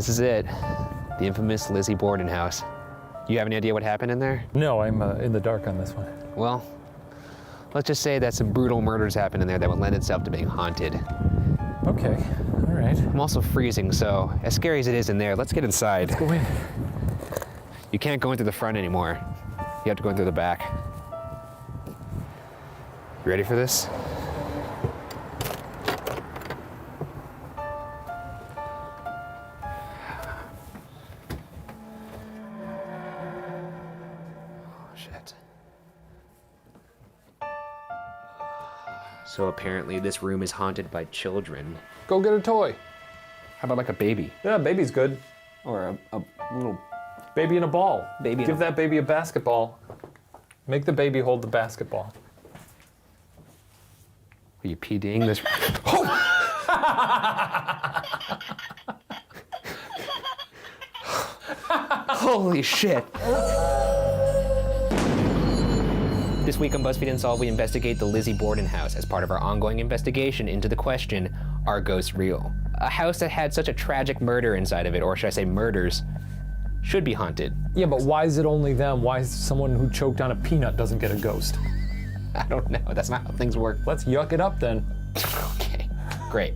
This is it. The infamous Lizzie Borden House. You have any idea what happened in there? No, I'm in the dark on this one. Well, let's just say that some brutal murders happened in there that would lend itself to being haunted. Okay, all right. I'm also freezing, so as scary as it is in there, let's get inside. Let's go in. You can't go in through the front anymore. You have to go in through the back. You ready for this? So apparently this room is haunted by children. Go get a toy. How about like a baby? Yeah, baby's good. Or a little baby in a ball. Baby. Give that baby a basketball. Make the baby hold the basketball. Are you PDing this? Holy shit. This week on BuzzFeed Unsolved, we investigate the Lizzie Borden House as part of our ongoing investigation into the question, are ghosts real? A house that had such a tragic murder inside of it, or should I say murders, should be haunted. Yeah, but why is it only them? Why is someone who choked on a peanut doesn't get a ghost? I don't know, that's not how things work. Let's yuck it up then. Okay, great.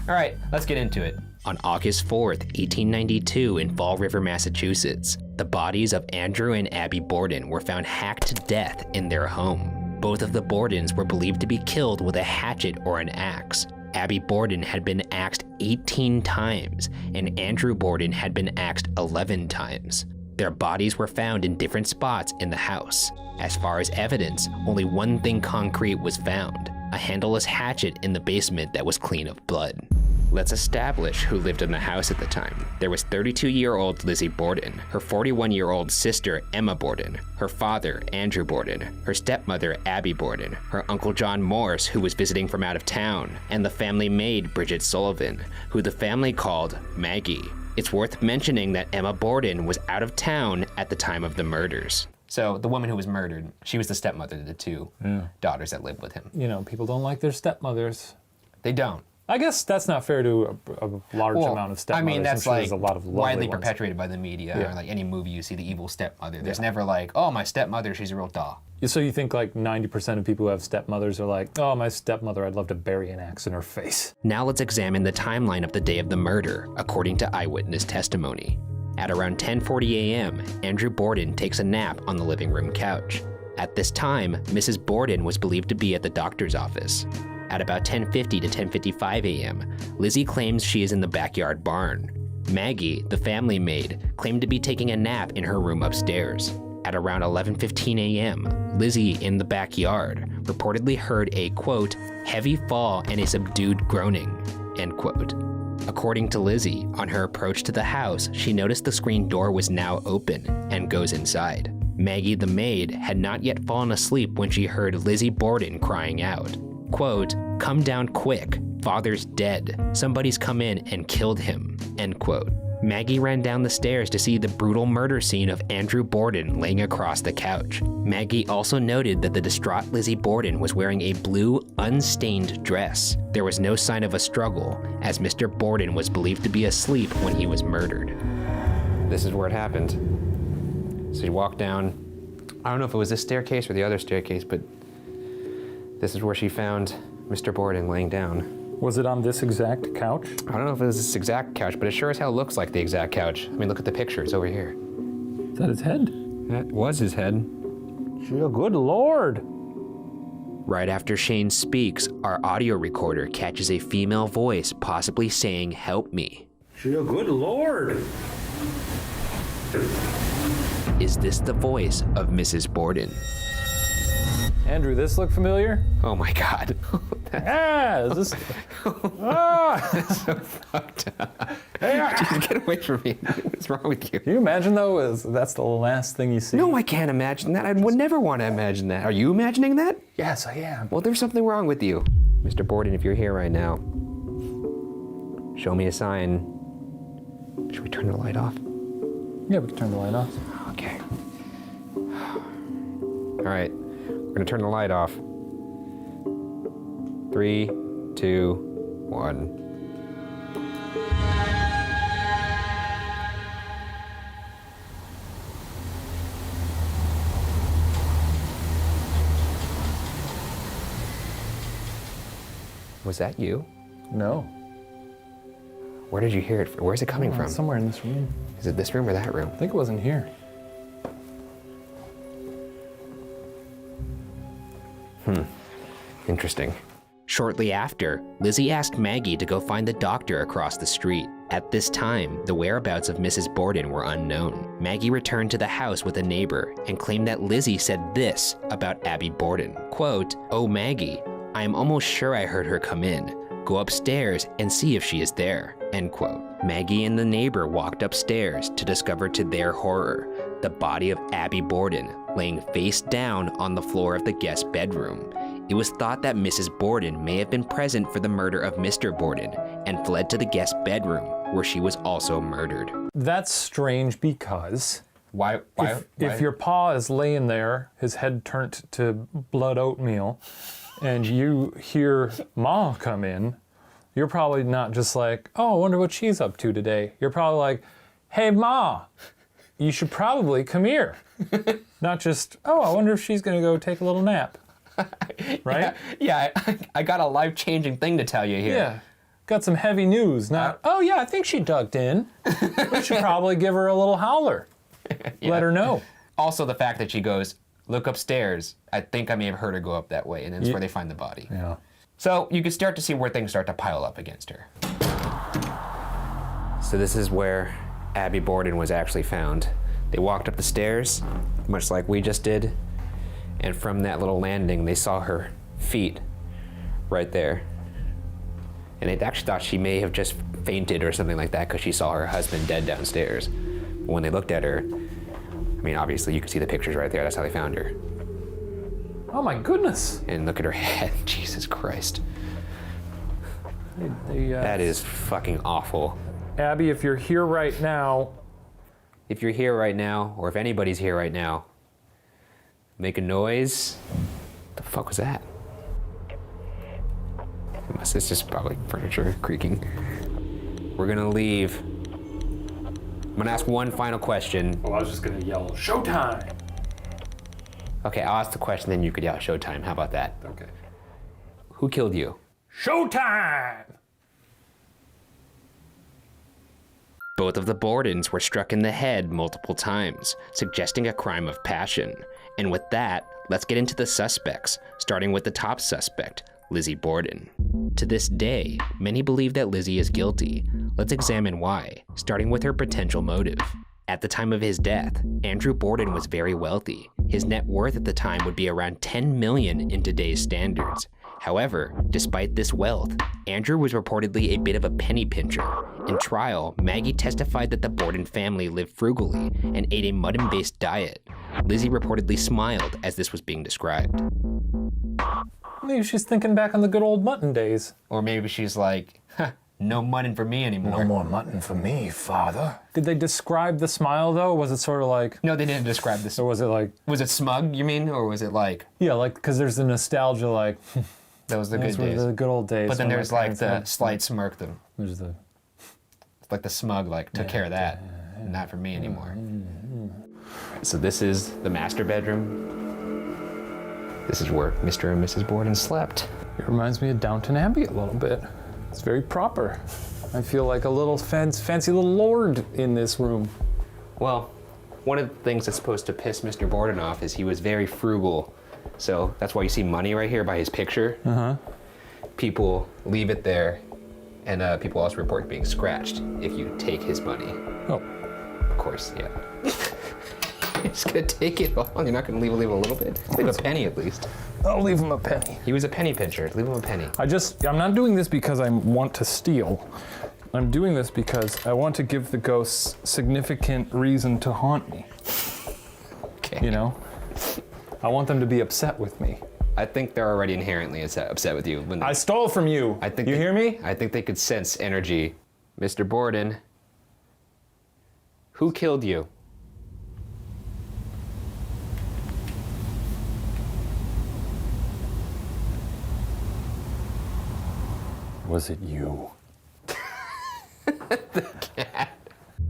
All right, let's get into it. On August 4th, 1892 in Fall River, Massachusetts, the bodies of Andrew and Abby Borden were found hacked to death in their home. Both of the Bordens were believed to be killed with a hatchet or an axe. Abby Borden had been axed 18 times, and Andrew Borden had been axed 11 times. Their bodies were found in different spots in the house. As far as evidence, only one thing concrete was found: a handleless hatchet in the basement that was clean of blood. Let's establish who lived in the house at the time. There was 32-year-old Lizzie Borden, her 41-year-old sister Emma Borden, her father Andrew Borden, her stepmother Abby Borden, her uncle John Morse, who was visiting from out of town, and the family maid Bridget Sullivan, who the family called Maggie. It's worth mentioning that Emma Borden was out of town at the time of the murders. So the woman who was murdered, she was the stepmother to the two daughters that lived with him. You know, people don't like their stepmothers. They don't. I guess that's not fair to a large amount of stepmothers. I mean, that's like a lot of widely ones. perpetuated by the media, or like any movie you see the evil stepmother. There's never like, oh, my stepmother, she's a real doll. So you think like 90% of people who have stepmothers are like, oh, my stepmother, I'd love to bury an axe in her face. Now let's examine the timeline of the day of the murder, according to eyewitness testimony. At around 10:40 a.m., Andrew Borden takes a nap on the living room couch. At this time, Mrs. Borden was believed to be at the doctor's office. At about 10:50 to 10:55 a.m., Lizzie claims she is in the backyard barn. Maggie, the family maid, claimed to be taking a nap in her room upstairs. At around 11:15 a.m., Lizzie in the backyard reportedly heard a, quote, heavy fall and a subdued groaning, end quote. According to Lizzie, on her approach to the house, she noticed the screen door was now open and goes inside. Maggie, the maid, had not yet fallen asleep when she heard Lizzie Borden crying out, quote, come down quick, father's dead, somebody's come in and killed him, end quote. Maggie ran down the stairs to see the brutal murder scene of Andrew Borden laying across the couch. Maggie also noted that the distraught Lizzie Borden was wearing a blue, unstained dress. There was no sign of a struggle, as Mr. Borden was believed to be asleep when he was murdered. This is where it happened. So you walk down, I don't know if it was this staircase or the other staircase, but this is where she found Mr. Borden laying down. Was it on this exact couch? I don't know if it was this exact couch, but it sure as hell looks like the exact couch. I mean, look at the picture, it's over here. Is that his head? That was his head. Good Lord. Right after Shane speaks, our audio recorder catches a female voice possibly saying, help me. Good Lord. Is this the voice of Mrs. Borden? Andrew, this look familiar? Oh my God. Yeah, is this? That's so fucked up. Jeez, get away from me. What's wrong with you? Can you imagine though, that's the last thing you see? No, I can't imagine that. I would never want to imagine that. Are you imagining that? Yes, I am. Well, there's something wrong with you. Mr. Borden, if you're here right now, show me a sign. Should we turn the light off? Yeah, we can turn the light off. Okay. All right, we're gonna turn the light off. 3, 2, 1. Was that you? No. Where did you hear it? Where's it coming from? Somewhere in this room. Is it this room or that room? I think it wasn't here. Interesting. Shortly after, Lizzie asked Maggie to go find the doctor across the street. At this time, the whereabouts of Mrs. Borden were unknown. Maggie returned to the house with a neighbor and claimed that Lizzie said this about Abby Borden. Quote, "Oh, Maggie, I am almost sure I heard her come in. Go upstairs and see if she is there." End quote. Maggie and the neighbor walked upstairs to discover to their horror the body of Abby Borden laying face down on the floor of the guest bedroom. It was thought that Mrs. Borden may have been present for the murder of Mr. Borden and fled to the guest bedroom where she was also murdered. That's strange because Why? if your pa is laying there, his head turned to blood oatmeal, and you hear Ma come in, you're probably not just like, oh, I wonder what she's up to today. You're probably like, hey, Ma, you should probably come here. Not just, oh, I wonder if she's gonna go take a little nap. Right? Yeah, I got a life-changing thing to tell you here. Yeah. Got some heavy news. Not, oh yeah, I think she ducked in. We should probably give her a little howler. Yeah. Let her know. Also the fact that she goes, look upstairs. I think I may have heard her go up that way, and that's where they find the body. Yeah. So you can start to see where things start to pile up against her. So this is where Abby Borden was actually found. They walked up the stairs, much like we just did, and from that little landing, they saw her feet right there. And they actually thought she may have just fainted or something like that because she saw her husband dead downstairs. But when they looked at her, I mean, obviously you can see the pictures right there. That's how they found her. Oh my goodness. And look at her head. Jesus Christ. They, that is fucking awful. Abby, if you're here right now. If you're here right now, or if anybody's here right now, make a noise. What the fuck was that? It's just probably furniture creaking. We're gonna leave. I'm gonna ask one final question. Oh, I was just gonna yell, showtime! Okay, I'll ask the question, then you could yell showtime. How about that? Okay. Who killed you? Showtime! Both of the Bordens were struck in the head multiple times, suggesting a crime of passion. And with that, let's get into the suspects, starting with the top suspect, Lizzie Borden. To this day, many believe that Lizzie is guilty. Let's examine why, starting with her potential motive. At the time of his death, Andrew Borden was very wealthy. His net worth at the time would be around $10 million in today's standards. However, despite this wealth, Andrew was reportedly a bit of a penny pincher. In trial, Maggie testified that the Borden family lived frugally and ate a mutton-based diet. Lizzie reportedly smiled as this was being described. Maybe she's thinking back on the good old mutton days. Or maybe she's like, no mutton for me anymore. No more mutton for me, father. Did they describe the smile, though? Was it sort of like... No, they didn't describe this. Or was it like... Was it smug, you mean? Or was it like... Yeah, like, because there's the nostalgia, like... That was the good days. The good old days. But then there's like the slight smirk, There's the... It's like the smug, like, took care of that. Not for me anymore. So this is the master bedroom. This is where Mr. and Mrs. Borden slept. It reminds me of Downton Abbey a little bit. It's very proper. I feel like a little fancy little lord in this room. Well, one of the things that's supposed to piss Mr. Borden off is he was very frugal. So that's why you see money right here by his picture. People leave it there, and people also report being scratched if you take his money. Oh. Of course, yeah. You're just gonna take it all. You're not gonna leave a little bit. Leave a penny at least. I'll leave him a penny. He was a penny pincher. Leave him a penny. I'm not doing this because I want to steal. I'm doing this because I want to give the ghosts significant reason to haunt me. Okay. You know? I want them to be upset with me. I think they're already inherently upset with you. When I stole from you. I think you hear me? I think they could sense energy. Mr. Borden, who killed you? Was it you? The cat.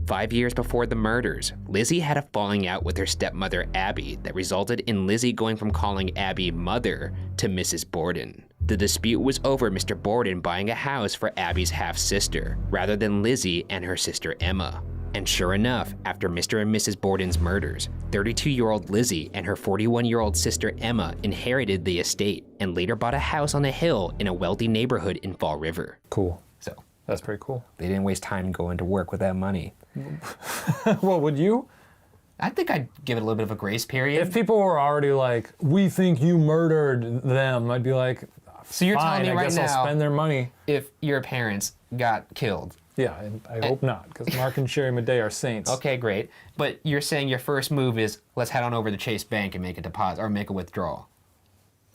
5 years before the murders, Lizzie had a falling out with her stepmother Abby that resulted in Lizzie going from calling Abby mother to Mrs. Borden. The dispute was over Mr. Borden buying a house for Abby's half-sister, rather than Lizzie and her sister Emma. And sure enough, after Mr. and Mrs. Borden's murders, 32-year-old Lizzie and her 41-year-old sister Emma inherited the estate and later bought a house on a hill in a wealthy neighborhood in Fall River. Cool. So, that's pretty cool. They didn't waste time going to work with that money. Well, would you? I think I'd give it a little bit of a grace period. If people were already like, we think you murdered them, I'd be like, so you're telling me I right guess now, I'll spend their money. If your parents got killed. Yeah, I hope not, because Mark and Sherry Madej are saints. Okay, great. But you're saying your first move is, let's head on over to Chase Bank and make a deposit, or make a withdrawal.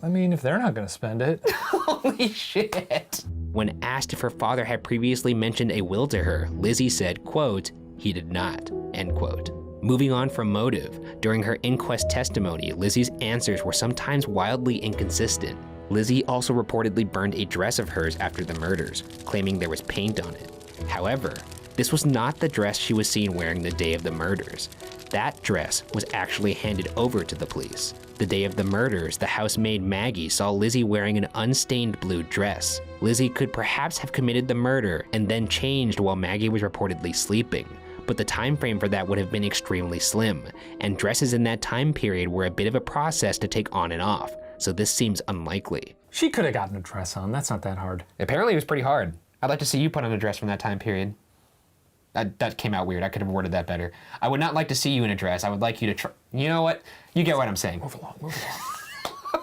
I mean, if they're not gonna spend it. Holy shit. When asked if her father had previously mentioned a will to her, Lizzie said, quote, "He did not," end quote. Moving on from motive, during her inquest testimony, Lizzie's answers were sometimes wildly inconsistent. Lizzie also reportedly burned a dress of hers after the murders, claiming there was paint on it. However, this was not the dress she was seen wearing the day of the murders. That dress was actually handed over to the police. The day of the murders, the housemaid Maggie saw Lizzie wearing an unstained blue dress. Lizzie could perhaps have committed the murder and then changed while Maggie was reportedly sleeping, but the time frame for that would have been extremely slim, and dresses in that time period were a bit of a process to take on and off, so this seems unlikely. She could have gotten a dress on, that's not that hard. Apparently it was pretty hard. I'd like to see you put on a dress from that time period. That came out weird. I could have worded that better. I would not like to see you in a dress. I would like you to try. You know what? You get what I'm saying. Move along.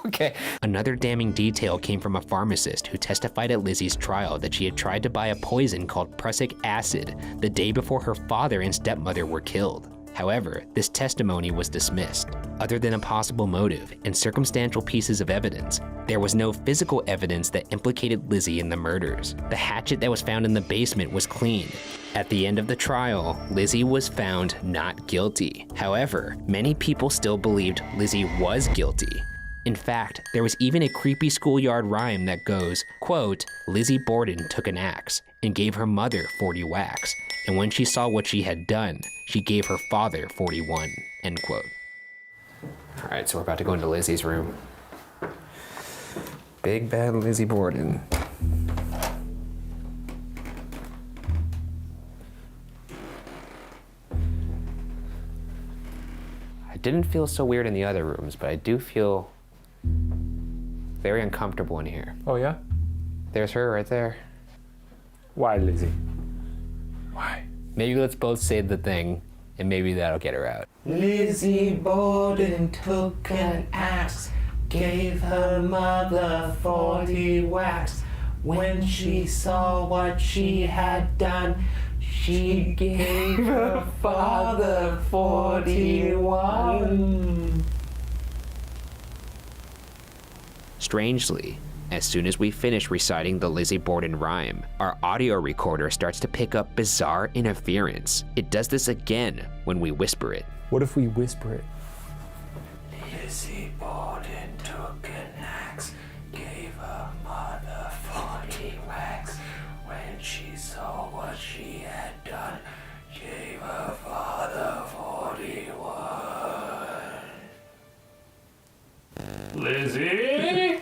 Okay. Another damning detail came from a pharmacist who testified at Lizzie's trial that she had tried to buy a poison called prussic acid the day before her father and stepmother were killed. However, this testimony was dismissed. Other than a possible motive and circumstantial pieces of evidence, there was no physical evidence that implicated Lizzie in the murders. The hatchet that was found in the basement was clean. At the end of the trial, Lizzie was found not guilty. However, many people still believed Lizzie was guilty. In fact, there was even a creepy schoolyard rhyme that goes, quote, "Lizzie Borden took an axe and gave her mother 40 whacks. And when she saw what she had done, she gave her father 41, end quote." All right, so we're about to go into Lizzie's room. Big bad Lizzie Borden. I didn't feel so weird in the other rooms, but I do feel very uncomfortable in here. Oh yeah? There's her right there. Why, Lizzie? Why? Maybe let's both say the thing, and maybe that'll get her out. Lizzie Borden took an axe, gave her mother 40 whacks. When she saw what she had done, she gave her father 41. Strangely, as soon as we finish reciting the Lizzie Borden rhyme, our audio recorder starts to pick up bizarre interference. It does this again when we whisper it. What if we whisper it? Lizzie Borden took an axe, gave her mother 40 whacks. When she saw what she had done, gave her father 41. Lizzie?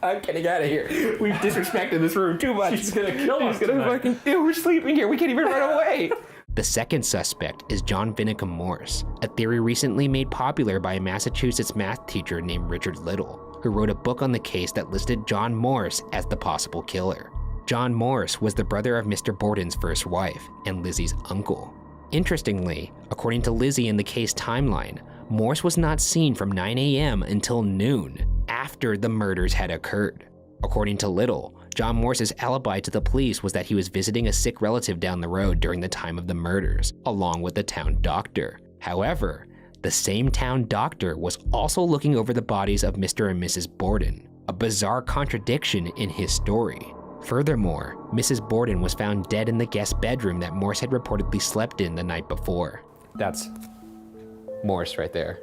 I'm getting out of here. We've disrespected this room too much. She's gonna kill us She's gonna tonight. fucking, we're sleeping here. We can't even run away. The second suspect is John Vinicum Morse, a theory recently made popular by a Massachusetts math teacher named Richard Little, who wrote a book on the case that listed John Morse as the possible killer. John Morse was the brother of Mr. Borden's first wife and Lizzie's uncle. Interestingly, according to Lizzie in the case timeline, Morse was not seen from 9 a.m. until noon, after the murders had occurred. According to Little, John Morse's alibi to the police was that he was visiting a sick relative down the road during the time of the murders, along with the town doctor. However, the same town doctor was also looking over the bodies of Mr. and Mrs. Borden, a bizarre contradiction in his story. Furthermore, Mrs. Borden was found dead in the guest bedroom that Morse had reportedly slept in the night before. That's, Morse right there.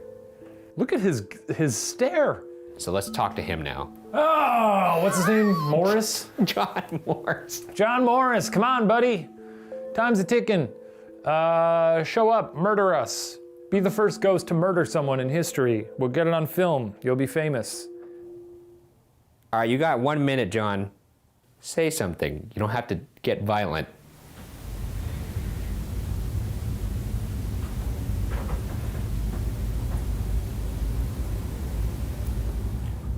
look at his stare. So let's talk to him now. Oh, what's his name? Morris? John Morse. John Morris, come on, buddy. Time's a ticking. Show up, murder us. Be the first ghost to murder someone in history. We'll get it on film. You'll be famous. All right, you got 1 minute, John. Say something. You don't have to get violent.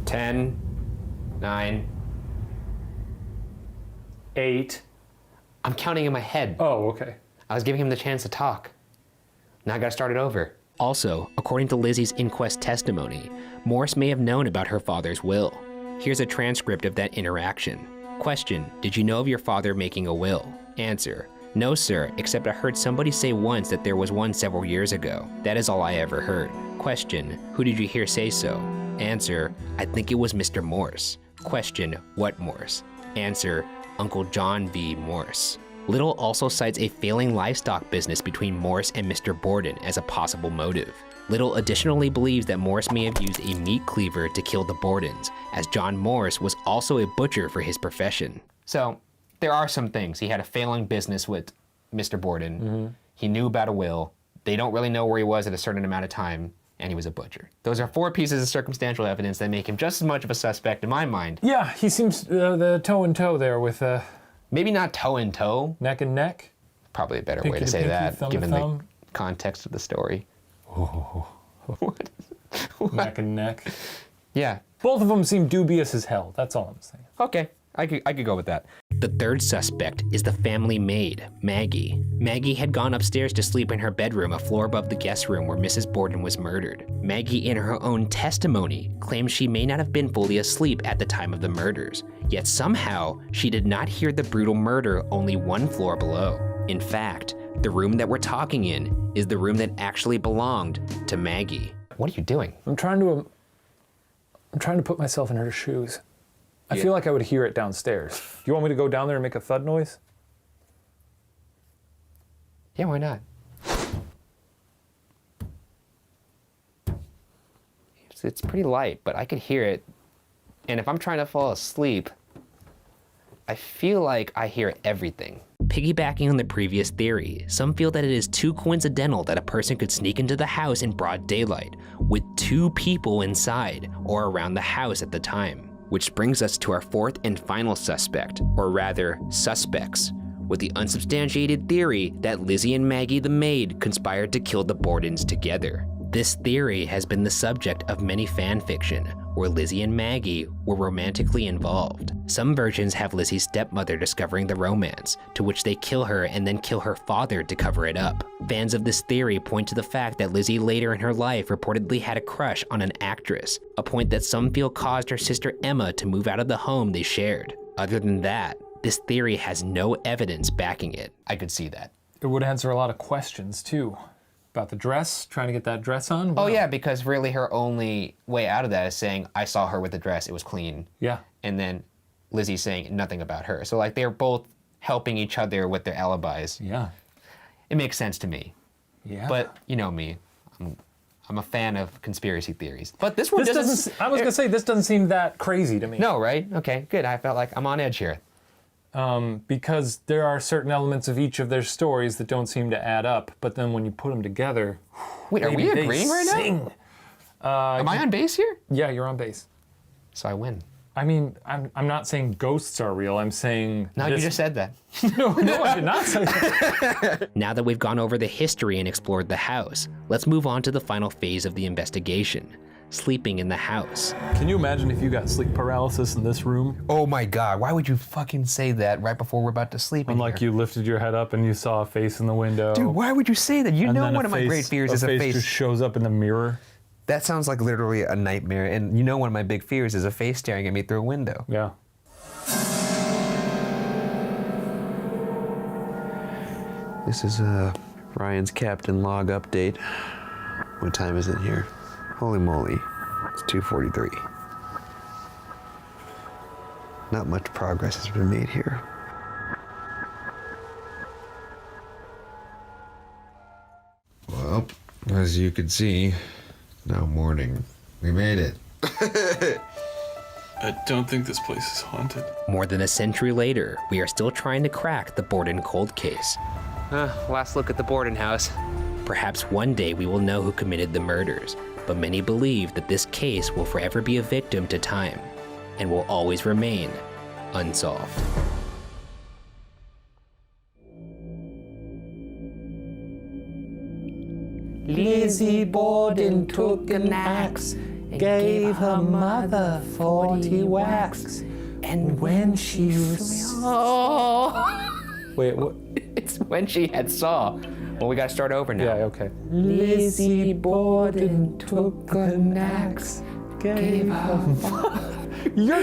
Ten, 9, 8. I'm counting in my head. Oh, okay. I was giving him the chance to talk. Now I gotta start it over. Also, according to Lizzie's inquest testimony, Morse may have known about her father's will. Here's a transcript of that interaction. Question, did you know of your father making a will? Answer, no sir, except I heard somebody say once that there was one several years ago. That is all I ever heard. Question, who did you hear say so? Answer, I think it was Mr. Morse. Question, what Morse? Answer, Uncle John V. Morse. Little also cites a failing livestock business between Morse and Mr. Borden as a possible motive. Little additionally believes that Morse may have used a meat cleaver to kill the Bordens, as John Morse was also a butcher for his profession. So, there are some things. He had a failing business with Mr. Borden. Mm-hmm. He knew about a will. They don't really know where he was at a certain amount of time, and he was a butcher. Those are 4 pieces of circumstantial evidence that make him just as much of a suspect in my mind. Yeah, he seems the toe and toe there with maybe not toe and toe. neck and neck. Probably a better Pinky way to to say pinky, that, thumb to given thumb. the context of the story. Oh. What? Neck and neck. Yeah. Both of them seem dubious as hell. That's all I'm saying. Okay, I could go with that. The third suspect is the family maid, Maggie. Maggie had gone upstairs to sleep in her bedroom a floor above the guest room where Mrs. Borden was murdered. Maggie, in her own testimony, claims she may not have been fully asleep at the time of the murders, yet somehow she did not hear the brutal murder only 1 floor below. In fact, the room that we're talking in is the room that actually belonged to Maggie. What are you doing? I'm trying to put myself in her shoes. I feel like I would hear it downstairs. You want me to go down there and make a thud noise? Yeah, why not? It's pretty light, but I could hear it. And if I'm trying to fall asleep, I feel like I hear everything. Piggybacking on the previous theory, some feel that it is too coincidental that a person could sneak into the house in broad daylight, with 2 people inside or around the house at the time. Which brings us to our 4th and final suspect, or rather, suspects, with the unsubstantiated theory that Lizzie and Maggie the maid conspired to kill the Bordens together. This theory has been the subject of many fan fiction, where Lizzie and Maggie were romantically involved. Some versions have Lizzie's stepmother discovering the romance, to which they kill her and then kill her father to cover it up. Fans of this theory point to the fact that Lizzie later in her life reportedly had a crush on an actress, a point that some feel caused her sister Emma to move out of the home they shared. Other than that, this theory has no evidence backing it. I could see that. It would answer a lot of questions too. About the dress, trying to get that dress on? Oh yeah, because really her only way out of that is saying, I saw her with the dress, it was clean. Yeah. And then Lizzie saying nothing about her. So like they're both helping each other with their alibis. Yeah. It makes sense to me. Yeah. But you know me, I'm a fan of conspiracy theories. But this one I was gonna say, this doesn't seem that crazy to me. No, right? Okay, good. I felt like I'm on edge here. Because there are certain elements of each of their stories that don't seem to add up, but then when you put them together, wait, are we agreeing right now? Am I on base here? Yeah, you're on base. So I win. I mean, I'm not saying ghosts are real. I'm saying No, you just said that. no, I did not say that. Now that we've gone over the history and explored the house, let's move on to the final phase of the investigation. Sleeping in the house. Can you imagine if you got sleep paralysis in this room? Oh my God, why would you fucking say that right before we're about to sleep in Like here? you lifted your head up and you saw a face in the window. Dude, why would you say that? You and know then one of my great fears is a face. just shows up in the mirror. That sounds like literally a nightmare, and you know one of my big fears is a face staring at me through a window. Yeah. This is Ryan's captain log update. What time is it here? Holy moly, it's 2:43. Not much progress has been made here. Well, as you can see, now morning. We made it. I don't think this place is haunted. More than a century later, we are still trying to crack the Borden cold case. Last look at the Borden house. Perhaps one day we will know who committed the murders, but many believe that this case will forever be a victim to time. and will always remain unsolved. Lizzie Borden took an axe and gave her mother 40 whacks. And when she saw... Wait, what? It's when she had saw. Well, we gotta start over now. Yeah, okay. Lizzie Borden took an axe, gave her... You're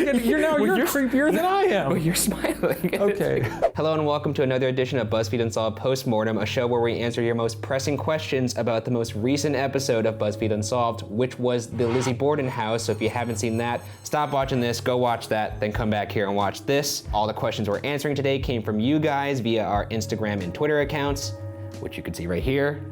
creepier than I am. Oh, you're smiling. Okay. Hello and welcome to another edition of BuzzFeed Unsolved Postmortem, a show where we answer your most pressing questions about the most recent episode of BuzzFeed Unsolved, which was the Lizzie Borden House. So if you haven't seen that, stop watching this, go watch that, then come back here and watch this. All the questions we're answering today came from you guys via our Instagram and Twitter accounts, which you can see right here.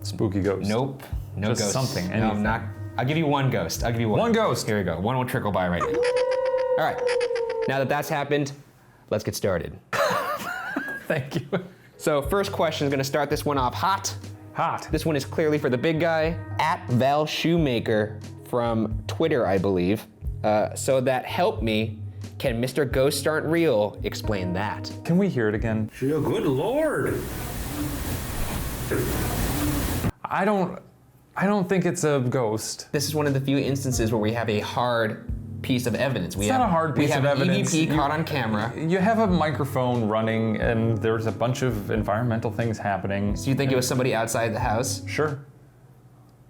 Spooky ghost. Nope, no Just ghosts. something, No, anything. I'm not. I'll give you one ghost. I'll give you one. One ghost. Here we go. One will trickle by right now. All right. Now that that's happened, let's get started. Thank you. So first question is gonna start this one off hot. Hot. This one is clearly for the big guy, at Val Shoemaker from Twitter, I believe. So that helped me. Can Mr. Ghosts Aren't Real explain that? Can we hear it again? Good Lord! I don't think it's a ghost. This is one of the few instances where we have a hard piece of evidence. It's not a hard piece of evidence. We have an EVP caught on camera. You have a microphone running and there's a bunch of environmental things happening. So you think it was somebody outside the house? Sure.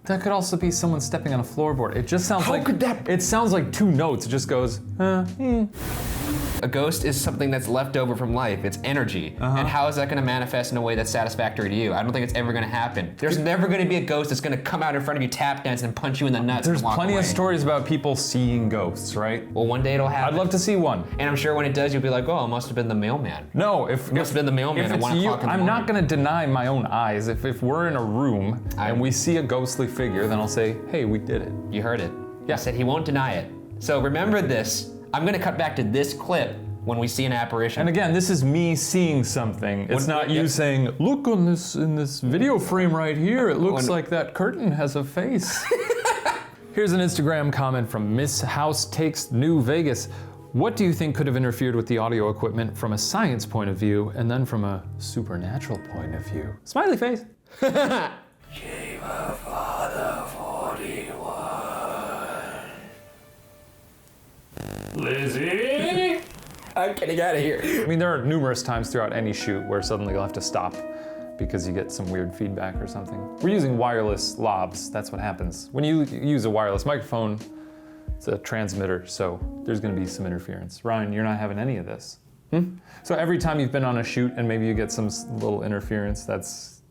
That could also be someone stepping on a floorboard. It just sounds How like could that- It sounds like two notes. It just goes, A ghost is something that's left over from life. It's energy. And how is that gonna manifest in a way that's satisfactory to you? I don't think it's ever gonna happen. There's never gonna be a ghost that's gonna come out in front of you, tap dance, and punch you in the nuts There's and walk plenty away. of stories about people seeing ghosts, right? Well, one day it'll happen. I'd love to see one. And I'm sure when it does, you'll be like, oh, it must have been the mailman. No, if must have been the mailman if at it's 1 you, o'clock in the I'm not morning. gonna deny my own eyes. If we're in a room and we see a ghostly figure, then I'll say, hey, we did it. You heard it. Yeah. I said he won't deny it. So remember this. I'm gonna cut back to this clip when we see an apparition. And again, this is me seeing something. It's not you yeah. saying, look in this video frame right here, it looks like that curtain has a face. Here's an Instagram comment from Miss House Takes New Vegas. What do you think could have interfered with the audio equipment from a science point of view and then from a supernatural point of view? Smiley face. Gave her father 41. Lizzie? I'm getting out of here. I mean, there are numerous times throughout any shoot where suddenly you'll have to stop because you get some weird feedback or something. We're using wireless lobs, that's what happens. When you use a wireless microphone, it's a transmitter, so there's gonna be some interference. Ryan, you're not having any of this. So every time you've been on a shoot and maybe you get some little interference, that's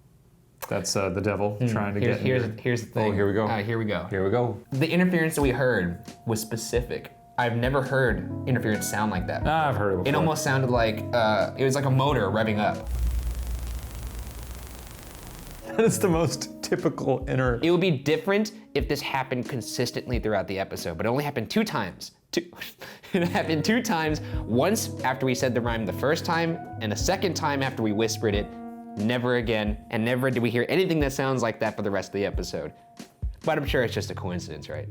the devil trying to get in Here's the thing. Oh, here we go. All right, here we go. Here we go. The interference that we heard was specific. I've never heard interference sound like that. I've heard it before. It almost sounded like, it was like a motor revving up. That is the most typical It would be different if this happened consistently throughout the episode, but it only happened 2 times. It happened 2 times, once after we said the rhyme the first time, and a second time after we whispered it. Never again, and never did we hear anything that sounds like that for the rest of the episode. But I'm sure it's just a coincidence, right?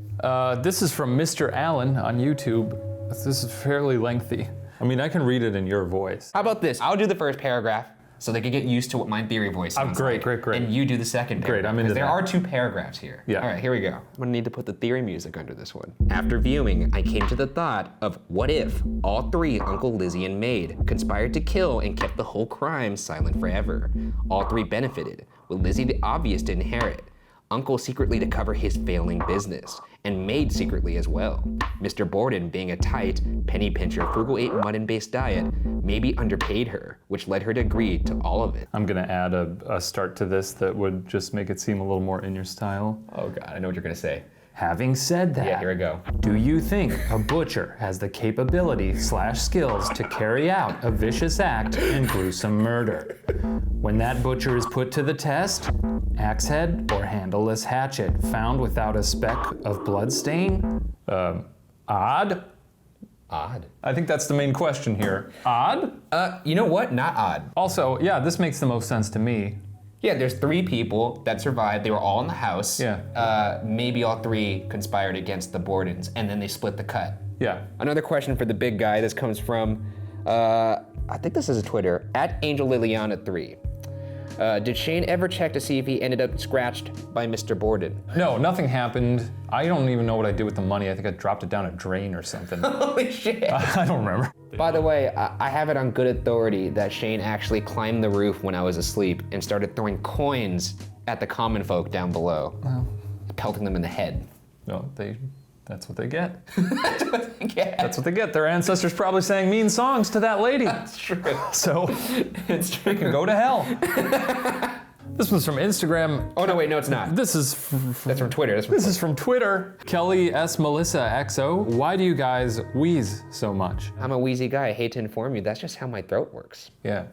This is from Mr. Allen on YouTube. This is fairly lengthy. I mean, I can read it in your voice. How about this? I'll do the first paragraph so they can get used to what my theory voice sounds great, like. great. And you do the second paragraph. Great, I'm into 'cause there that. are 2 paragraphs here. Yeah. All right, here we go. I'm gonna need to put the theory music under this one. After viewing, I came to the thought of what if all 3, Uncle, Lizzie, and Maid, conspired to kill and kept the whole crime silent forever. All 3 benefited, with Lizzie the obvious to inherit. Uncle secretly to cover his failing business, and Maid secretly as well. Mr. Borden, being a tight, penny pincher, frugal 8 mutton-based diet, maybe underpaid her, which led her to agree to all of it. I'm gonna add a start to this that would just make it seem a little more in your style. Oh God, I know what you're gonna say. Having said that, Yeah, here we go. do you think a butcher has the capability/skills to carry out a vicious act and gruesome murder? When that butcher is put to the test, axe head or handleless hatchet found without a speck of blood stain? Odd? Odd. I think that's the main question here. Odd? You know what? Not odd. Also, yeah, this makes the most sense to me. Yeah, there's 3 people that survived. They were all in the house. Yeah. Maybe all 3 conspired against the Bordens, and then they split the cut. Yeah. Another question for the big guy. This comes from, I think this is a Twitter, @AngelLiliana3. Did Shane ever check to see if he ended up scratched by Mr. Borden? No, nothing happened. I don't even know what I did with the money. I think I dropped it down a drain or something. Holy shit. I don't remember. By the way, I have it on good authority that Shane actually climbed the roof when I was asleep and started throwing coins at the common folk down below, pelting them in the head. No, that's what they get. Yeah. That's what they get. Their ancestors probably sang mean songs to that lady. That's true. So It's true. they can go to hell. This one's from Instagram. Oh, no, wait, no, it's not. This is That's from Twitter. This is from Twitter. Kelly S. Melissa XO. Why do you guys wheeze so much? I'm a wheezy guy. I hate to inform you. That's just how my throat works. Yeah.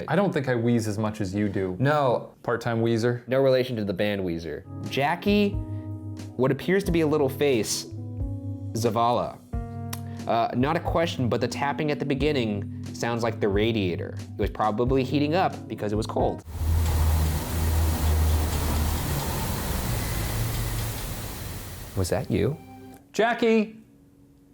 I don't think I wheeze as much as you do. No, Part-time wheezer. no relation to the band Weezer. Jackie, what appears to be a little face, Zavala. Not a question, but the tapping at the beginning sounds like the radiator. It was probably heating up because it was cold. Was that you? Jackie,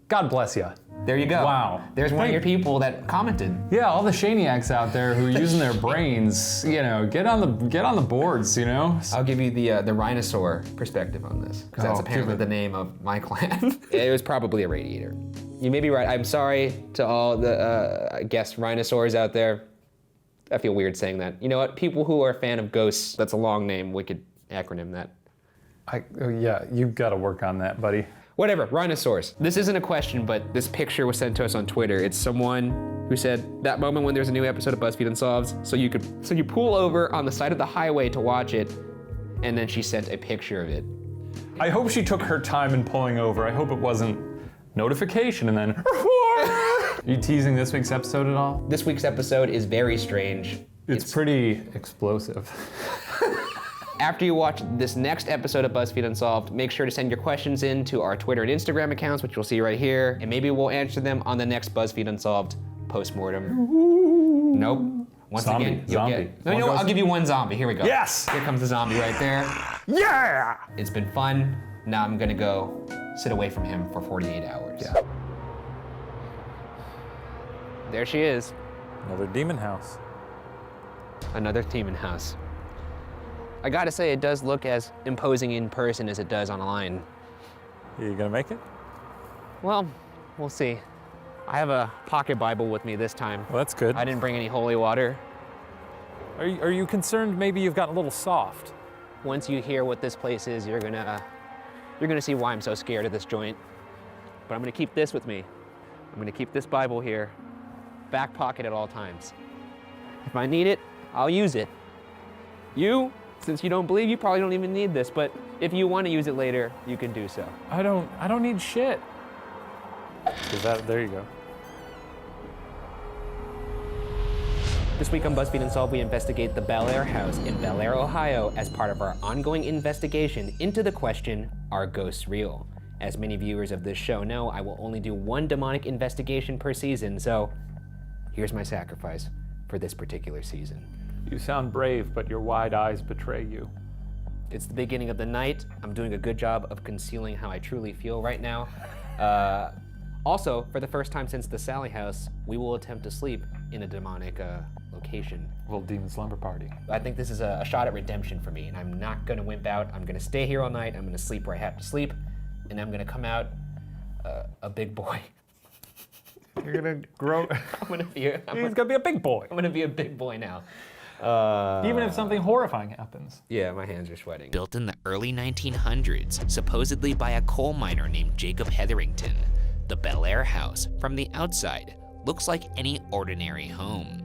God bless you. There you go. Wow. There's one of your people that commented. Yeah, all the Shaniacs out there who are using their brains, get on the boards, I'll give you the rhinosaur perspective on this, because that's Oh, apparently give it. the name of my clan. It was probably a radiator. You may be right. I'm sorry to all the, I guess, rhinosaurs out there. I feel weird saying that. You know what? People who are a fan of ghosts, that's a long name, we could acronym that. Yeah, you've got to work on that, buddy. Whatever, rhinosaurs. This isn't a question, but this picture was sent to us on Twitter. It's someone who said, that moment when there's a new episode of BuzzFeed Unsolved, so you pull over on the side of the highway to watch it, and then she sent a picture of it. I hope she took her time in pulling over. I hope it wasn't notification and then. Are you teasing this week's episode at all? This week's episode is very strange. It's pretty explosive. After you watch this next episode of BuzzFeed Unsolved, make sure to send your questions in to our Twitter and Instagram accounts, which you'll see right here, and maybe we'll answer them on the next BuzzFeed Unsolved postmortem. Nope. Once Zombie. again, you'll Zombie. get. No, you know what? I'll give you one zombie. Here we go. Yes! Here comes the zombie right there. Yeah! It's been fun. Now I'm gonna go sit away from him for 48 hours. Yeah. There she is. Another demon house. Another demon house. I gotta say, it does look as imposing in person as it does online. Are you gonna make it? Well, we'll see. I have a pocket Bible with me this time. Well, that's good. I didn't bring any holy water. Are you concerned maybe you've gotten a little soft? Once you hear what this place is, you're gonna see why I'm so scared of this joint. But I'm gonna keep this with me. I'm gonna keep this Bible here, back pocket at all times. If I need it, I'll use it. You, since you don't believe, you probably don't even need this, but if you want to use it later, you can do so. I don't need shit. There you go. This week on BuzzFeed Unsolved, we investigate the Bellaire House in Bellaire, Ohio, as part of our ongoing investigation into the question, are ghosts real? As many viewers of this show know, I will only do one demonic investigation per season, so here's my sacrifice for this particular season. You sound brave, but your wide eyes betray you. It's the beginning of the night. I'm doing a good job of concealing how I truly feel right now. Also, for the first time since the Sallie house, we will attempt to sleep in a demonic location. A little demon slumber party. I think this is a shot at redemption for me, and I'm not gonna wimp out. I'm gonna stay here all night. I'm gonna sleep where I have to sleep, and I'm gonna come out a big boy. You're gonna grow. I'm gonna be a big boy. I'm gonna be a big boy now. Even if something horrifying happens. Yeah, my hands are sweating. Built in the early 1900s, supposedly by a coal miner named Jacob Hetherington, the Bellaire House, from the outside, looks like any ordinary home.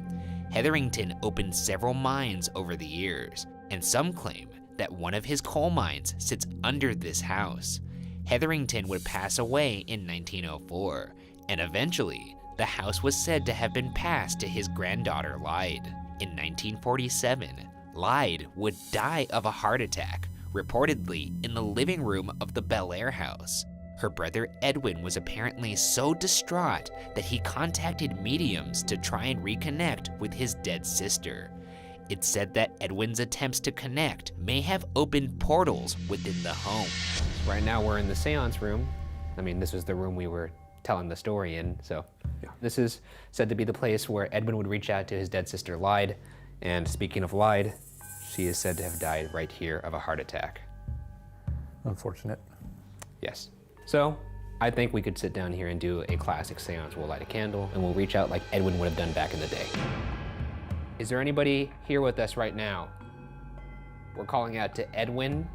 Hetherington opened several mines over the years, and some claim that one of his coal mines sits under this house. Hetherington would pass away in 1904, and eventually, the house was said to have been passed to his granddaughter, Lyde. In 1947, Lyde would die of a heart attack, reportedly in the living room of the Bellaire House. Her brother Edwin was apparently so distraught that he contacted mediums to try and reconnect with his dead sister. It's said that Edwin's attempts to connect may have opened portals within the home. Right now we're in the seance room. I mean, this was the room we were telling the story in. So this is said to be the place where Edwin would reach out to his dead sister Lyde. And speaking of Lyde, she is said to have died right here of a heart attack. Unfortunate. Yes. So I think we could sit down here and do a classic seance. We'll light a candle and we'll reach out like Edwin would have done back in the day. Is there anybody here with us right now? We're calling out to Edwin,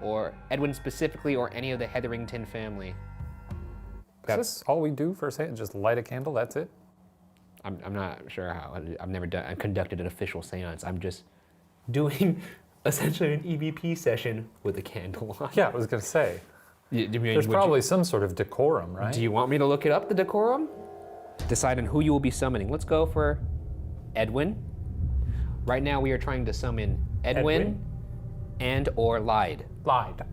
or Edwin specifically, or any of the Hetherington family. Is this all we do for a seance? Just light a candle, that's it? I'm not sure how. I've conducted an official seance. I'm just doing essentially an EVP session with a candle on. Yeah, I was gonna say. There's probably some sort of decorum, right? Do you want me to look it up, the decorum? Decide on who you will be summoning. Let's go for Edwin. Right now we are trying to summon Edwin. And or Lyde. Lyde.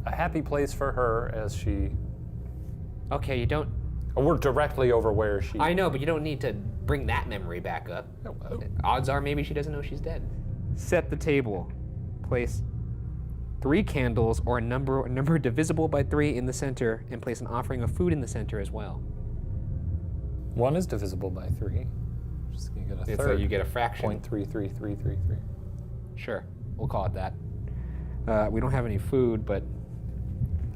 A happy place for her as she... Okay, you don't... We're directly over where she... I know, but you don't need to bring that memory back up. Odds are maybe she doesn't know she's dead. Set the table. Place 3 candles or a number divisible by 3 in the center, and place an offering of food in the center as well. 1 is divisible by 3. Just you get a third. So you get a fraction. 0.33333. Sure, we'll call it that. We don't have any food, but...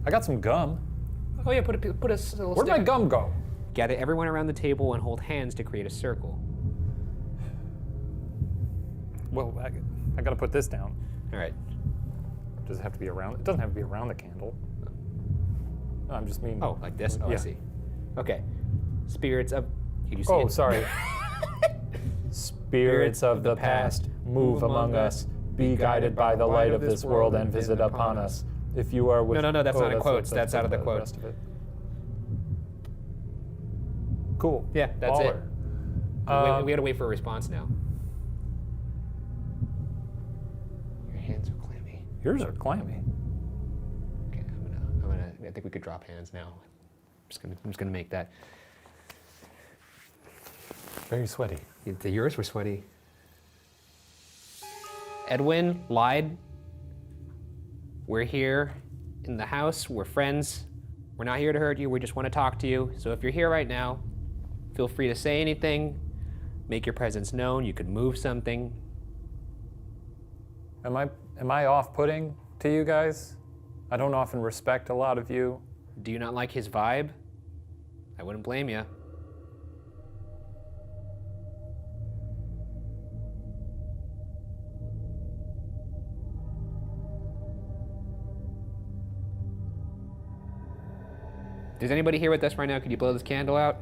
I got some gum. Oh yeah, put a little Where'd my gum go? Gather everyone around the table and hold hands to create a circle. Well, I gotta put this down. All right. Does it have to be around? It doesn't have to be around the candle. No, I'm just mean. Oh, like this? Oh, yeah. I see. Okay. Spirits of... Can you see Oh, it? sorry. Spirits of the past, move among us. Be guided by the light of this world and visit upon us. If you are with... No, that's not in quotes. That's out of the quote. Rest of it. Cool. Yeah, that's Baller. it. We gotta wait for a response now. Your hands are clammy. Yours are clammy. Okay, I think we could drop hands now. I'm just gonna make that. Very sweaty. Yours were sweaty. Edwin, Lyde, we're here in the house. We're friends. We're not here to hurt you. We just want to talk to you. So if you're here right now, feel free to say anything. Make your presence known. You could move something. Am I off-putting to you guys? I don't often respect a lot of you. Do you not like his vibe? I wouldn't blame you. Is anybody here with us right now? Could you blow this candle out?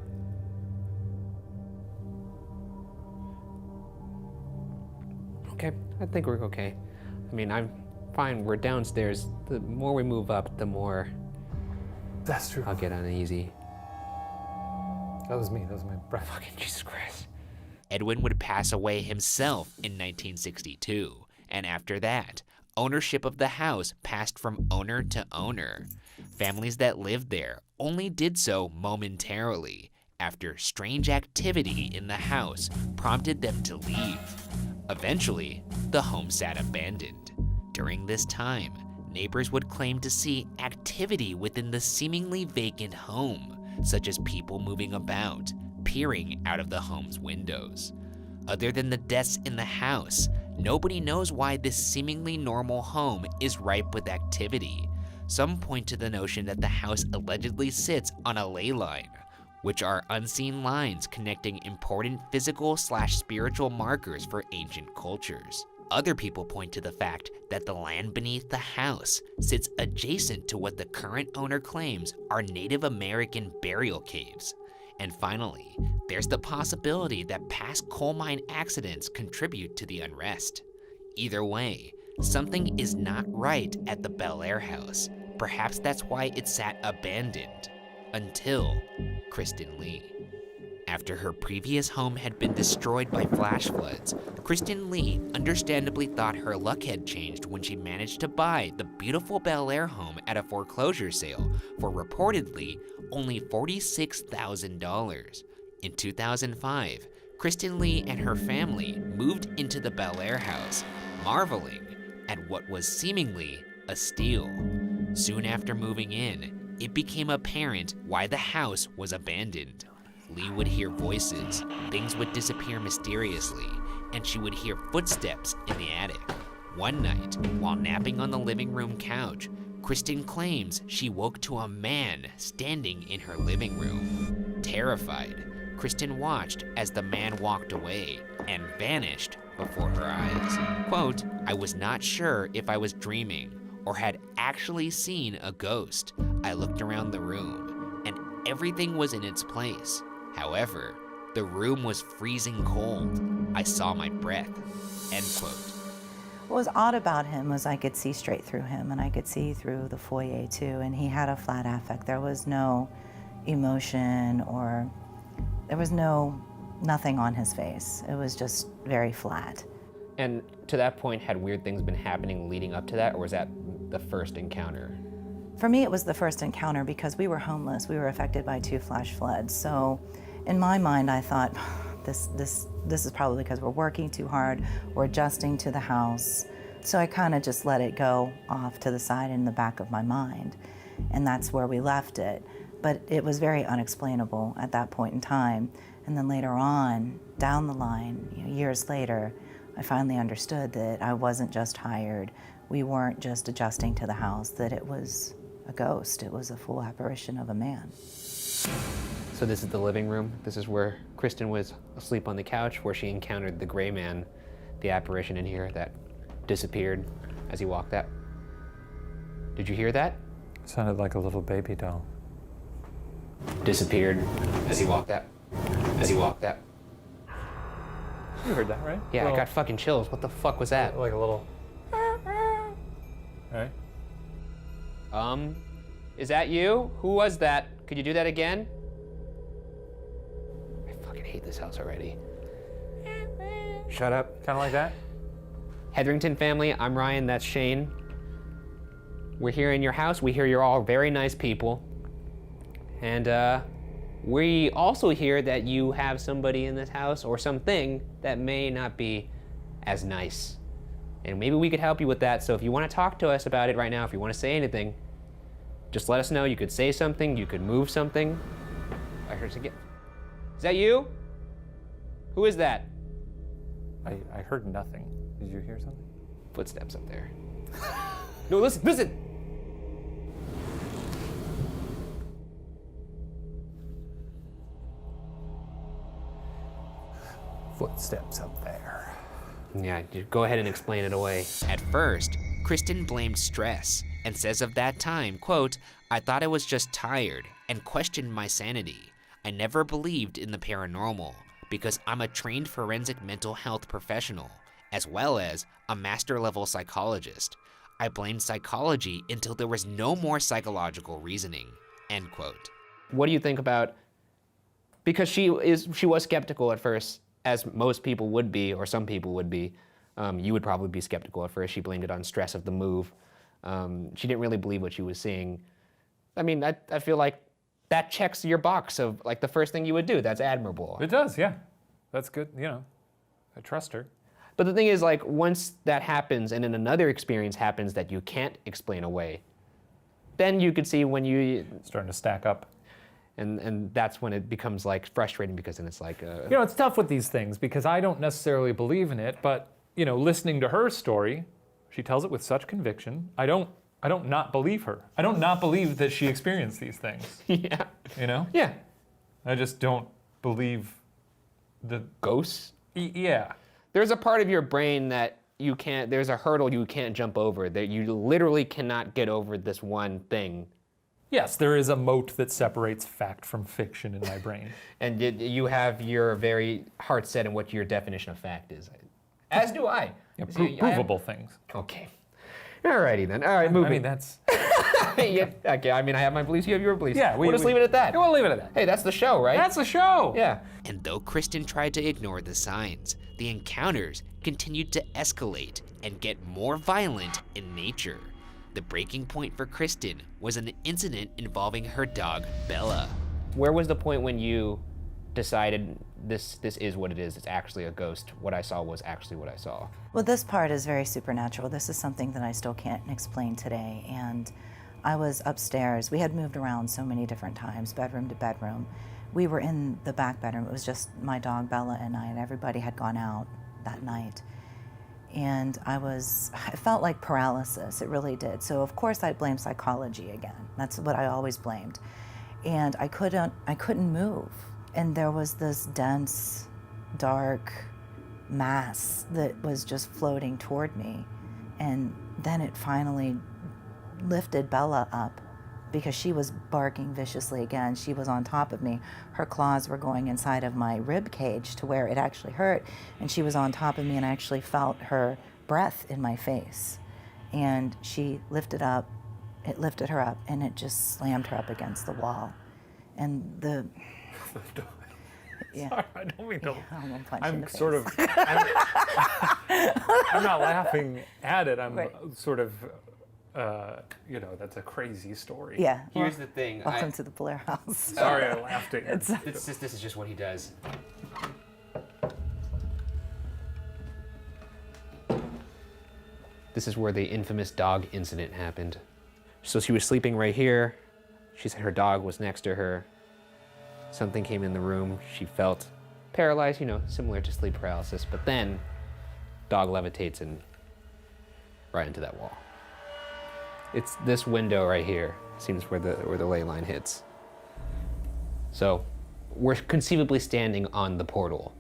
Okay, I think we're okay. I mean, I'm fine. We're downstairs. The more we move up, the more That's true. I'll get uneasy. That was me. That was my breath. Fucking Jesus Christ. Edwin would pass away himself in 1962, and after that, ownership of the house passed from owner to owner. Families that lived there only did so momentarily after strange activity in the house prompted them to leave. Eventually, the home sat abandoned. During this time, neighbors would claim to see activity within the seemingly vacant home, such as people moving about, peering out of the home's windows. Other than the deaths in the house, nobody knows why this seemingly normal home is ripe with activity. Some point to the notion that the house allegedly sits on a ley line, which are unseen lines connecting important physical/spiritual markers for ancient cultures. Other people point to the fact that the land beneath the house sits adjacent to what the current owner claims are Native American burial caves. And finally, there's the possibility that past coal mine accidents contribute to the unrest. Either way, something is not right at the Bellaire House. Perhaps that's why it sat abandoned. Until Kristen Lee. After her previous home had been destroyed by flash floods, Kristen Lee understandably thought her luck had changed when she managed to buy the beautiful Bellaire home at a foreclosure sale for reportedly only $46,000. In 2005, Kristen Lee and her family moved into the Bellaire House, marveling at what was seemingly a steal. Soon after moving in, it became apparent why the house was abandoned. Lee would hear voices, things would disappear mysteriously, and she would hear footsteps in the attic. One night, while napping on the living room couch, Kristen claims she woke to a man standing in her living room. Terrified, Kristen watched as the man walked away and vanished before her eyes. Quote, "I was not sure if I was dreaming or had actually seen a ghost. I looked around the room and everything was in its place. However, the room was freezing cold. I saw my breath." End quote. What was odd about him was I could see straight through him, and I could see through the foyer too, and he had a flat affect. There was no emotion, or there was nothing on his face. It was just very flat. And to that point, had weird things been happening leading up to that, or was that the first encounter? For me, it was the first encounter because we were homeless. We were affected by 2 flash floods. So in my mind, I thought, this is probably because we're working too hard, we're adjusting to the house. So I kind of just let it go off to the side in the back of my mind. And that's where we left it. But it was very unexplainable at that point in time. And then later on, down the line, years later, I finally understood that I wasn't just hired. We weren't just adjusting to the house, that it was a ghost. It was a full apparition of a man. So this is the living room. This is where Kristen was asleep on the couch, where she encountered the gray man, the apparition in here that disappeared as he walked out. Did you hear that? Sounded like a little baby doll. Disappeared as he walked out. As he walked out. You heard that, right? Yeah, I got fucking chills. What the fuck was that? Like a little... Right? Is that you? Who was that? Could you do that again? I fucking hate this house already. Shut up. Kind of like that? Hetherington family, I'm Ryan, that's Shane. We're here in your house. We hear you're all very nice people. And we also hear that you have somebody in this house or something that may not be as nice. And maybe we could help you with that. So if you want to talk to us about it right now, if you want to say anything, just let us know. You could say something, you could move something. I heard again. Is that you? Who is that? I heard nothing. Did you hear something? Footsteps up there. No, listen! Footsteps up there. Yeah, go ahead and explain it away. At first, Kristen blamed stress and says of that time, quote, "I thought I was just tired and questioned my sanity. I never believed in the paranormal because I'm a trained forensic mental health professional, as well as a master level psychologist. I blamed psychology until there was no more psychological reasoning," end quote. What do you think about, because she was skeptical at first, as most people would be, or some people would be. You would probably be skeptical at first. She blamed it on stress of the move. She didn't really believe what she was seeing. I mean, I feel like that checks your box of like the first thing you would do. That's admirable. It does, yeah. That's good, I trust her. But the thing is, like, once that happens and then another experience happens that you can't explain away, then you could see when you... Starting to stack up. And that's when it becomes like frustrating, because then it's like... It's tough with these things because I don't necessarily believe in it, but, listening to her story, she tells it with such conviction. I don't not believe her. I don't not believe that she experienced these things. Yeah. Yeah. I just don't believe the... Ghosts? Yeah. There's a part of your brain that you can't, there's a hurdle you can't jump over, that you literally cannot get over this one thing. Yes, there is a moat that separates fact from fiction in my brain. And you have your very heart set in what your definition of fact is. As do I. Yeah, See, provable things. Okay. Alrighty then. All right, moving. I mean, that's... Yeah, okay, I mean, I have my beliefs, you have your beliefs. Yeah, we'll just leave it at that. Yeah, we'll leave it at that. Hey, that's the show, right? That's the show! Yeah. And though Kristen tried to ignore the signs, the encounters continued to escalate and get more violent in nature. The breaking point for Kristen was an incident involving her dog, Bella. Where was the point when you decided this is what it is, it's actually a ghost, what I saw was actually what I saw? Well, this part is very supernatural. This is something that I still can't explain today. And I was upstairs. We had moved around so many different times, bedroom to bedroom. We were in the back bedroom. It was just my dog Bella and I, and everybody had gone out that night. And I felt like paralysis, it really did. So of course I blamed psychology again. That's what I always blamed. And I couldn't move. And there was this dense, dark mass that was just floating toward me. And then it finally lifted Bella up because she was barking viciously again. She was on top of me. Her claws were going inside of my rib cage to where it actually hurt. And she was on top of me, and I actually felt her breath in my face. And she lifted up, it lifted her up, and it just slammed her up against the wall. And the... Yeah. Sorry, I don't mean to. Yeah, I'm gonna punch you in I'm the sort face. of. I'm not laughing at it. I'm Right. sort of. That's a crazy story. Yeah. Here's the thing. Welcome to the Bellaire House. Sorry, I laughed at you. This is just what he does. This is where the infamous dog incident happened. So she was sleeping right here. She said her dog was next to her. Something came in the room. She felt paralyzed, similar to sleep paralysis. But then, dog levitates and right into that wall. It's this window right here. Seems where the ley line hits. So, we're conceivably standing on the portal.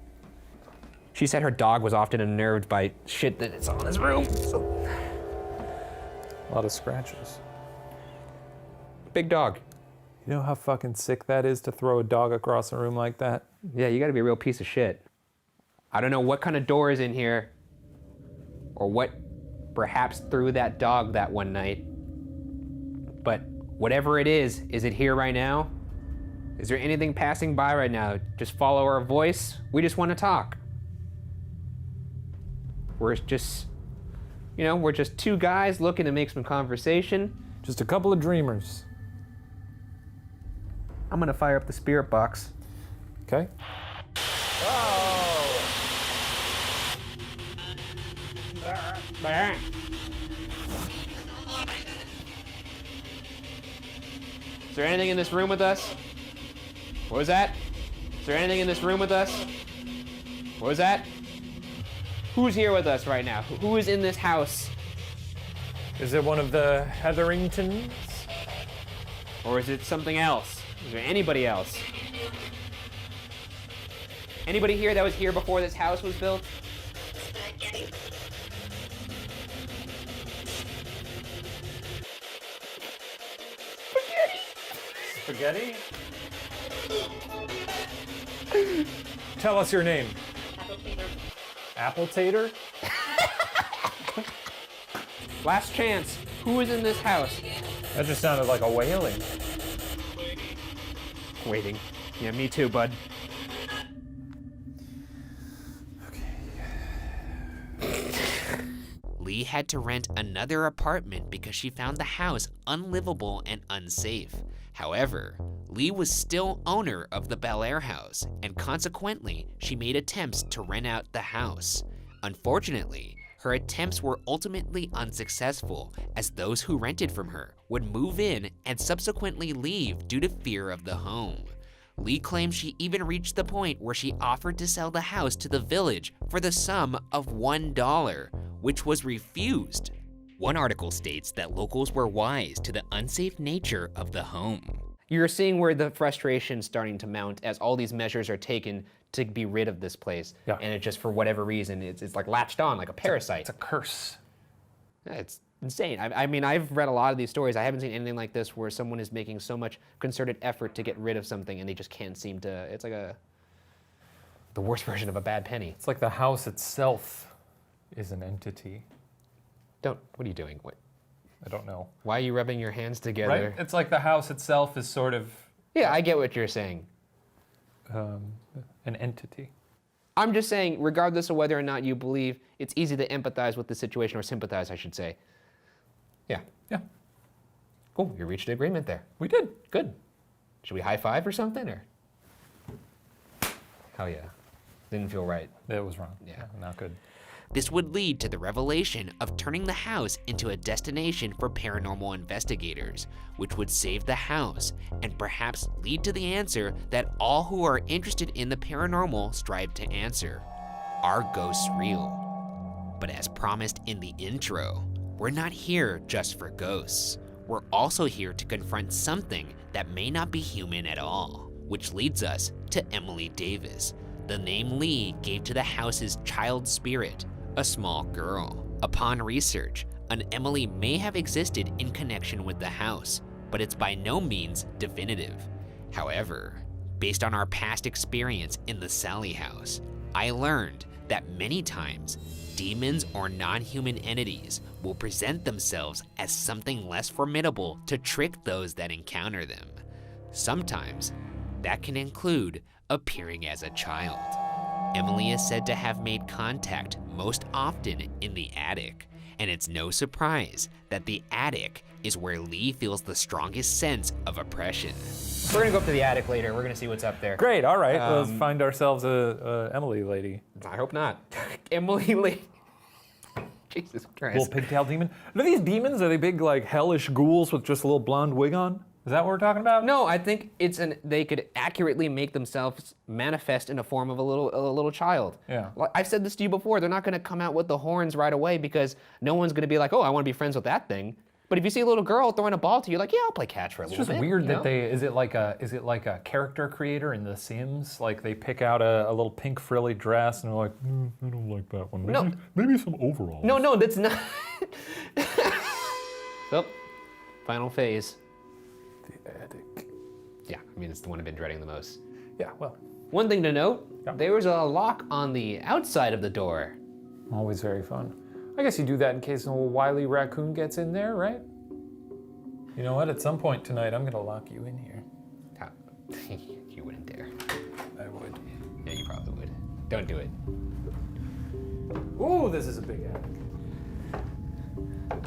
She said her dog was often unnerved by shit that is on this room. So. A lot of scratches. Big dog. You know how fucking sick that is to throw a dog across a room like that? Yeah, you gotta be a real piece of shit. I don't know what kind of door is in here, or what perhaps threw that dog that one night, but whatever it is it here right now? Is there anything passing by right now? Just follow our voice. We just want to talk. We're just two guys looking to make some conversation. Just a couple of dreamers. I'm gonna fire up the spirit box. Okay. Is there anything in this room with us? What was that? Is there anything in this room with us? What was that? Who's here with us right now? Who is in this house? Is it one of the Hetheringtons? Or is it something else? Is there anybody else? Anybody here that was here before this house was built? Spaghetti? Tell us your name. Apple Tater? Last chance. Who is in this house? That just sounded like a wailing. Waiting. Yeah, me too, bud. Lee had to rent another apartment because she found the house unlivable and unsafe. However, Lee was still owner of the Bellaire House, and consequently, she made attempts to rent out the house. Unfortunately, her attempts were ultimately unsuccessful, as those who rented from her would move in and subsequently leave due to fear of the home. Lee claims she even reached the point where she offered to sell the house to the village for the sum of $1, which was refused. One article states that locals were wise to the unsafe nature of the home. You're seeing where the frustration's starting to mount as all these measures are taken to be rid of this place. Yeah. And it just, for whatever reason, it's like latched on like a parasite. It's a curse. Yeah, it's insane. I mean, I've read a lot of these stories. I haven't seen anything like this where someone is making so much concerted effort to get rid of something and they just can't seem to. It's like the worst version of a bad penny. It's like the house itself is an entity. What are you doing? What? I don't know. Why are you rubbing your hands together? Right? It's like the house itself is sort of Yeah, I get what you're saying. an entity. I'm just saying, regardless of whether or not you believe, it's easy to empathize with the situation, or sympathize, I should say. Yeah. Yeah, Cool, you reached an agreement there. we did. Good. Should we high five or something, or? Hell yeah. Didn't feel right. That was wrong. Yeah. Not good. This would lead to the revelation of turning the house into a destination for paranormal investigators, which would save the house and perhaps lead to the answer that all who are interested in the paranormal strive to answer. Are ghosts real? But as promised in the intro, we're not here just for ghosts. We're also here to confront something that may not be human at all, which leads us to Emily Davis, the name Lee gave to the house's child spirit, a small girl. Upon research, an Emily may have existed in connection with the house, but it's by no means definitive. However, based on our past experience in the Sallie house, I learned that many times, demons or non-human entities will present themselves as something less formidable to trick those that encounter them. Sometimes, that can include appearing as a child. Emily is said to have made contact most often in the attic, and it's no surprise that the attic is where Lee feels the strongest sense of oppression. We're gonna go up to the attic later. We're gonna see what's up there. Great, all right, let's find ourselves a Emily lady. I hope not. Emily Lee. Jesus Christ. Little pigtail demon. Are these demons? Are they big, like, hellish ghouls with just a little blonde wig on? Is that what we're talking about? No, I think they could accurately make themselves manifest in a form of a little child. Yeah. Like, I've said this to you before, they're not gonna come out with the horns right away because no one's gonna be like, oh, I wanna be friends with that thing. But if you see a little girl throwing a ball to you, like, yeah, I'll play catch for a little bit. It's just weird you that know? is it like a character creator in The Sims? Like they pick out a little pink frilly dress and they're like, I don't like that one. Maybe some overalls. No, that's not. Oh, final phase. The attic. Yeah, I mean, it's the one I've been dreading the most. Yeah, well, One thing to note, Yeah. there was a lock on the outside of the door. always very fun. I guess you do that in case an old wily raccoon gets in there, right? You know what? At some point tonight, I'm gonna lock you in here. Ah, you wouldn't dare. I would. Yeah, you probably would. Don't do it. Ooh, this is a big attic.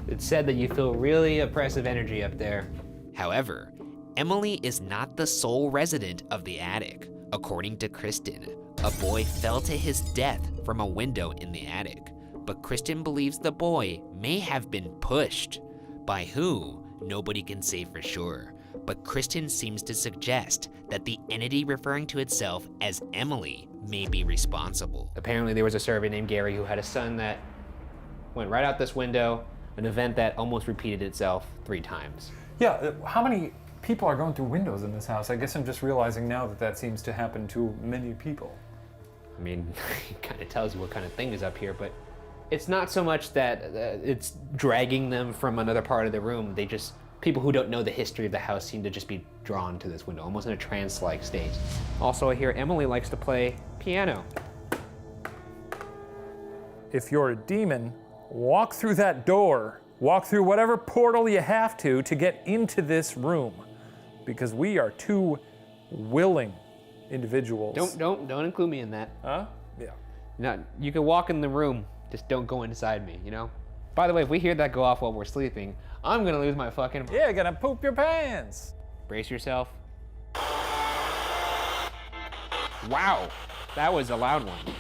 It's said that you feel really oppressive energy up there. However, Emily is not the sole resident of the attic. According to Kristen, a boy fell to his death from a window in the attic, but Kristen believes the boy may have been pushed. By who? Nobody can say for sure, but Kristen seems to suggest that the entity referring to itself as Emily may be responsible. Apparently there was a survey named Gary who had a son that went right out this window, an event that almost repeated itself 3 times. Yeah, how many people are going through windows in this house? I guess I'm just realizing now that seems to happen to many people. I mean, it kind of tells you what kind of thing is up here, but it's not so much that it's dragging them from another part of the room. People who don't know the history of the house seem to just be drawn to this window, almost in a trance-like state. Also, I hear Emily likes to play piano. If you're a demon, walk through that door. Walk through whatever portal you have to get into this room, because we are 2 willing individuals. Don't include me in that. Huh? Yeah. No, you can walk in the room, just don't go inside me, you know? By the way, if we hear that go off while we're sleeping, I'm gonna lose my fucking mind. Yeah, gonna poop your pants. Brace yourself. Wow, that was a loud one.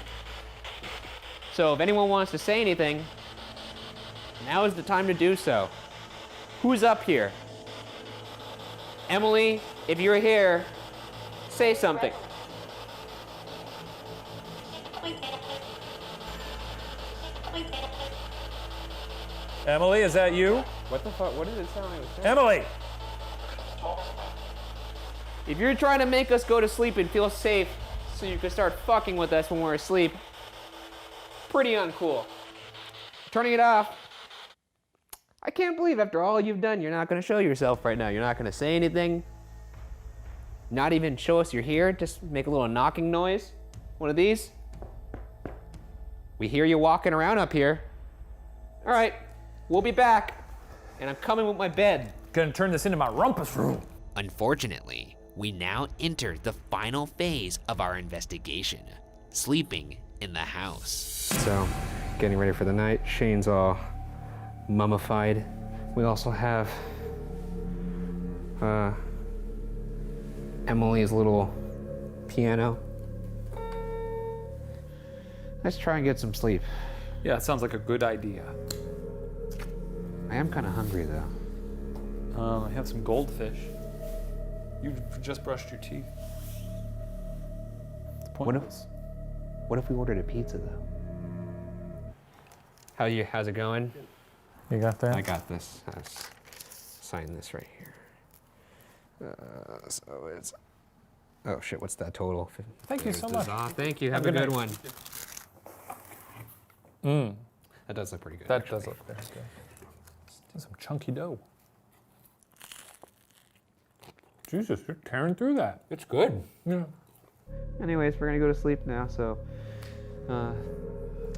So if anyone wants to say anything, now is the time to do so. Who's up here? Emily, if you're here, say something. Emily, is that you? What the fuck? What did it sound like? Emily! If you're trying to make us go to sleep and feel safe so you can start fucking with us when we're asleep, pretty uncool. Turning it off. I can't believe after all you've done, you're not gonna show yourself right now. You're not gonna say anything. Not even show us you're here. Just make a little knocking noise. One of these. We hear you walking around up here. All right, we'll be back. And I'm coming with my bed. Gonna turn this into my rumpus room. Unfortunately, we now enter the final phase of our investigation, sleeping in the house. So, getting ready for the night. Shane's all mummified. We also have Emily's little piano. Let's try and get some sleep. Yeah, it sounds like a good idea. I am kind of hungry though. I have some goldfish. You just brushed your teeth. It's pointless. What if we ordered a pizza though? How's it going? You got that? I got this. Let's sign this right here. So it's. Oh shit! What's that total? Thank you so much. Thank you. Have a good one. That does look pretty good. That actually. does look very good. That's some chunky dough. Jesus, you're tearing through that. It's good. Yeah. Anyways, we're gonna go to sleep now. So,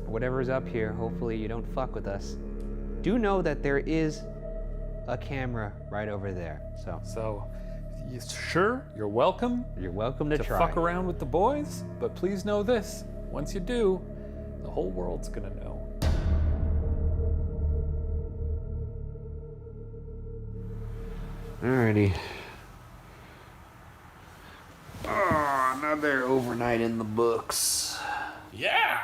whatever's up here, hopefully you don't fuck with us. Do know that there is a camera right over there. So, sure, you're welcome You're welcome to try. fuck around with the boys, but please know this: once you do, the whole world's gonna know. Alrighty. Oh, another overnight in the books. Yeah.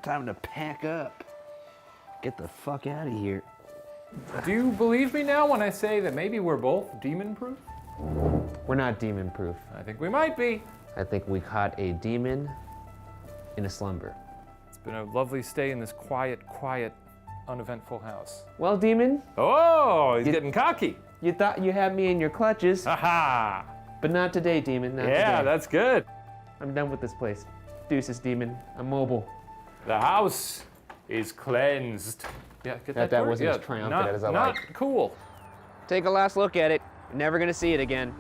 Time to pack up. Get the fuck out of here. Do you believe me now when I say that maybe we're both demon-proof? We're not demon-proof. I think we might be. I think we caught a demon in a slumber. It's been a lovely stay in this quiet, uneventful house. Well, demon, Oh, he's getting cocky. you thought you had me in your clutches, Aha! but not today, demon. Not Yeah, today. that's good. I'm done with this place. Deuces, demon. I'm mobile. The house is cleansed. Yeah, get that. That word? wasn't Yeah, as triumphant not, as I not like. cool. Take a last look at it. You're never gonna see it again.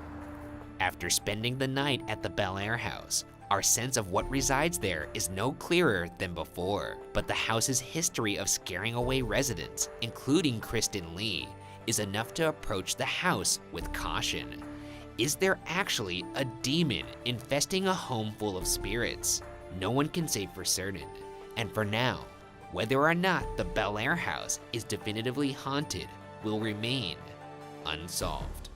After spending the night at the Bellaire House, our sense of what resides there is no clearer than before. But the house's history of scaring away residents, including Kristen Lee, is enough to approach the house with caution. Is there actually a demon infesting a home full of spirits? No one can say for certain. And for now, whether or not the Bellaire House is definitively haunted will remain unsolved.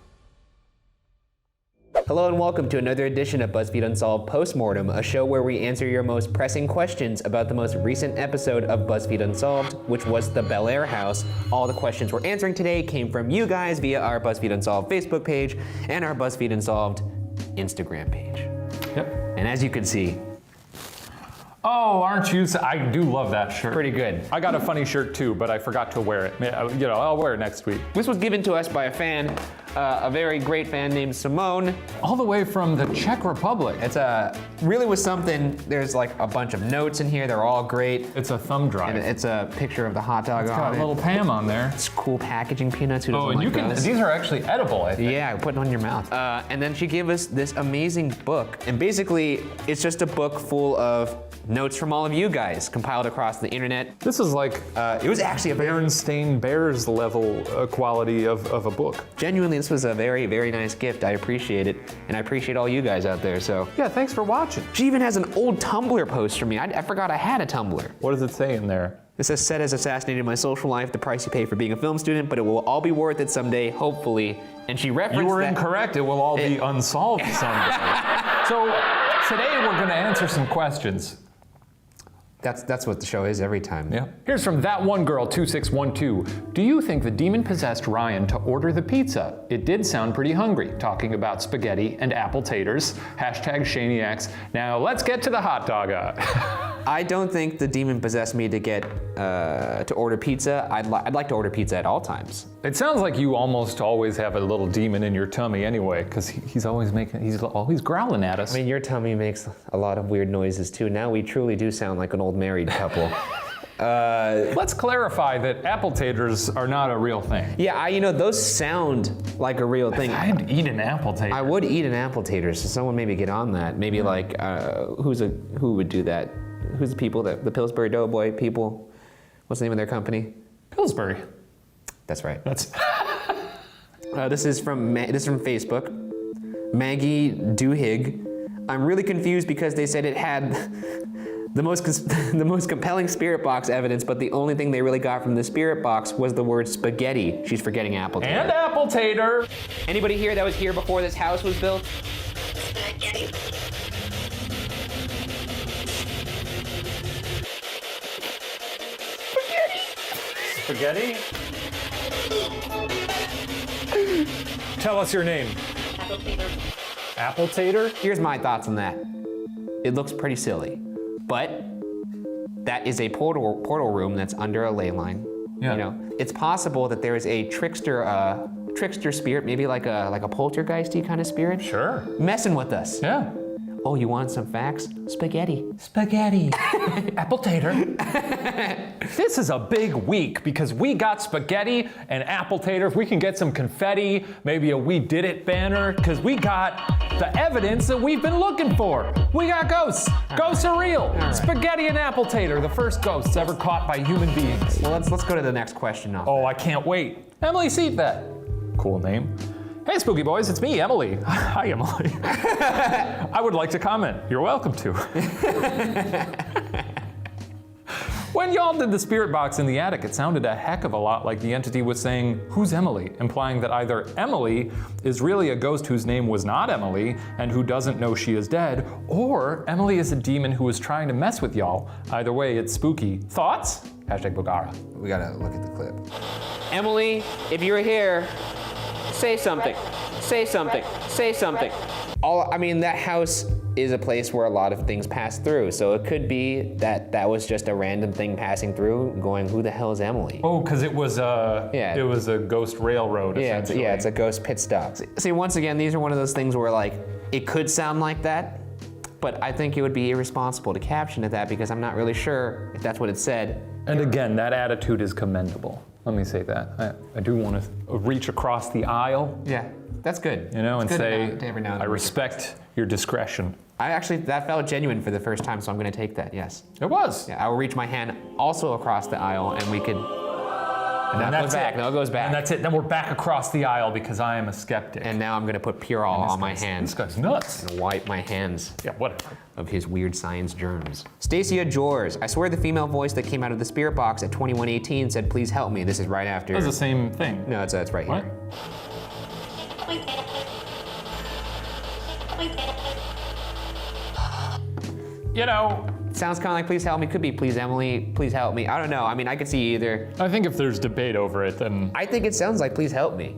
Hello and welcome to another edition of BuzzFeed Unsolved Postmortem, a show where we answer your most pressing questions about the most recent episode of BuzzFeed Unsolved, which was the Bellaire House. All the questions we're answering today came from you guys via our BuzzFeed Unsolved Facebook page and our BuzzFeed Unsolved Instagram page. Yep. And as you can see, Oh, aren't you? I do love that shirt. pretty good. I got a funny shirt too, but I forgot to wear it. You know, I'll wear it next week. This was given to us by a fan, a very great fan named Simone. All the way from the Czech Republic. It's really was something. There's like a bunch of notes in here. They're all great. It's a thumb drive. And it's a picture of the hot dog Got on a it. little Pam on there. It's cool packaging, peanuts. Who doesn't Oh, and like you can. those? These are actually edible, I think. Yeah, put it on your mouth. And then she gave us this amazing book. And basically, it's just a book full of notes from all of you guys compiled across the internet. This is like It was actually a very, Berenstain Bears level quality of a book. genuinely, this was a very, very nice gift. I appreciate it. And I appreciate all you guys out there, so. Yeah, thanks for watching. She even has an old Tumblr post from me. I forgot I had a Tumblr. What does it say in there? It says, Seth has assassinated my social life, the price you pay for being a film student, but it will all be worth it someday, hopefully. And she referenced You were that. incorrect. It will all be unsolved someday. So today we're going to answer some questions. That's what the show is every time. Yeah. Here's from That One Girl 2612. Do you think the demon possessed Ryan to order the pizza? It did sound pretty hungry, talking about spaghetti and apple taters. Hashtag Shaniacs. Now let's get to the hot dog. I don't think the demon possessed me to get to order pizza. I'd like to order pizza at all times. It sounds like you almost always have a little demon in your tummy anyway, because he's always growling at us. I mean, your tummy makes a lot of weird noises too. Now we truly do sound like an old married couple. Let's clarify that apple taters are not a real thing. Yeah, those sound like a real thing. I'd eat an apple tater. I would eat an apple tater, so someone maybe get on that. Maybe like, who would do that? Who's the people, the Pillsbury Doughboy people? What's the name of their company? Pillsbury. That's right. That's This is from Facebook. Maggie Duhigg. I'm really confused because they said it had the most compelling spirit box evidence, but the only thing they really got from the spirit box was the word spaghetti. She's forgetting apple tater. and apple tater. Anybody here that was here before this house was built? Spaghetti? Tell us your name. Apple tater? Here's my thoughts on that. It looks pretty silly, but that is a portal room that's under a ley line. Yeah. You know, it's possible that there is a trickster spirit, maybe like a poltergeisty kind of spirit, Sure. messing with us. Yeah. Oh, you want some facts? Spaghetti. Spaghetti. Apple tater. This is a big week because we got spaghetti and apple tater. If we can get some confetti, maybe a We Did It banner, because we got the evidence that we've been looking for. We got ghosts. Ghosts are real. right. Spaghetti and apple tater, the first ghosts ever caught by human beings. Well, let's go to the next question now. Oh, I can't wait. Emily Seatvet. Cool name. Hey, Spooky Boys, it's me, Emily. Hi, Emily. I would like to comment. You're welcome to. When y'all did the spirit box in the attic, it sounded a heck of a lot like the entity was saying, "Who's Emily?" implying that either Emily is really a ghost whose name was not Emily and who doesn't know she is dead, or Emily is a demon who is trying to mess with y'all. Either way, it's spooky. Thoughts? #Bogara. We gotta look at the clip. Emily, if you're here, say something. Say something. Say something. That house is a place where a lot of things pass through, so it could be that was just a random thing passing through, going, "Who the hell is Emily?" Oh, because it was Yeah. it was a ghost railroad. Essentially. It's a ghost pit stop. See, once again, these are one of those things where like it could sound like that, but I think it would be irresponsible to caption it that because I'm not really sure if that's what it said. And again, that attitude is commendable. Let me say that. I do want to reach across the aisle, Yeah, that's good. you know, It's and good say, to every now and I then. respect your discretion. That felt genuine for the first time, so I'm gonna take that, yes. It was. Yeah, I will reach my hand also across the aisle and we could, And that goes back, no, it goes back. And that's it. Then we're back across the aisle because I am a skeptic. and now I'm gonna put Purell on my This hands guy's nuts. and wipe my hands Yeah, whatever. of his weird science germs. Stacia Jors, I swear the female voice that came out of the spirit box at 2118 said, "Please help me." This is right after. That's the same thing. No, it's right What? here. You know, Sounds kind of like "Please help me." Could be "Please Emily, please help me." I don't know. I could see either. I think if there's debate over it, then I think it sounds like "Please help me."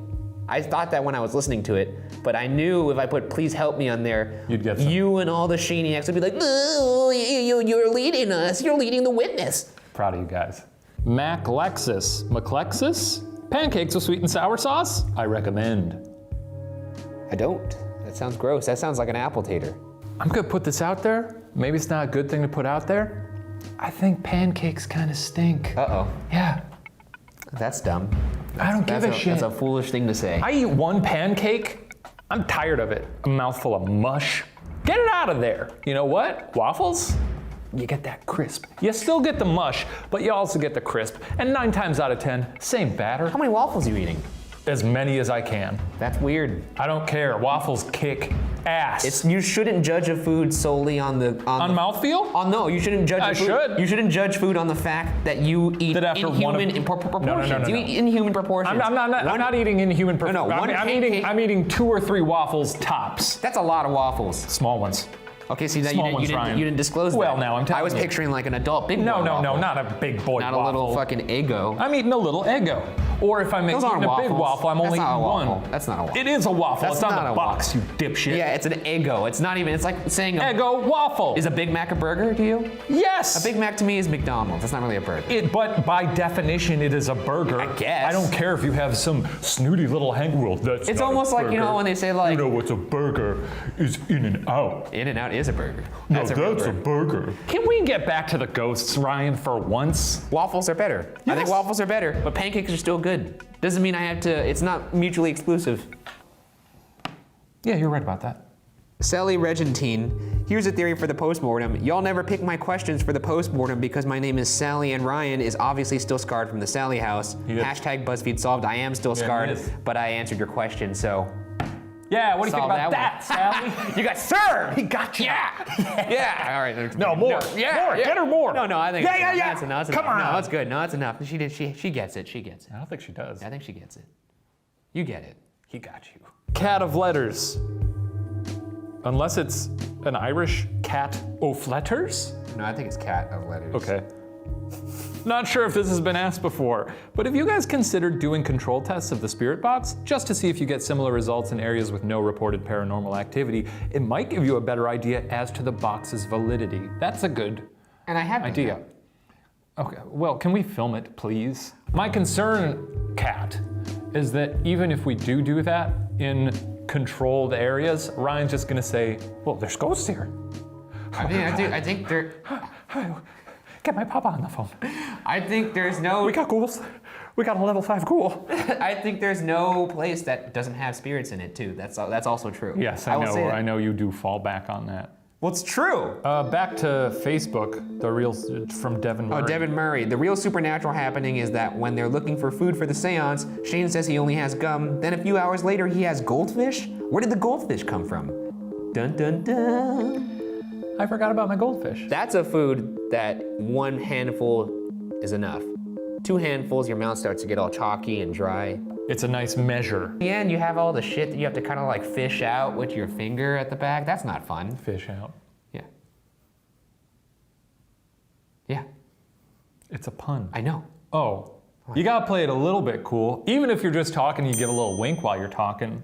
I thought that when I was listening to it, but I knew if I put "Please help me" on there, You'd get some. you and all the Shaniacs would be like, "No, you're leading us. You're leading the witness." proud of you guys. McLexis? Pancakes with sweet and sour sauce? I recommend. I don't. That sounds gross. That sounds like an apple tater. I'm gonna put this out there. Maybe it's not a good thing to put out there. I think pancakes kind of stink. Uh-oh. Yeah, That's dumb. I don't give a shit. That's a foolish thing to say. I eat one pancake, I'm tired of it. A mouthful of mush. Get it out of there. You know what? Waffles? You get that crisp. You still get the mush, but you also get the crisp. And 9 times out of 10, same batter. How many waffles are you eating? As many as I can. That's weird. I don't care. Waffles kick ass. You shouldn't judge a food solely on the on mouthfeel? No, you shouldn't judge. I food. should. You shouldn't judge food on the fact that you eat That after inhuman one of- proportions. No. You eat inhuman proportions. I'm not eating inhuman proportions. one I'm pancake- eating 2 or 3 waffles tops. That's a lot of waffles. Small ones. Okay, see, that Small ones, you Ryan. didn't disclose that. Well, now I'm telling I was you. picturing like an adult big boy No, waffle. not a big boy Not waffle. a little fucking Eggo. I'm eating a little Eggo. Or if I'm Those eating aren't a big waffles. waffle, I'm That's only not a eating waffle. one. That's not a waffle. It is a waffle. That's it's on not the a box, waffle. you dipshit. Yeah, it's an Eggo. It's not even. It's like saying Eggo waffle. Is a Big Mac a burger to you? Yes. A Big Mac to me is McDonald's. That's not really a burger. But by definition, it is a burger. I guess. I don't care if you have some snooty little hang rule. That's It's not almost a like, you know, burger. when they say, like- You know what's a burger is In-N-Out. In-N-Out is a burger. No, That's a real burger. burger. Can we get back to the ghosts, Ryan, for once? Waffles are better. I think Yes. waffles are better, but pancakes are still good. Doesn't mean I have to. It's not mutually exclusive. Yeah, you're right about that. Sallie Regentine, here's a theory for the postmortem. Y'all never pick my questions for the postmortem because my name is Sallie and Ryan is obviously still scarred from the Sallie house. He is. Hashtag BuzzFeed Solved. I am still Yeah, he scarred, is. but I answered your question, so. Yeah, what do you think Solve about that that, Sally? You got served! He got you. Yeah! All right. No, more. Yeah, More. yeah. Get her more. No, I think Yeah. that's enough. That's Come enough. on. No, it's good. No, it's enough. She gets it. She gets it. I don't think she does. I think she gets it. You get it. He got you. Cat of letters. Unless it's an Irish cat of letters? No, I think it's cat of letters. Okay. Not sure if this has been asked before, but have you guys considered doing control tests of the spirit box just to see if you get similar results in areas with no reported paranormal activity? It might give you a better idea as to the box's validity. That's a good And I have done idea. Okay, well, can we film it, please? My concern, Kat, is that even if we do that in controlled areas, Ryan's just gonna say, well, there's ghosts here. I think there. Get my papa on the phone. I think there's no. We got ghouls. We got a level 5 ghoul. I think there's no place that doesn't have spirits in it too. That's also true. Yes, will say that. I know you do fall back on that. Well, it's true. Back to Facebook, the real from Devin Murray. Oh, Devin Murray. The real supernatural happening is that when they're looking for food for the seance, Shane says he only has gum. Then a few hours later, he has goldfish. Where did the goldfish come from? Dun dun dun. I forgot about my goldfish. That's a food that one handful is enough. 2 handfuls, your mouth starts to get all chalky and dry. It's a nice measure. Yeah, and you have all the shit that you have to kind of like fish out with your finger at the back. That's not fun. Fish out. Yeah. Yeah, It's a pun. I know. Oh, you gotta play it a little bit cool. Even if you're just talking, you give a little wink while you're talking.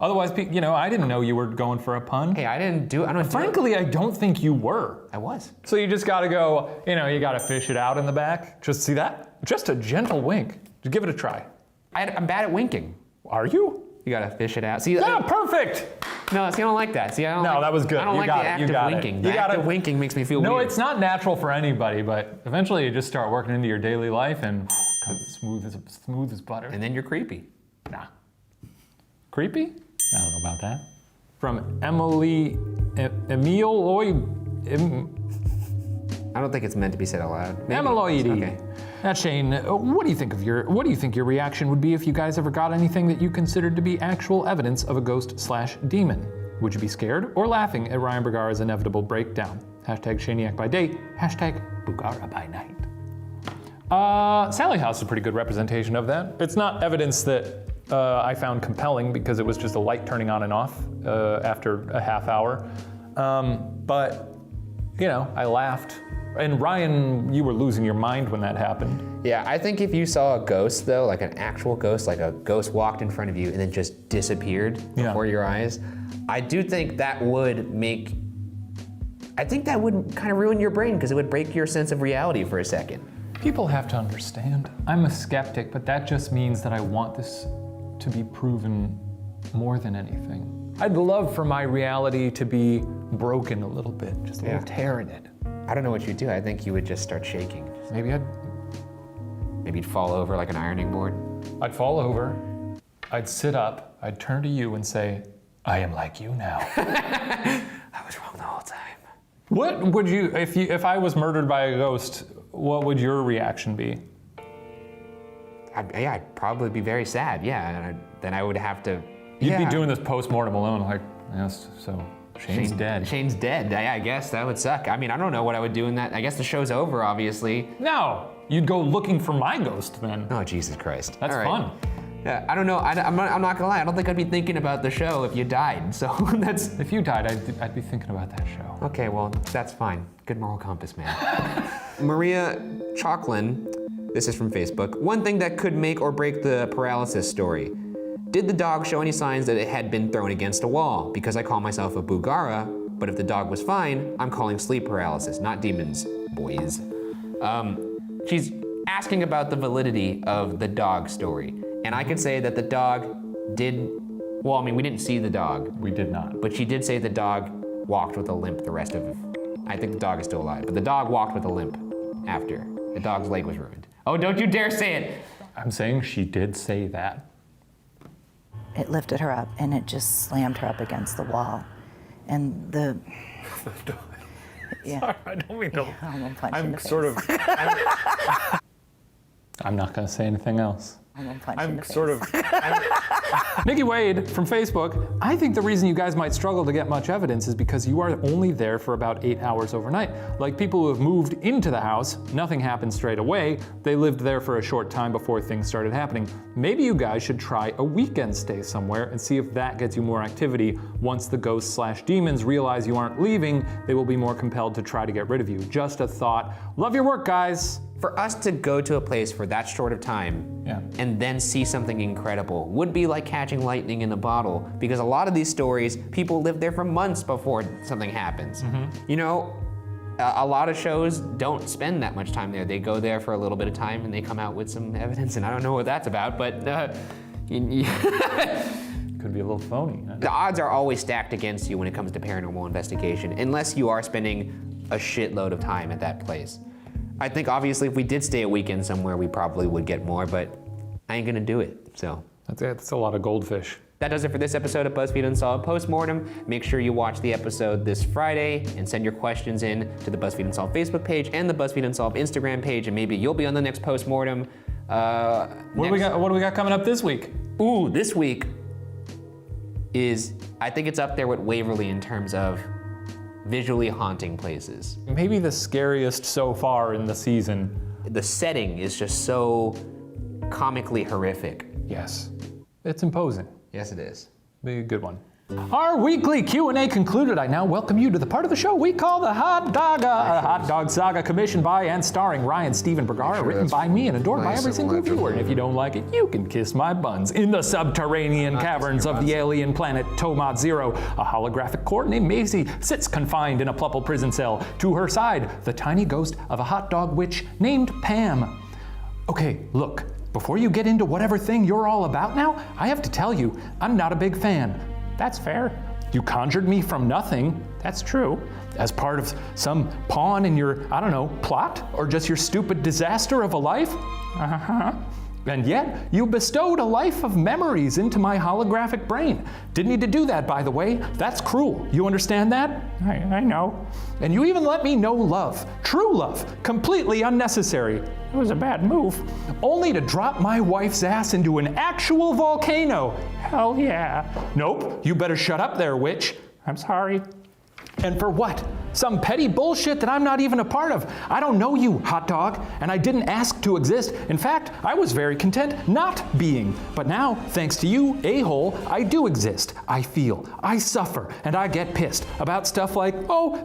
Otherwise, I didn't know you were going for a pun. Hey, I don't do it. Frankly, I don't think you were. I was. So you just gotta go, you gotta fish it out in the back. Just see that? Just a gentle wink. Just give it a try. I'm bad at winking. Are you? You gotta fish it out. See, Yeah, perfect! no, see, I don't like that. See, I don't. No, like, that was good. I don't You like got the it. act You of got it. winking. You The got act it. of winking makes me feel No, weird. it's not natural for anybody, but eventually you just start working into your daily life and it's smooth as butter. And then you're creepy. Nah. Creepy? I don't know about that. From Emily, Emil I don't think it's meant to be said out loud. Maybe. Emiloidy. Okay. Now, Shane, what do you think your reaction would be if you guys ever got anything that you considered to be actual evidence of a ghost/demon? Would you be scared or laughing at Ryan Bergara's inevitable breakdown? #Shaniac by day, #Bugara by night. Sallie House is a pretty good representation of that. It's not evidence that I found compelling because it was just a light turning on and off after a half hour. But, I laughed. And Ryan, you were losing your mind when that happened. Yeah, I think if you saw a ghost though, like an actual ghost, like a ghost walked in front of you and then just disappeared before your eyes, I do think that would kind of ruin your brain because it would break your sense of reality for a second. People have to understand. I'm a skeptic, but that just means that I want this to be proven more than anything. I'd love for my reality to be broken a little bit, just a little tear in it. I don't know what you'd do. I think you would just start shaking. Maybe Maybe you'd fall over like an ironing board. I'd fall over, I'd sit up, I'd turn to you and say, I am like you now. I was wrong the whole time. What would you, if I was murdered by a ghost, what would your reaction be? I'd probably be very sad, yeah. And then I would have to... You'd be doing this post-mortem alone, like, yes, so Shane's dead. Shane's dead. I guess that would suck. I mean, I don't know what I would do in that. I guess the show's over, obviously. No, you'd go looking for my ghost then. Oh, Jesus Christ. That's All right. fun. Yeah, I don't know. I'm not gonna lie. I don't think I'd be thinking about the show if you died. So that's... If you died, I'd be thinking about that show. Okay, well, that's fine. Good moral compass, man. Maria Chalklin, this is from Facebook. One thing that could make or break the paralysis story. Did the dog show any signs that it had been thrown against a wall? Because I call myself a Bugara, but if the dog was fine, I'm calling sleep paralysis, not demons, boys. She's asking about the validity of the dog story. And I can say that the dog did, well, I mean, we didn't see the dog. We did not. But she did say the dog walked with a limp the rest of it. I think the dog is still alive, but the dog walked with a limp after. The dog's leg was ruined. Oh, don't you dare say it! I'm saying she did say that. It lifted her up and it just slammed her up against the wall. And the... yeah. Sorry, I don't mean to. Yeah, I'm gonna punch you in I'm the face. sort of. I'm not going to say anything else. I'm gonna punch you in the face. sort of. Nikki Wade from Facebook. I think the reason you guys might struggle to get much evidence is because you are only there for about 8 hours overnight. Like people who have moved into the house, nothing happened straight away. They lived there for a short time before things started happening. Maybe you guys should try a weekend stay somewhere and see if that gets you more activity. Once the ghosts/demons realize you aren't leaving, they will be more compelled to try to get rid of you. Just a thought. Love your work, guys. For us to go to a place for that short of time and then see something incredible would be like catching lightning in a bottle, because a lot of these stories, people live there for months before something happens. You know, a lot of shows don't spend that much time there. They go there for a little bit of time and they come out with some evidence, and I don't know what that's about, but Could be a little phony. the odds are always stacked against you when it comes to paranormal investigation, unless you are spending a shitload of time at that place. I think obviously if we did stay a weekend somewhere, we probably would get more, but I ain't gonna do it, so. That's a lot of goldfish. That does it for this episode of BuzzFeed Unsolved Postmortem. Make sure you watch the episode this Friday and send your questions in to the BuzzFeed Unsolved Facebook page and the BuzzFeed Unsolved Instagram page, and maybe you'll be on the next Postmortem. What do we got coming up this week? Ooh, this week is, I think it's up there with Waverly in terms of visually haunting places. Maybe the scariest so far in the season. The setting is just so comically horrific. Yes. It's imposing. Yes, it is. Be a good one. Our weekly Q&A concluded. I now welcome you to the part of the show we call the Hot Dogga, a hot dog saga commissioned by and starring Ryan Stephen Bergara, written by me and adored by every single viewer. And if you don't like it, you can kiss my buns. In the subterranean caverns of the alien planet Tomod Zero, a holographic court named Maisie sits confined in a Plupple prison cell. To her side, the tiny ghost of a hot dog witch named Pam. Okay, look, before you get into whatever thing you're all about now, I have to tell you, I'm not a big fan. That's fair. You conjured me from nothing. That's true. As part of some pawn in your, I don't know, plot? Or just your stupid disaster of a life? And yet, you bestowed a life of memories into my holographic brain. Didn't need to do that, by the way. That's cruel. You understand that? I know. And you even let me know love. True love. Completely unnecessary. It was a bad move. Only to drop my wife's ass into an actual volcano. Hell yeah. Nope. You better shut up there, witch. I'm sorry. And for what? Some petty bullshit that I'm not even a part of. I don't know you, hot dog, and I didn't ask to exist. In fact, I was very content not being. But now, thanks to you, a-hole, I do exist. I feel, I suffer, and I get pissed about stuff like,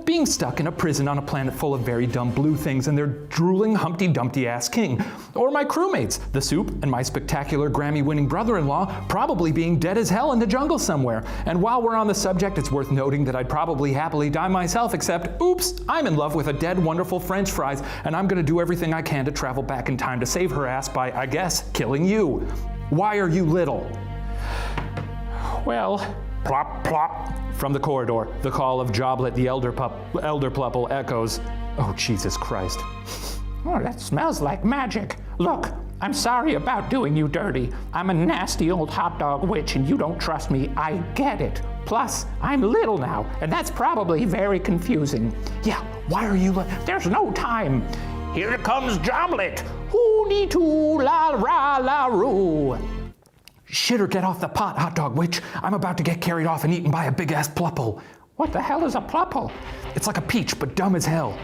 being stuck in a prison on a planet full of very dumb blue things and their drooling Humpty Dumpty ass king. Or my crewmates, the soup and my spectacular Grammy-winning brother-in-law, probably being dead as hell in the jungle somewhere. And while we're on the subject, it's worth noting that I'd probably happily die myself, except oops, I'm in love with a dead, wonderful French fries, and I'm gonna do everything I can to travel back in time to save her ass by, I guess, killing you. Why are you little? Well, plop, plop. From the corridor, the call of Joblet the elder Plupple echoes. Oh, Jesus Christ. Oh, that smells like magic. Look, I'm sorry about doing you dirty. I'm a nasty old hot dog witch and you don't trust me. I get it. Plus, I'm little now, and that's probably very confusing. Yeah, why are you there's no time. Here comes Joblet. Hoo-dee-too, la-ra-la-roo. Shit or get off the pot, hot dog witch. I'm about to get carried off and eaten by a big-ass Plupple. What the hell is a Plupple? It's like a peach, but dumb as hell.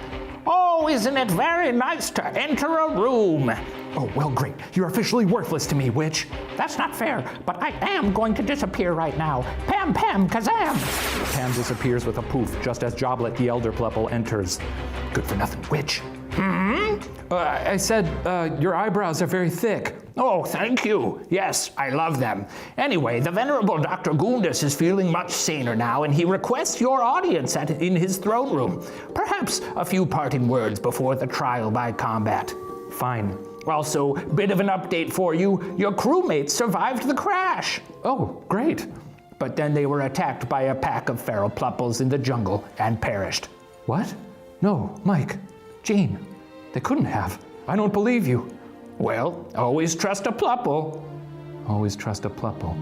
Oh, isn't it very nice to enter a room? Oh, well, great. You're officially worthless to me, witch. That's not fair, but I am going to disappear right now. Pam, Pam, kazam! Pam disappears with a poof, just as Joblet the elder Plupple enters. Good for nothing, witch. I said, your eyebrows are very thick. Oh, thank you. Yes, I love them. Anyway, the venerable Dr. Gundis is feeling much saner now, and he requests your audience in his throne room. Perhaps a few parting words before the trial by combat. Fine. Also, bit of an update for you. Your crewmates survived the crash. Oh, great. But then they were attacked by a pack of feral Plupples in the jungle and perished. What? No, Mike. Jean. They couldn't have. I don't believe you. Well, always trust a Plupple. Always trust a Plupple.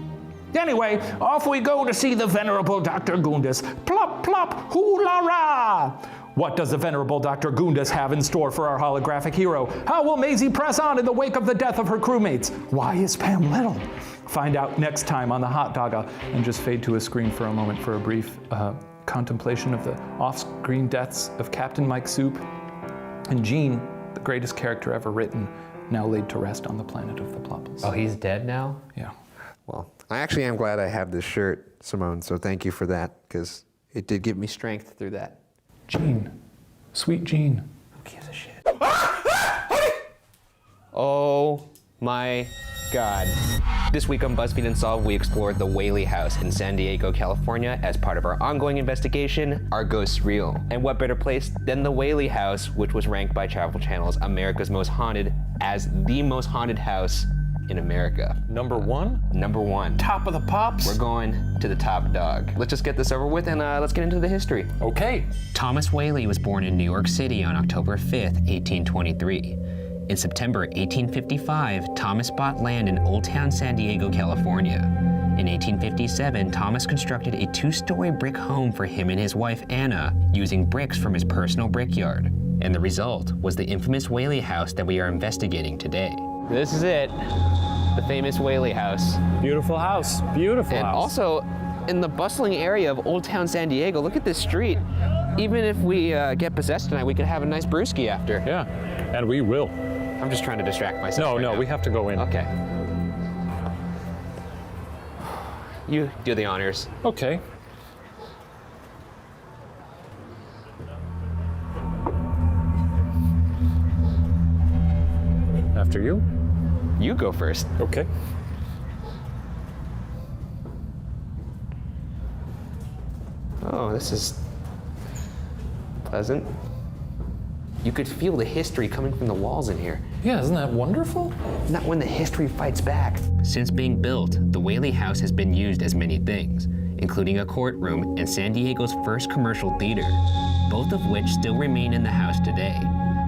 Anyway, off we go to see the venerable Dr. Gundis. Plop, plop, hoo-la-ra! What does the venerable Dr. Gundis have in store for our holographic hero? How will Maisie press on in the wake of the death of her crewmates? Why is Pam little? Find out next time on the Hot Dogga, and just fade to a screen for a moment for a brief contemplation of the off-screen deaths of Captain Mike Soup and Jean, the greatest character ever written, now laid to rest on the planet of the Plupples. Oh, he's dead now? Yeah. Well, I actually am glad I have this shirt, Simone, so thank you for that, because it did give me Strength through that. Jean. Sweet Jean. Who gives a shit? Oh my God. This week on BuzzFeed Unsolved, we explored the Whaley House in San Diego, California as part of our ongoing investigation, Are Ghosts Real? And what better place than the Whaley House, which was ranked by Travel Channel's America's Most Haunted as the most haunted house in America. Number one? Number one. Top of the pops? We're going to the top dog. Let's just get this over with and let's get into the history. Okay. Thomas Whaley was born in New York City on October 5th, 1823. In September 1855, Thomas bought land in Old Town San Diego, California. In 1857, Thomas constructed a 2-story brick home for him and his wife Anna using bricks from his personal brickyard. And the result was the infamous Whaley House that we are investigating today. This is it, the famous Whaley House. Beautiful house. Beautiful And house. also, in the bustling area of Old Town San Diego, look at this street. Even if we get possessed tonight, we could have a nice brewski after. Yeah, and we will. I'm just trying to distract myself. No, we have to go in. Okay. You do the honors. Okay. After you? You go first. Okay. Oh, this is pleasant. You could feel the history coming from the walls in here. Yeah, isn't that wonderful? Not when the history fights back. Since being built, the Whaley House has been used as many things, including a courtroom and San Diego's first commercial theater, both of which still remain in the house today.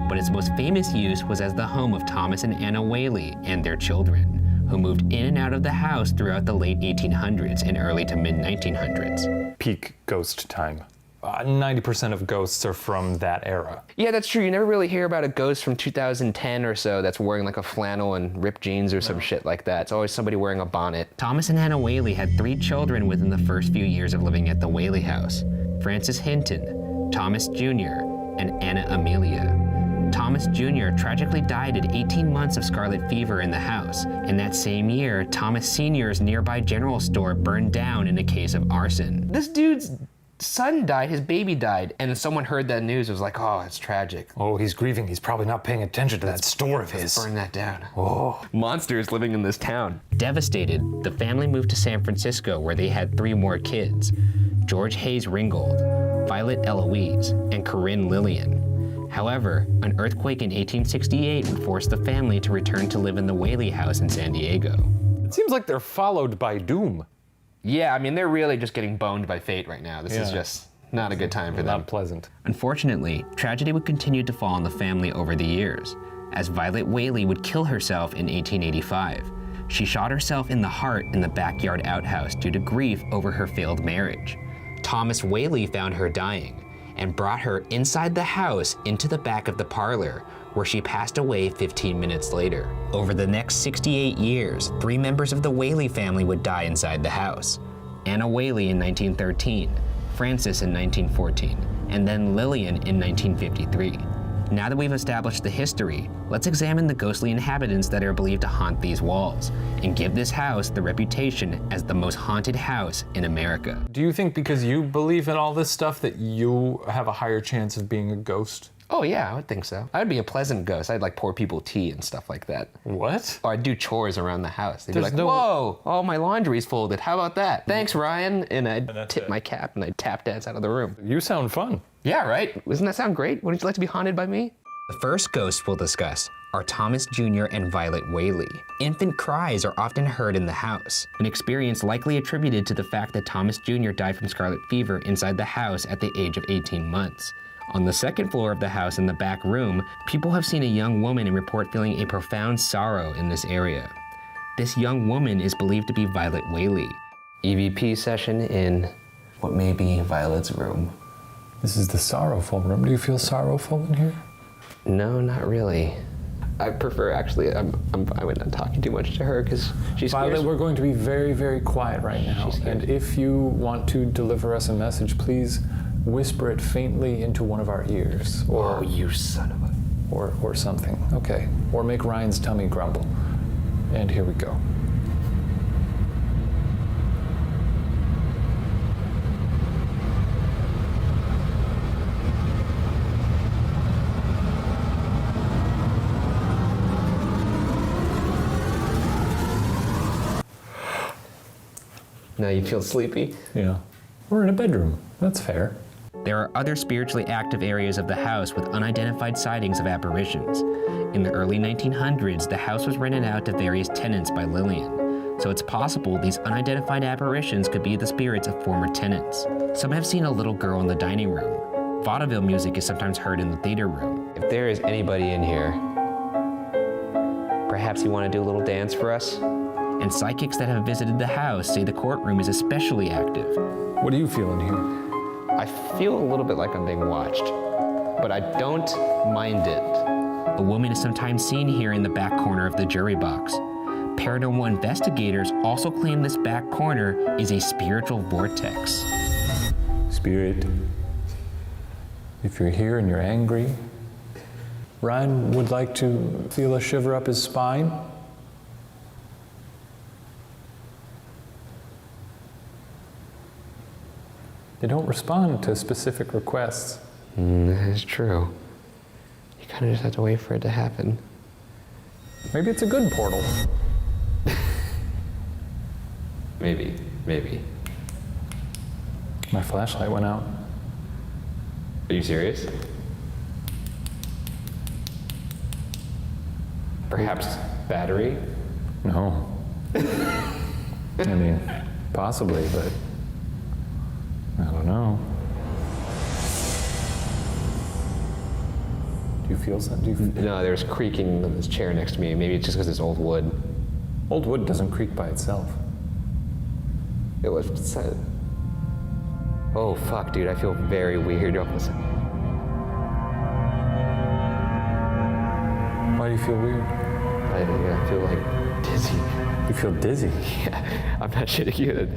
But its most famous use was as the home of Thomas and Anna Whaley and their children, who moved in and out of the house throughout the late 1800s and early to mid-1900s. Peak ghost time. 90% of ghosts are from that era. Yeah, that's true. You never really hear about a ghost from 2010 or so that's wearing like a flannel and ripped jeans or some shit like that. It's always somebody wearing a bonnet. Thomas and Anna Whaley had 3 children within the first few years of living at the Whaley House: Francis Hinton, Thomas Jr., and Anna Amelia. Thomas Jr. tragically died at 18 months of scarlet fever in the house, and that same year, Thomas Sr.'s nearby general store burned down in a case of arson. This dude's son died, his baby died, and someone heard that news, was like, oh, it's tragic. Oh, he's grieving. He's probably not paying attention to that store of his. Burn that down. Oh. Monsters living in this town. Devastated, the family moved to San Francisco where they had 3 more kids: George Hayes Ringgold, Violet Eloise, and Corinne Lillian. However, an earthquake in 1868 would force the family to return to live in the Whaley House in San Diego. It seems like they're followed by doom. Yeah, I mean, they're really just getting boned by fate right now. This is just not a good time for them. Not pleasant. Unfortunately, tragedy would continue to fall on the family over the years, as Violet Whaley would kill herself in 1885. She shot herself in the heart in the backyard outhouse due to grief over her failed marriage. Thomas Whaley found her dying and brought her inside the house into the back of the parlor, where she passed away 15 minutes later. Over the next 68 years, 3 members of the Whaley family would die inside the house: Anna Whaley in 1913, Francis in 1914, and then Lillian in 1953. Now that we've established the history, let's examine the ghostly inhabitants that are believed to haunt these walls, and give this house the reputation as the most haunted house in America. Do you think because you believe in all this stuff that you have a higher chance of being a ghost? Oh yeah, I would think so. I would be a pleasant ghost. I'd like pour people tea and stuff like that. What? Or I'd do chores around the house. They'd be like, no- whoa, all my laundry's folded. How about that? Thanks, Ryan. And I'd tip my cap and I'd tap dance out of the room. You sound fun. Yeah, right? Doesn't that sound great? Wouldn't you like to be haunted by me? The first ghosts we'll discuss are Thomas Jr. and Violet Whaley. Infant cries are often heard in the house, an experience likely attributed to the fact that Thomas Jr. died from scarlet fever inside the house at the age of 18 months. On the second floor of the house in the back room, people have seen a young woman and report feeling a profound sorrow in this area. This young woman is believed to be Violet Whaley. EVP session in what may be Violet's room. This is the sorrowful room. Do you feel sorrowful in here? No, not really. I prefer, actually, I'm not talking too much to her because she's Violet, we're going to be very, very quiet right now. And if you want to deliver us a message, please whisper it faintly into one of our ears. Or, oh, you son of a... Or something. Okay. Or make Ryan's tummy grumble. And here we go. Now you feel sleepy? Yeah. We're in a bedroom. That's fair. There are other spiritually active areas of the house with unidentified sightings of apparitions. In the early 1900s, the house was rented out to various tenants by Lillian, so it's possible these unidentified apparitions could be the spirits of former tenants. Some have seen a little girl in the dining room. Vaudeville music is sometimes heard in the theater room. If there is anybody in here, perhaps you want to do a little dance for us? And psychics that have visited the house say the courtroom is especially active. What do you feel in here? I feel a little bit like I'm being watched, but I don't mind it. A woman is sometimes seen here in the back corner of the jury box. Paranormal investigators also claim this back corner is a spiritual vortex. Spirit, if you're here and you're angry, Ryan would like to feel a shiver up his spine. They don't respond to specific requests. That is true. You kind of just have to wait for it to happen. Maybe it's a good portal. Maybe. My flashlight went out. Are you serious? Perhaps battery? No. I mean, possibly, but I don't know. Do you feel something? No, there's creaking in this chair next to me. Maybe it's just because it's old wood. Old wood doesn't creak by itself. It was said. Oh fuck, dude, I feel very weird all of a sudden. Why do you feel weird? I feel like dizzy. You feel dizzy? Yeah, I'm not shitting you.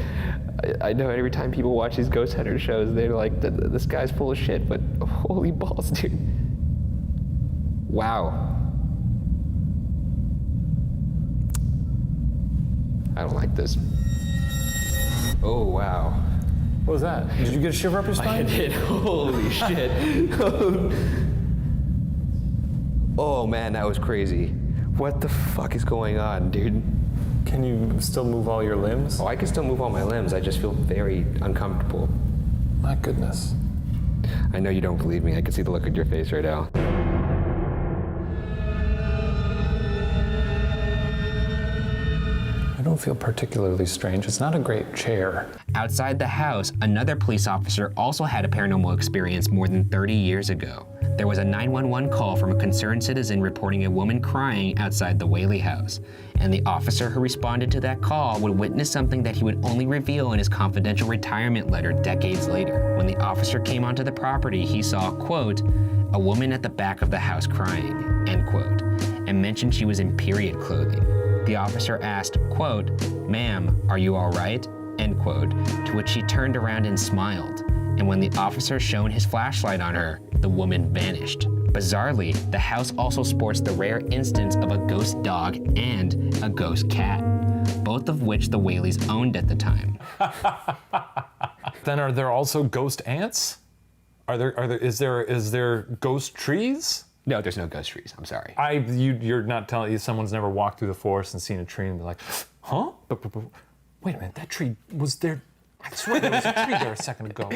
I know every time people watch these ghost hunter shows, they're like, this guy's full of shit, but holy balls, dude. Wow. I don't like this. Oh, wow. What was that? Did you get a shiver up your spine? I did. Holy shit. Oh man, that was crazy. What the fuck is going on, dude? Can you still move all your limbs? Oh, I can still move all my limbs. I just feel very uncomfortable. My goodness. I know you don't believe me. I can see the look on your face right now. I don't feel particularly strange. It's not a great chair. Outside the house, another police officer also had a paranormal experience more than 30 years ago. There was a 911 call from a concerned citizen reporting a woman crying outside the Whaley House. And the officer who responded to that call would witness something that he would only reveal in his confidential retirement letter decades later. When the officer came onto the property, he saw, quote, a woman at the back of the house crying, end quote, and mentioned she was in period clothing. The officer asked, quote, ma'am, are you all right? End quote, to which she turned around and smiled. And when the officer shone his flashlight on her, the woman vanished. Bizarrely, the house also sports the rare instance of a ghost dog and a ghost cat, both of which the Whaleys owned at the time. Then are there also ghost ants? Is there ghost trees? No, there's no ghost trees, I'm sorry. You're not telling someone's never walked through the forest and seen a tree and be like, huh? But wait a minute, that tree was there. I swear there was a tree there a second ago.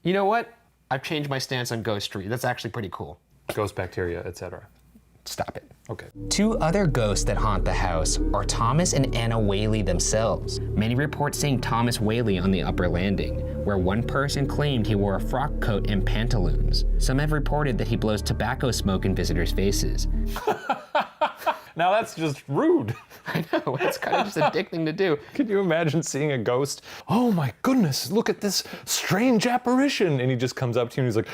You know what? I've changed my stance on ghost tree. That's actually pretty cool. Ghost bacteria, etc. Stop it. Okay. Two other ghosts that haunt the house are Thomas and Anna Whaley themselves. Many report seeing Thomas Whaley on the upper landing, where one person claimed he wore a frock coat and pantaloons. Some have reported that he blows tobacco smoke in visitors' faces. Now that's just rude. I know, it's kind of just a dick thing to do. Could you imagine seeing a ghost? Oh my goodness, look at this strange apparition. And he just comes up to you and he's like,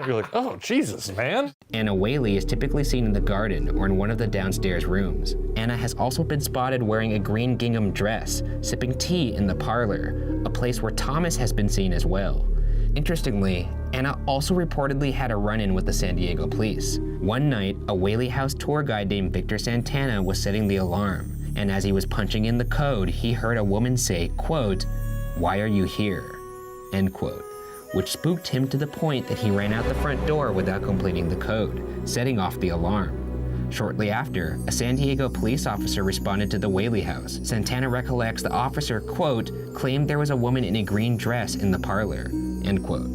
you're like, oh, Jesus, man. Anna Whaley is typically seen in the garden or in one of the downstairs rooms. Anna has also been spotted wearing a green gingham dress, sipping tea in the parlor, a place where Thomas has been seen as well. Interestingly, Anna also reportedly had a run-in with the San Diego police. One night, a Whaley House tour guide named Victor Santana was setting the alarm, and as he was punching in the code, he heard a woman say, quote, "Why are you here?" End quote, which spooked him to the point that he ran out the front door without completing the code, setting off the alarm. Shortly after, a San Diego police officer responded to the Whaley House. Santana recollects the officer, quote, claimed there was a woman in a green dress in the parlor, end quote.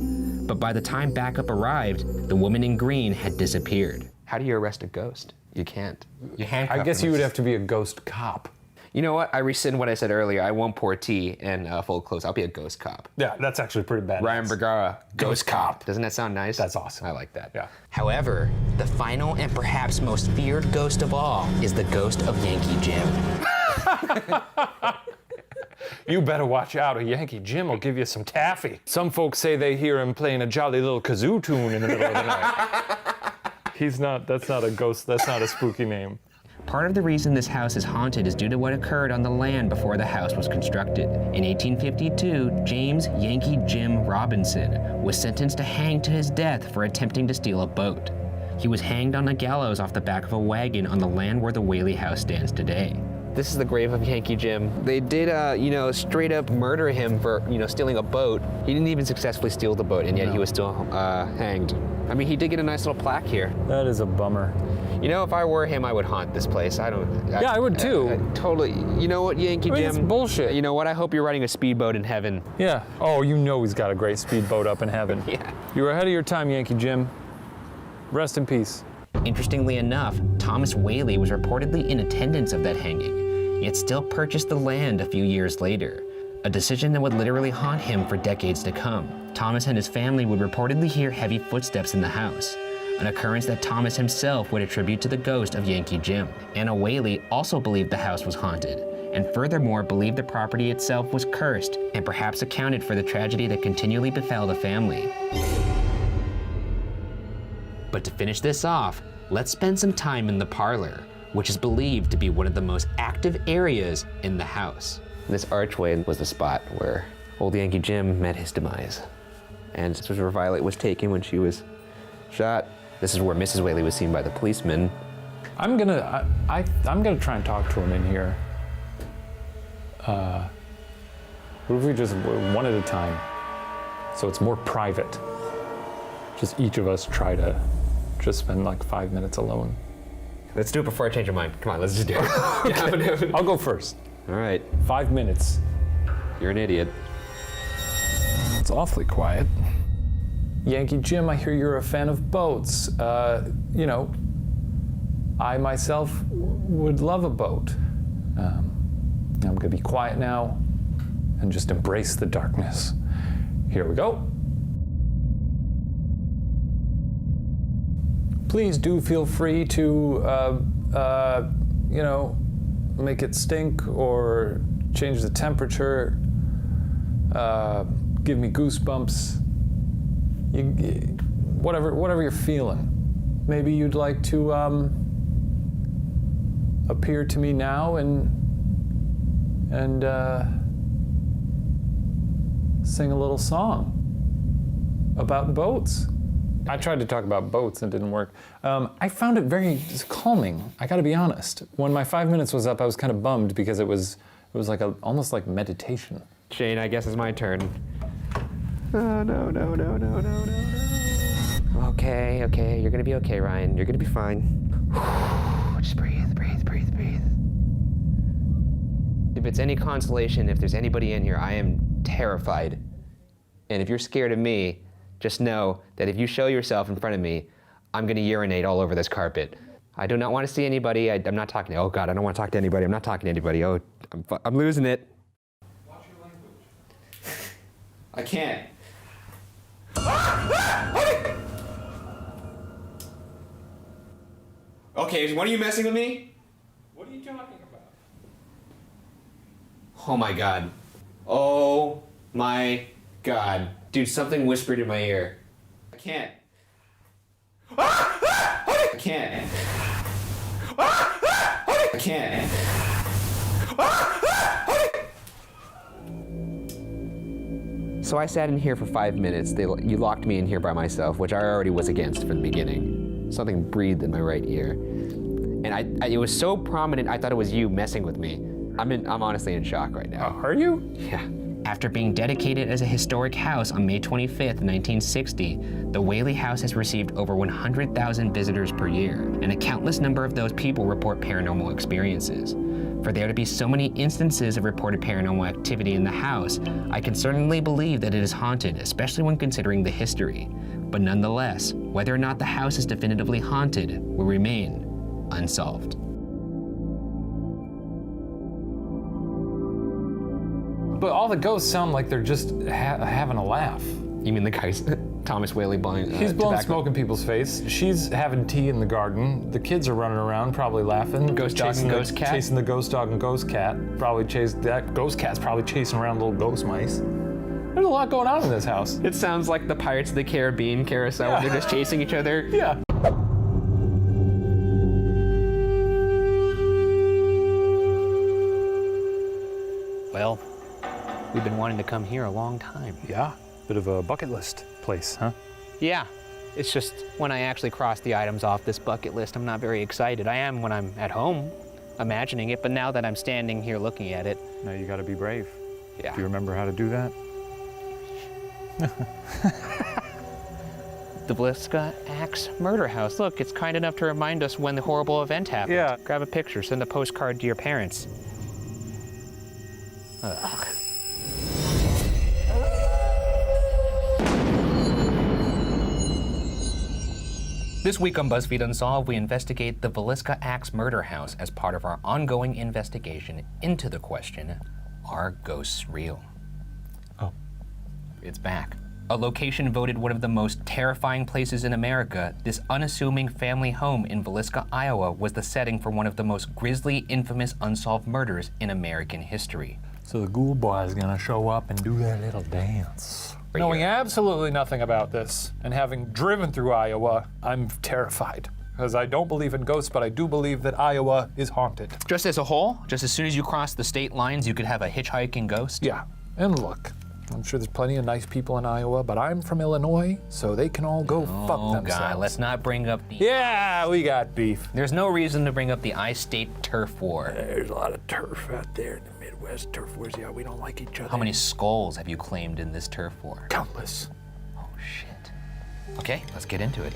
But by the time backup arrived, the woman in green had disappeared. How do you arrest a ghost? You can't. You handcuff I guess them. you would have to be a ghost cop. You know what? I rescind what I said earlier. I won't pour tea and fold clothes. I'll be a ghost cop. Yeah, that's actually pretty bad. Ryan Bergara, ghost cop. Doesn't that sound nice? That's awesome. I like that. Yeah. However, the final and perhaps most feared ghost of all is the ghost of Yankee Jim. You better watch out, or Yankee Jim will give you some taffy. Some folks say they hear him playing a jolly little kazoo tune in the middle of the night. That's not a ghost, that's not a spooky name. Part of the reason this house is haunted is due to what occurred on the land before the house was constructed. In 1852, James Yankee Jim Robinson was sentenced to hang to his death for attempting to steal a boat. He was hanged on a gallows off the back of a wagon on the land where the Whaley House stands today. This is the grave of Yankee Jim. They did, straight up murder him for, stealing a boat. He didn't even successfully steal the boat, and yet he was still hanged. I mean, he did get a nice little plaque here. That is a bummer. You know, if I were him, I would haunt this place. I would too. Totally. You know what, Yankee Jim? It's bullshit. You know what? I hope you're riding a speedboat in heaven. Yeah. Oh, you know he's got a great speedboat up in heaven. Yeah. You were ahead of your time, Yankee Jim. Rest in peace. Interestingly enough, Thomas Whaley was reportedly in attendance of that hanging, yet still purchased the land a few years later, a decision that would literally haunt him for decades to come. Thomas and his family would reportedly hear heavy footsteps in the house, an occurrence that Thomas himself would attribute to the ghost of Yankee Jim. Anna Whaley also believed the house was haunted, and furthermore believed the property itself was cursed, and perhaps accounted for the tragedy that continually befell the family. But to finish this off, let's spend some time in the parlor, which is believed to be one of the most active areas in the house. This archway was the spot where old Yankee Jim met his demise. And this was where Violet was taken when she was shot. This is where Mrs. Whaley was seen by the policeman. I'm gonna try and talk to him in here. What if we just one at a time, so it's more private? Just each of us try to just spend like 5 minutes alone. Let's do it before I change your mind. Come on, let's just do it. I'll go first. All right. 5 minutes. You're an idiot. It's awfully quiet. Yankee Jim, I hear you're a fan of boats. I myself would love a boat. I'm gonna be quiet now and just embrace the darkness. Here we go. Please do feel free to, make it stink or change the temperature, give me goosebumps, whatever you're feeling. Maybe you'd like to appear to me now and sing a little song about boats. I tried to talk about boats and it didn't work. I found it very calming, I gotta be honest. When my 5 minutes was up, I was kind of bummed because it was like almost like meditation. Shane, I guess it's my turn. Oh, no. Okay, you're gonna be okay, Ryan. You're gonna be fine. Just breathe. If it's any consolation, if there's anybody in here, I am terrified. And if you're scared of me, just know that if you show yourself in front of me, I'm gonna urinate all over this carpet. I do not want to see anybody. I'm not talking to, oh God, I don't want to talk to anybody. I'm not talking to anybody. Oh, I'm losing it. Watch your language. I can't. Okay, what are you messing with me? What are you talking about? Oh my God. Oh my God. Dude, something whispered in my ear. I can't. I can't. I can't. So I sat in here for 5 minutes. You locked me in here by myself, which I already was against from the beginning. Something breathed in my right ear. And it was so prominent, I thought it was you messing with me. I'm honestly in shock right now. Are you? Yeah. After being dedicated as a historic house on May 25th, 1960, the Whaley House has received over 100,000 visitors per year, and a countless number of those people report paranormal experiences. For there to be so many instances of reported paranormal activity in the house, I can certainly believe that it is haunted, especially when considering the history. But nonetheless, whether or not the house is definitively haunted will remain unsolved. But all the ghosts sound like they're just having a laugh. You mean the guy's Thomas Whaley blowing He's blowing tobacco? smoke in people's face. She's having tea in the garden. The kids are running around, probably laughing. Ghost dog and ghost cat? Chasing the ghost dog and ghost cat. That ghost cat's probably chasing around little ghost mice. There's a lot going on in this house. It sounds like the Pirates of the Caribbean carousel where they're just chasing each other. Yeah. Well, we've been wanting to come here a long time. Yeah. Bit of a bucket list place, huh? Yeah, it's just when I actually cross the items off this bucket list, I'm not very excited. I am when I'm at home, imagining it, but now that I'm standing here looking at it. Now you gotta be brave. Yeah. Do you remember how to do that? The Villisca Ax Murder House. Look, it's kind enough to remind us when the horrible event happened. Yeah. Grab a picture, send a postcard to your parents. Ugh. This week on BuzzFeed Unsolved, we investigate the Villisca Ax Murder House as part of our ongoing investigation into the question, are ghosts real? Oh. It's back. A location voted one of the most terrifying places in America, this unassuming family home in Villisca, Iowa was the setting for one of the most grisly, infamous unsolved murders in American history. So the ghoul boy is gonna show up and do their little dance. Right Knowing here. absolutely nothing about this, and having driven through Iowa, I'm terrified. Because I don't believe in ghosts, but I do believe that Iowa is haunted. Just as a whole, just as soon as you cross the state lines, you could have a hitchhiking ghost? Yeah, and look, I'm sure there's plenty of nice people in Iowa, but I'm from Illinois, so they can all go fuck Oh themselves. God, let's not bring up the... Yeah, we got beef. There's no reason to bring up the I-State turf war. There's a lot of turf out there in the Midwest. Turf wars, yeah, we don't like each other. How many skulls have you claimed in this turf war? Countless. Oh shit. Okay, let's get into it.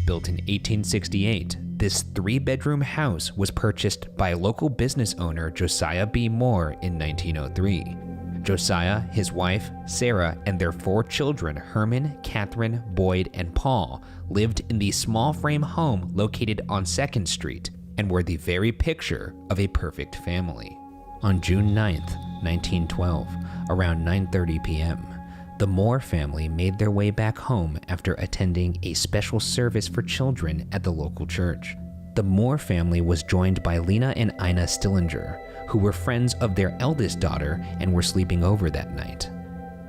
Built in 1868, this 3-bedroom house was purchased by local business owner Josiah B. Moore in 1903. Josiah, his wife, Sarah, and their 4 children, Herman, Catherine, Boyd, and Paul, lived in the small frame home located on 2nd Street and were the very picture of a perfect family. On June 9th, 1912, around 9:30 p.m., the Moore family made their way back home after attending a special service for children at the local church. The Moore family was joined by Lena and Ina Stillinger, who were friends of their eldest daughter and were sleeping over that night.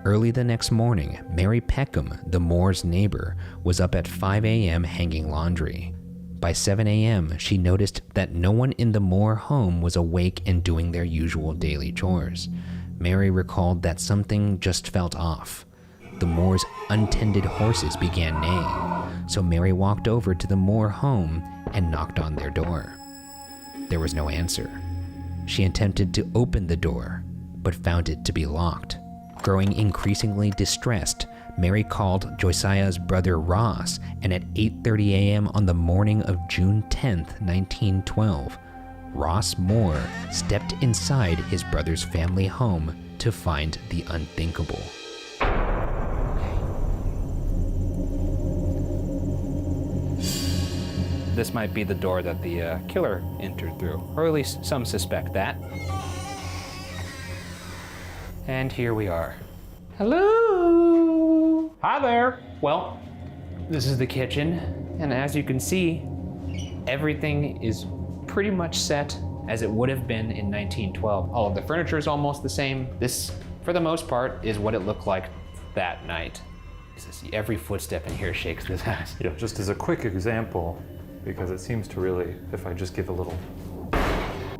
Early the next morning, Mary Peckham, the Moore's neighbor, was up at 5 a.m. hanging laundry. By 7 a.m., she noticed that no one in the Moore home was awake and doing their usual daily chores. Mary recalled that something just felt off. The Moore's untended horses began neighing, so Mary walked over to the Moore home and knocked on their door. There was no answer. She attempted to open the door, but found it to be locked. Growing increasingly distressed, Mary called Josiah's brother Ross, and at 8:30 a.m. on the morning of June 10th, 1912, Ross Moore stepped inside his brother's family home to find the unthinkable. This might be the door that the killer entered through, or at least some suspect that. And here we are. Hello! Hi there! Well, this is the kitchen, and as you can see, everything is pretty much set as it would have been in 1912. All of the furniture is almost the same. This, for the most part, is what it looked like that night. Every footstep in here shakes this house. Yeah, just as a quick example, because it seems to really, if I just give a little...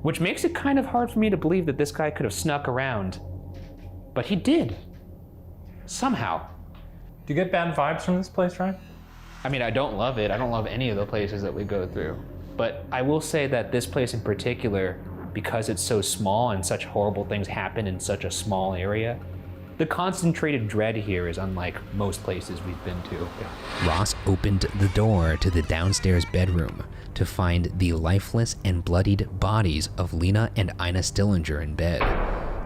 Which makes it kind of hard for me to believe that this guy could have snuck around. But he did. Somehow. Do you get bad vibes from this place, Ryan? I mean, I don't love it. I don't love any of the places that we go through. But I will say that this place in particular because it's so small and such horrible things happen in such a small area. The concentrated dread here is unlike most places we've been to. Ross opened the door to the downstairs bedroom to find the lifeless and bloodied bodies of Lena and Ina Stillinger in bed.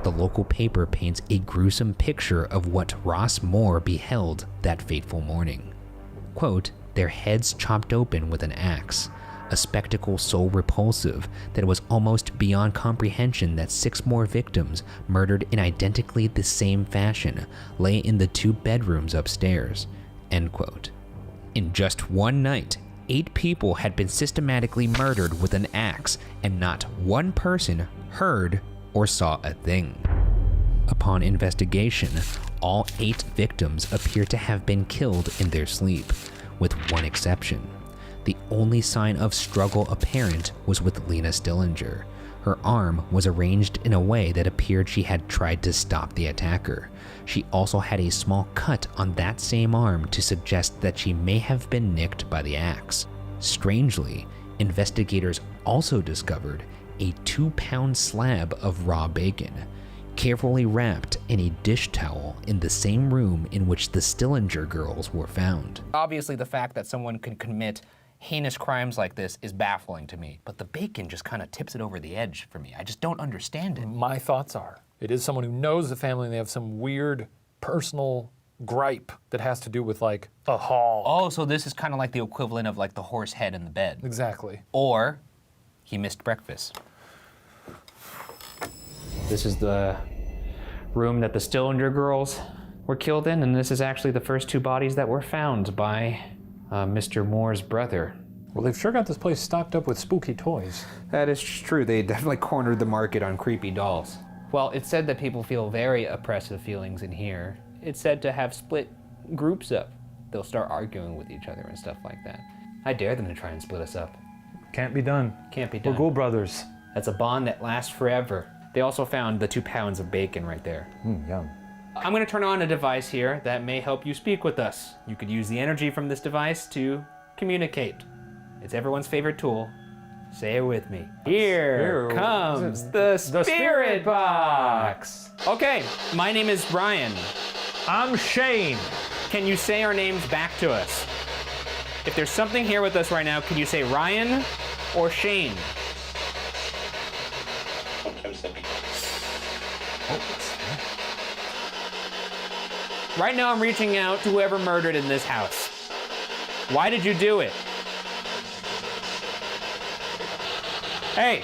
The local paper paints a gruesome picture of what Ross Moore beheld that fateful morning. Quote, their heads chopped open with an axe, a spectacle so repulsive that it was almost beyond comprehension that 6 more victims, murdered in identically the same fashion, lay in the 2 bedrooms upstairs, end quote. In just one night, 8 people had been systematically murdered with an axe, and not one person heard or saw a thing. Upon investigation, all 8 victims appear to have been killed in their sleep, with one exception. The only sign of struggle apparent was with Lena Stillinger. Her arm was arranged in a way that appeared she had tried to stop the attacker. She also had a small cut on that same arm to suggest that she may have been nicked by the axe. Strangely, investigators also discovered a 2-pound slab of raw bacon, carefully wrapped in a dish towel in the same room in which the Stillinger girls were found. Obviously, the fact that someone could commit heinous crimes like this is baffling to me, but the bacon just kind of tips it over the edge for me. I just don't understand it. My thoughts are, it is someone who knows the family and they have some weird personal gripe that has to do with like a hall. Oh, so this is kind of like the equivalent of like the horse head in the bed. Exactly. Or he missed breakfast. This is the room that the Stillinger girls were killed in, and this is actually the first 2 bodies that were found by Mr. Moore's brother. Well, they've sure got this place stocked up with spooky toys. That is true. They definitely cornered the market on creepy dolls. Well, it's said that people feel very oppressive feelings in here. It's said to have split groups up. They'll start arguing with each other and stuff like that. I dare them to try and split us up. Can't be done. Can't be done. We're Ghoul brothers. That's a bond that lasts forever. They also found the 2 pounds of bacon right there. Yum. I'm going to turn on a device here that may help you speak with us. You could use the energy from this device to communicate. It's everyone's favorite tool. Say it with me. Here comes the spirit box. Okay, my name is Ryan. I'm Shane. Can you say our names back to us? If there's something here with us right now, can you say Ryan or Shane? Right now I'm reaching out to whoever murdered in this house. Why did you do it? Hey.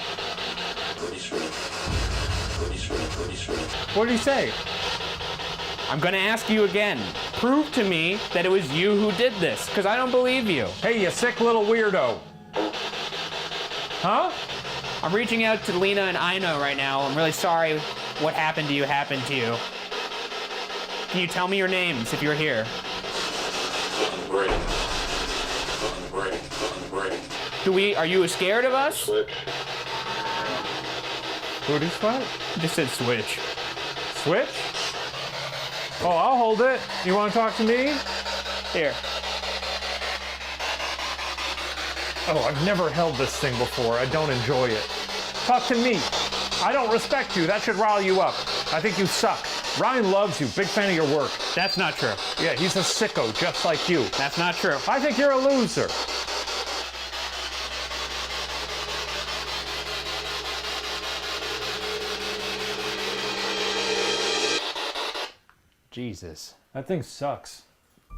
What did he say? I'm gonna ask you again. Prove to me that it was you who did this, because I don't believe you. Hey, you sick little weirdo. Huh? I'm reaching out to Lena and Ina right now. I'm really sorry what happened to you happened to you. Can you tell me your names if you're here? Are you scared of us? Booty sweat? Just said switch. Switch? Oh, I'll hold it. You want to talk to me? Here. Oh, I've never held this thing before. I don't enjoy it. Talk to me. I don't respect you. That should rile you up. I think you suck. Ryan loves you. Big fan of your work. That's not true. Yeah, he's a sicko, just like you. That's not true. I think you're a loser. Jesus. That thing sucks.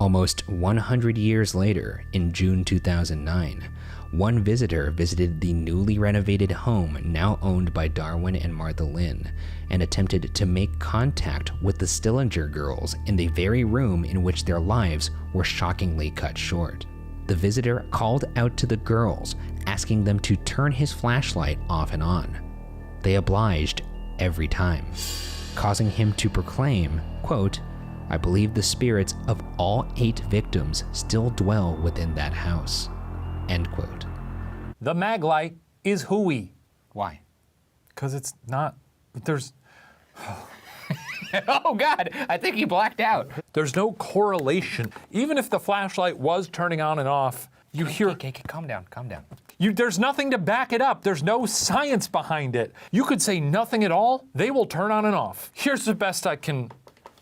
Almost 100 years later, in June 2009, one visitor visited the newly renovated home now owned by Darwin and Martha Lynn and attempted to make contact with the Stillinger girls in the very room in which their lives were shockingly cut short. The visitor called out to the girls, asking them to turn his flashlight off and on. They obliged every time, causing him to proclaim, quote, "I believe the spirits of all 8 victims still dwell within that house," end quote. The mag light is hooey. Why? Because it's not, there's Oh God, I think he blacked out. no correlation. Even if the flashlight was turning on and off, you hear, Okay, calm down, calm down. There's nothing to back it up. There's no science behind it. You could say nothing at all, they will turn on and off. Here's the best I can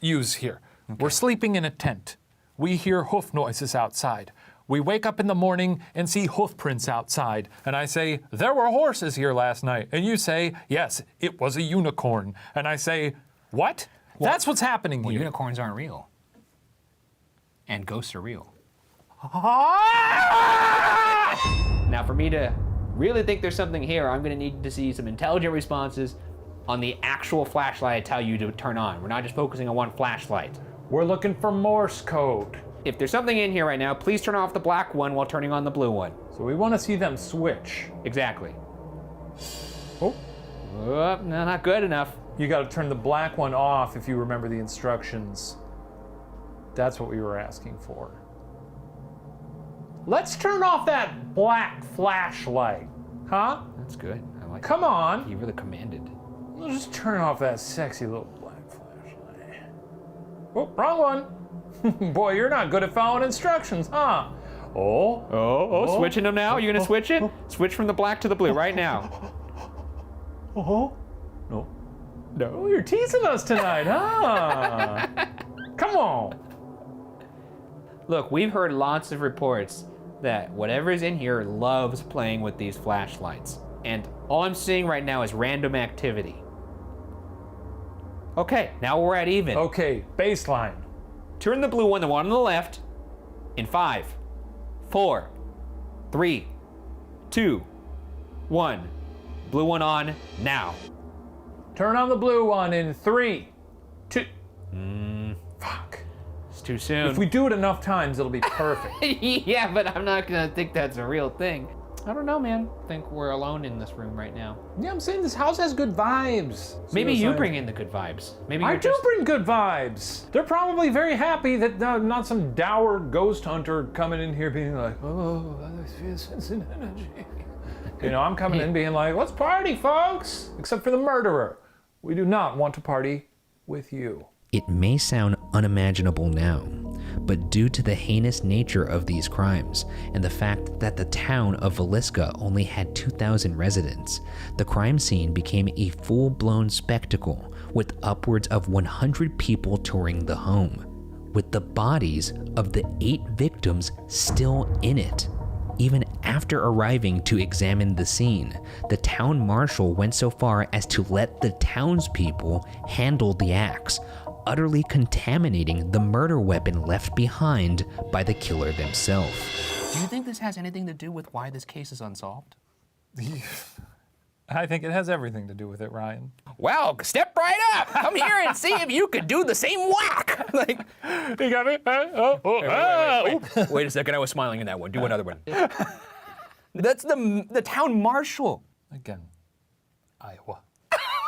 use here. Okay. We're sleeping in a tent. We hear hoof noises outside. We wake up in the morning and see hoof prints outside. And I say, there were horses here last night. And you say, yes, it was a unicorn. And I say, what? Well, that's what's happening here. Unicorns aren't real. And ghosts are real. Now, for me to really think there's something here, I'm gonna need to see some intelligent responses on the actual flashlight I tell you to turn on. We're not just focusing on one flashlight. We're looking for Morse code. If there's something in here right now, please turn off the black one while turning on the blue one. So we want to see them switch. Exactly. Oh. No, not good enough. You got to turn the black one off if you remember the instructions. That's what we were asking for. Let's turn off that black flashlight, huh? That's good. I like Come that. on. You really commanded. Let's just turn off that sexy little black flashlight. Oh, wrong one. Boy, you're not good at following instructions, huh? Oh, switching them now? You gonna switch it? Switch from the black to the blue right now. Oh, no. No, you're teasing us tonight, huh? Come on. Look, we've heard lots of reports that whatever's in here loves playing with these flashlights. And all I'm seeing right now is random activity. Okay, now we're at even. Okay, baseline. Turn the blue one, the one on the left, in 5, 4, 3, 2, 1. Blue one on now. Turn on the blue one in 3, 2. Fuck. It's too soon. If we do it enough times, it'll be perfect. Yeah, but I'm not gonna think that's a real thing. I don't know, man. I think we're alone in this room right now. Yeah, I'm saying this house has good vibes. Maybe you bring in the good vibes. Maybe I you're do just... bring good vibes. They're probably very happy that not some dour ghost hunter coming in here being like, oh, I feel sense and energy. You know, I'm coming in being like, let's party, folks. Except for the murderer. We do not want to party with you. It may sound unimaginable now, but due to the heinous nature of these crimes and the fact that the town of Villisca only had 2,000 residents, the crime scene became a full-blown spectacle with upwards of 100 people touring the home, with the bodies of the 8 victims still in it. Even after arriving to examine the scene, the town marshal went so far as to let the townspeople handle the axe, utterly contaminating the murder weapon left behind by the killer themselves. Do you think this has anything to do with why this case is unsolved? I think it has everything to do with it, Ryan. Well, step right up. Come here and see if you could do the same whack. Like, You got me? wait a second. I was smiling in that one. Do another one. That's the town marshal. Again, Iowa.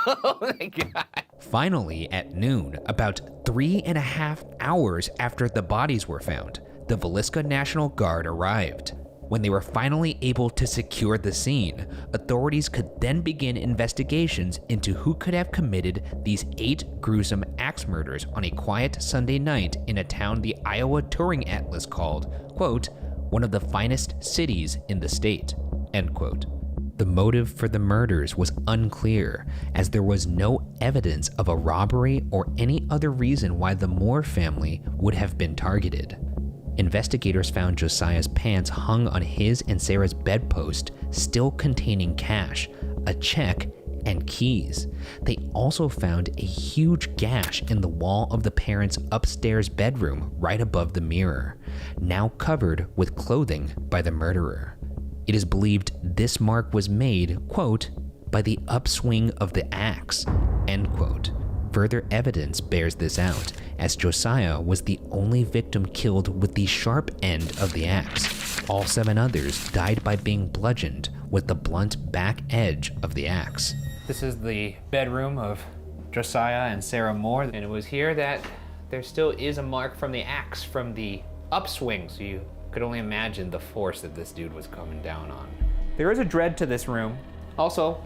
Oh my God. Finally, at noon, about 3.5 hours after the bodies were found, the Villisca National Guard arrived. When they were finally able to secure the scene, authorities could then begin investigations into who could have committed these 8 gruesome axe murders on a quiet Sunday night in a town the Iowa Touring Atlas called, quote, one of the finest cities in the state, end quote. The motive for the murders was unclear, as there was no evidence of a robbery or any other reason why the Moore family would have been targeted. Investigators found Josiah's pants hung on his and Sarah's bedpost, still containing cash, a check, and keys. They also found a huge gash in the wall of the parents' upstairs bedroom right above the mirror, now covered with clothing by the murderer. It is believed this mark was made, quote, by the upswing of the axe, end quote. Further evidence bears this out, as Josiah was the only victim killed with the sharp end of the axe. All 7 others died by being bludgeoned with the blunt back edge of the axe. This is the bedroom of Josiah and Sarah Moore, and it was here that there still is a mark from the axe from the upswing, so you could only imagine the force that this dude was coming down on. There is a dread to this room. Also,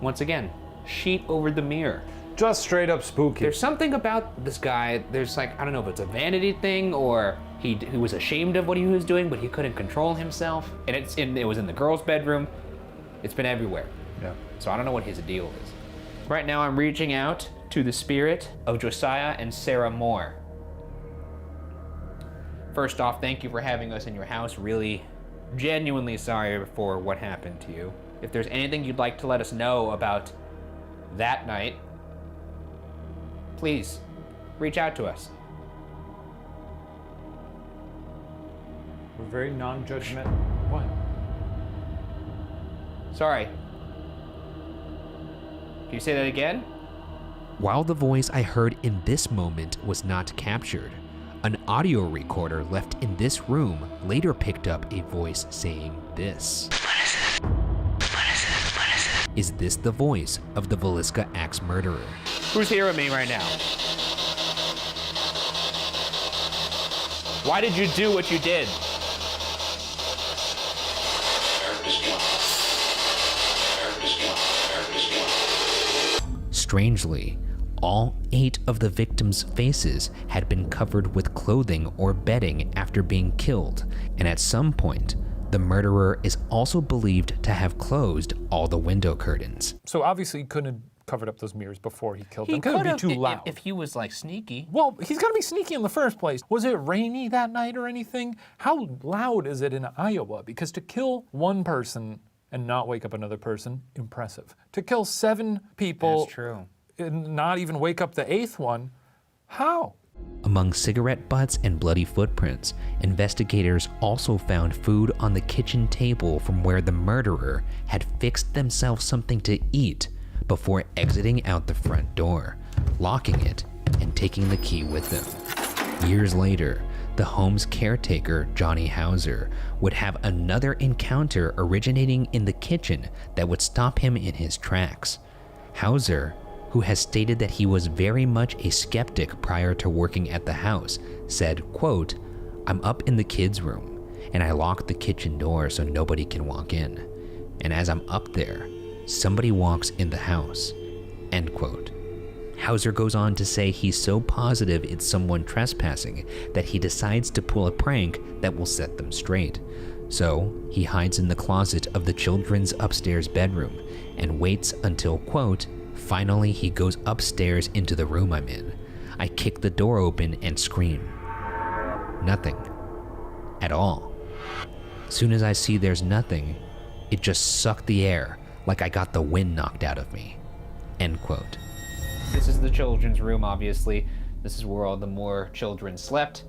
once again, sheet over the mirror. Just straight up spooky. There's something about this guy, there's like, I don't know if it's a vanity thing or He was ashamed of what he was doing, but he couldn't control himself. And it was in the girl's bedroom. It's been everywhere. Yeah. So I don't know what his deal is. Right now I'm reaching out to the spirit of Josiah and Sarah Moore. First off, thank you for having us in your house. Really, genuinely sorry for what happened to you. If there's anything you'd like to let us know about that night, please reach out to us. We're very non-judgmental. What? Sorry. Can you say that again? While the voice I heard in this moment was not captured, an audio recorder left in this room later picked up a voice saying this. Is this the voice of the Villisca Ax murderer? Who's here with me right now? Why did you do what you did? Strangely, all 8 of the victims' faces had been covered with clothing or bedding after being killed, and at some point, the murderer is also believed to have closed all the window curtains. So obviously he couldn't have covered up those mirrors before he killed them. He Because it could would be have too loud. if he was like sneaky. Well, he's got to be sneaky in the first place. Was it rainy that night or anything? How loud is it in Iowa? Because to kill one person and not wake up another person, impressive. To kill 7 people That's true. and not even wake up the 8th one, how? Among cigarette butts and bloody footprints, investigators also found food on the kitchen table from where the murderer had fixed themselves something to eat before exiting out the front door, locking it, and taking the key with them. Years later, the home's caretaker, Johnny Hauser, would have another encounter originating in the kitchen that would stop him in his tracks. Hauser, who has stated that he was very much a skeptic prior to working at the house, said, quote, "I'm up in the kids' room, and I locked the kitchen door so nobody can walk in. And as I'm up there, somebody walks in the house," end quote. Hauser goes on to say he's so positive it's someone trespassing that he decides to pull a prank that will set them straight. So he hides in the closet of the children's upstairs bedroom and waits until, quote, "Finally he goes upstairs into the room I'm in. I kick the door open and scream. Nothing. At all. Soon as I see there's nothing, it just sucked the air like I got the wind knocked out of me," end quote. This is the children's room, obviously. This is where all the Moore children slept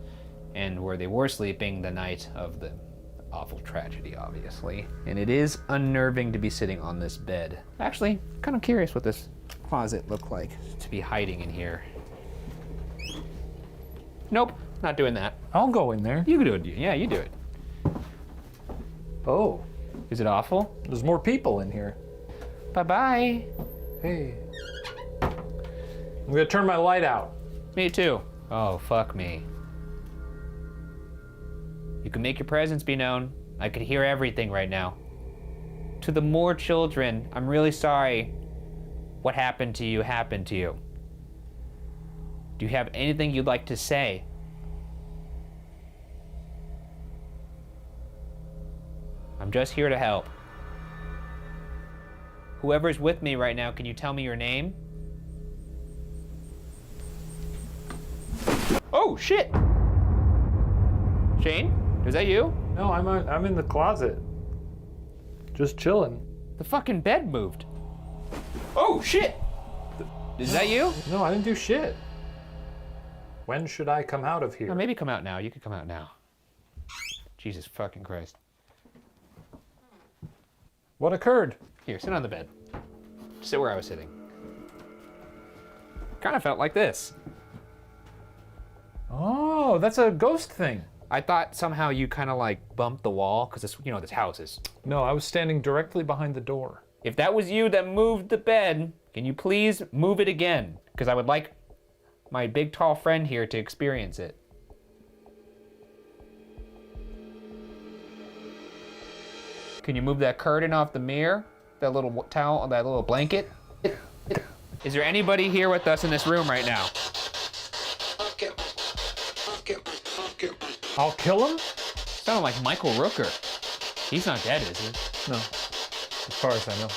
and where they were sleeping the night of the awful tragedy, obviously. And it is unnerving to be sitting on this bed. Actually, kind of curious what this closet looked like to be hiding in here. Nope, not doing that. I'll go in there. You can do it. Yeah, you do it. Oh, Is it awful? there's more people in here. Bye-bye. Hey. I'm gonna turn my light out. Me too. Oh, fuck me. You can make your presence be known. I could hear everything right now. To the Moore children, I'm really sorry. What happened to you happened to you. Do you have anything you'd like to say? I'm just here to help. Whoever's with me right now, can you tell me your name? Oh, shit! Shane, is that you? No, I'm in the closet. Just chilling. The fucking bed moved. Oh, shit! Is that you? No, I didn't do shit. When should I come out of here? Or maybe come out now. You could come out now. Jesus fucking Christ. What occurred? Here, sit on the bed. Sit where I was sitting. Kind of felt like this. Oh, that's a ghost thing. I thought somehow you kind of like bumped the wall because this, this house is. No, I was standing directly behind the door. If that was you that moved the bed, can you please move it again? Because I would like my big tall friend here to experience it. Can you move that curtain off the mirror? That little towel, that little blanket? Is there anybody here with us in this room right now? I'll kill him? Sounded like Michael Rooker. He's not dead, is he? No. As far as I know.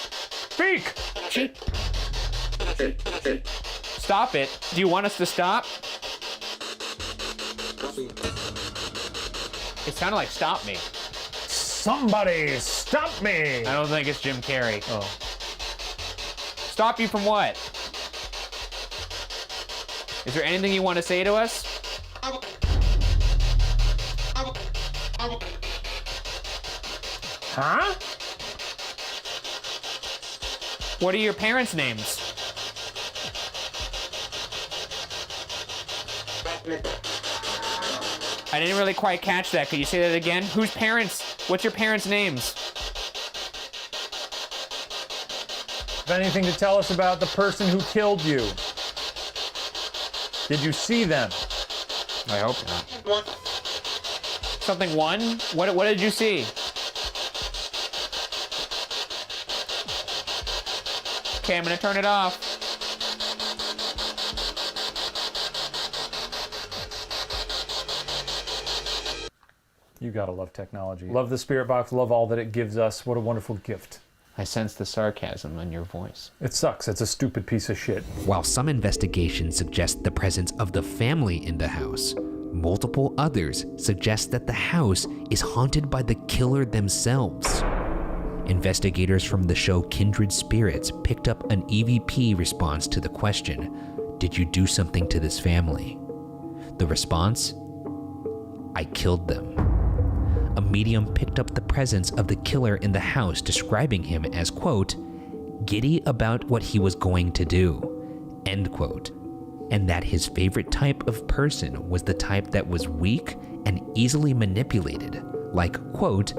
Speak! Stop it. Do you want us to stop? It sounded like stop me. Somebody stop me! I don't think it's Jim Carrey. Oh. Stop you from what? Is there anything you want to say to us? Huh? What are your parents' names? I didn't really quite catch that. Could you say that again? Whose parents? What's your parents' names? Have anything to tell us about the person who killed you? Did you see them? I hope not. Something one? What did you see? Okay, I'm gonna turn it off. You gotta love technology. Love the spirit box, love all that it gives us. What a wonderful gift. I sense the sarcasm in your voice. It sucks. It's a stupid piece of shit. While some investigations suggest the presence of the family in the house, multiple others suggest that the house is haunted by the killer themselves. Investigators from the show Kindred Spirits picked up an EVP response to the question, "Did you do something to this family?" The response, "I killed them." A medium picked up the presence of the killer in the house, describing him as, quote, "giddy about what he was going to do," end quote, and that his favorite type of person was the type that was weak and easily manipulated, like, quote,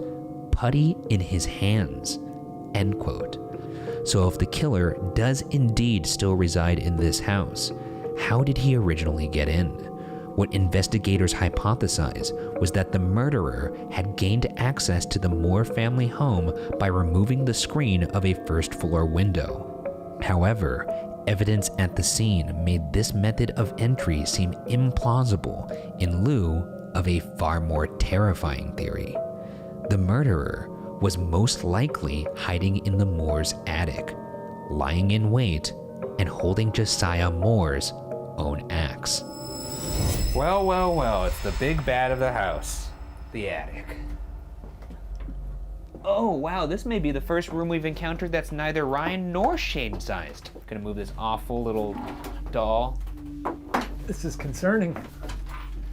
"putty in his hands," end quote. So if the killer does indeed still reside in this house, how did he originally get in? What investigators hypothesize was that the murderer had gained access to the Moore family home by removing the screen of a first-floor window. However, evidence at the scene made this method of entry seem implausible in lieu of a far more terrifying theory. The murderer was most likely hiding in the Moore's attic, lying in wait and holding Josiah Moore's own axe. Well, well, well, it's the big bad of the house, the attic. Oh, wow, this may be the first room we've encountered that's neither Ryan nor Shane-sized. Gonna move this awful little doll. This is concerning.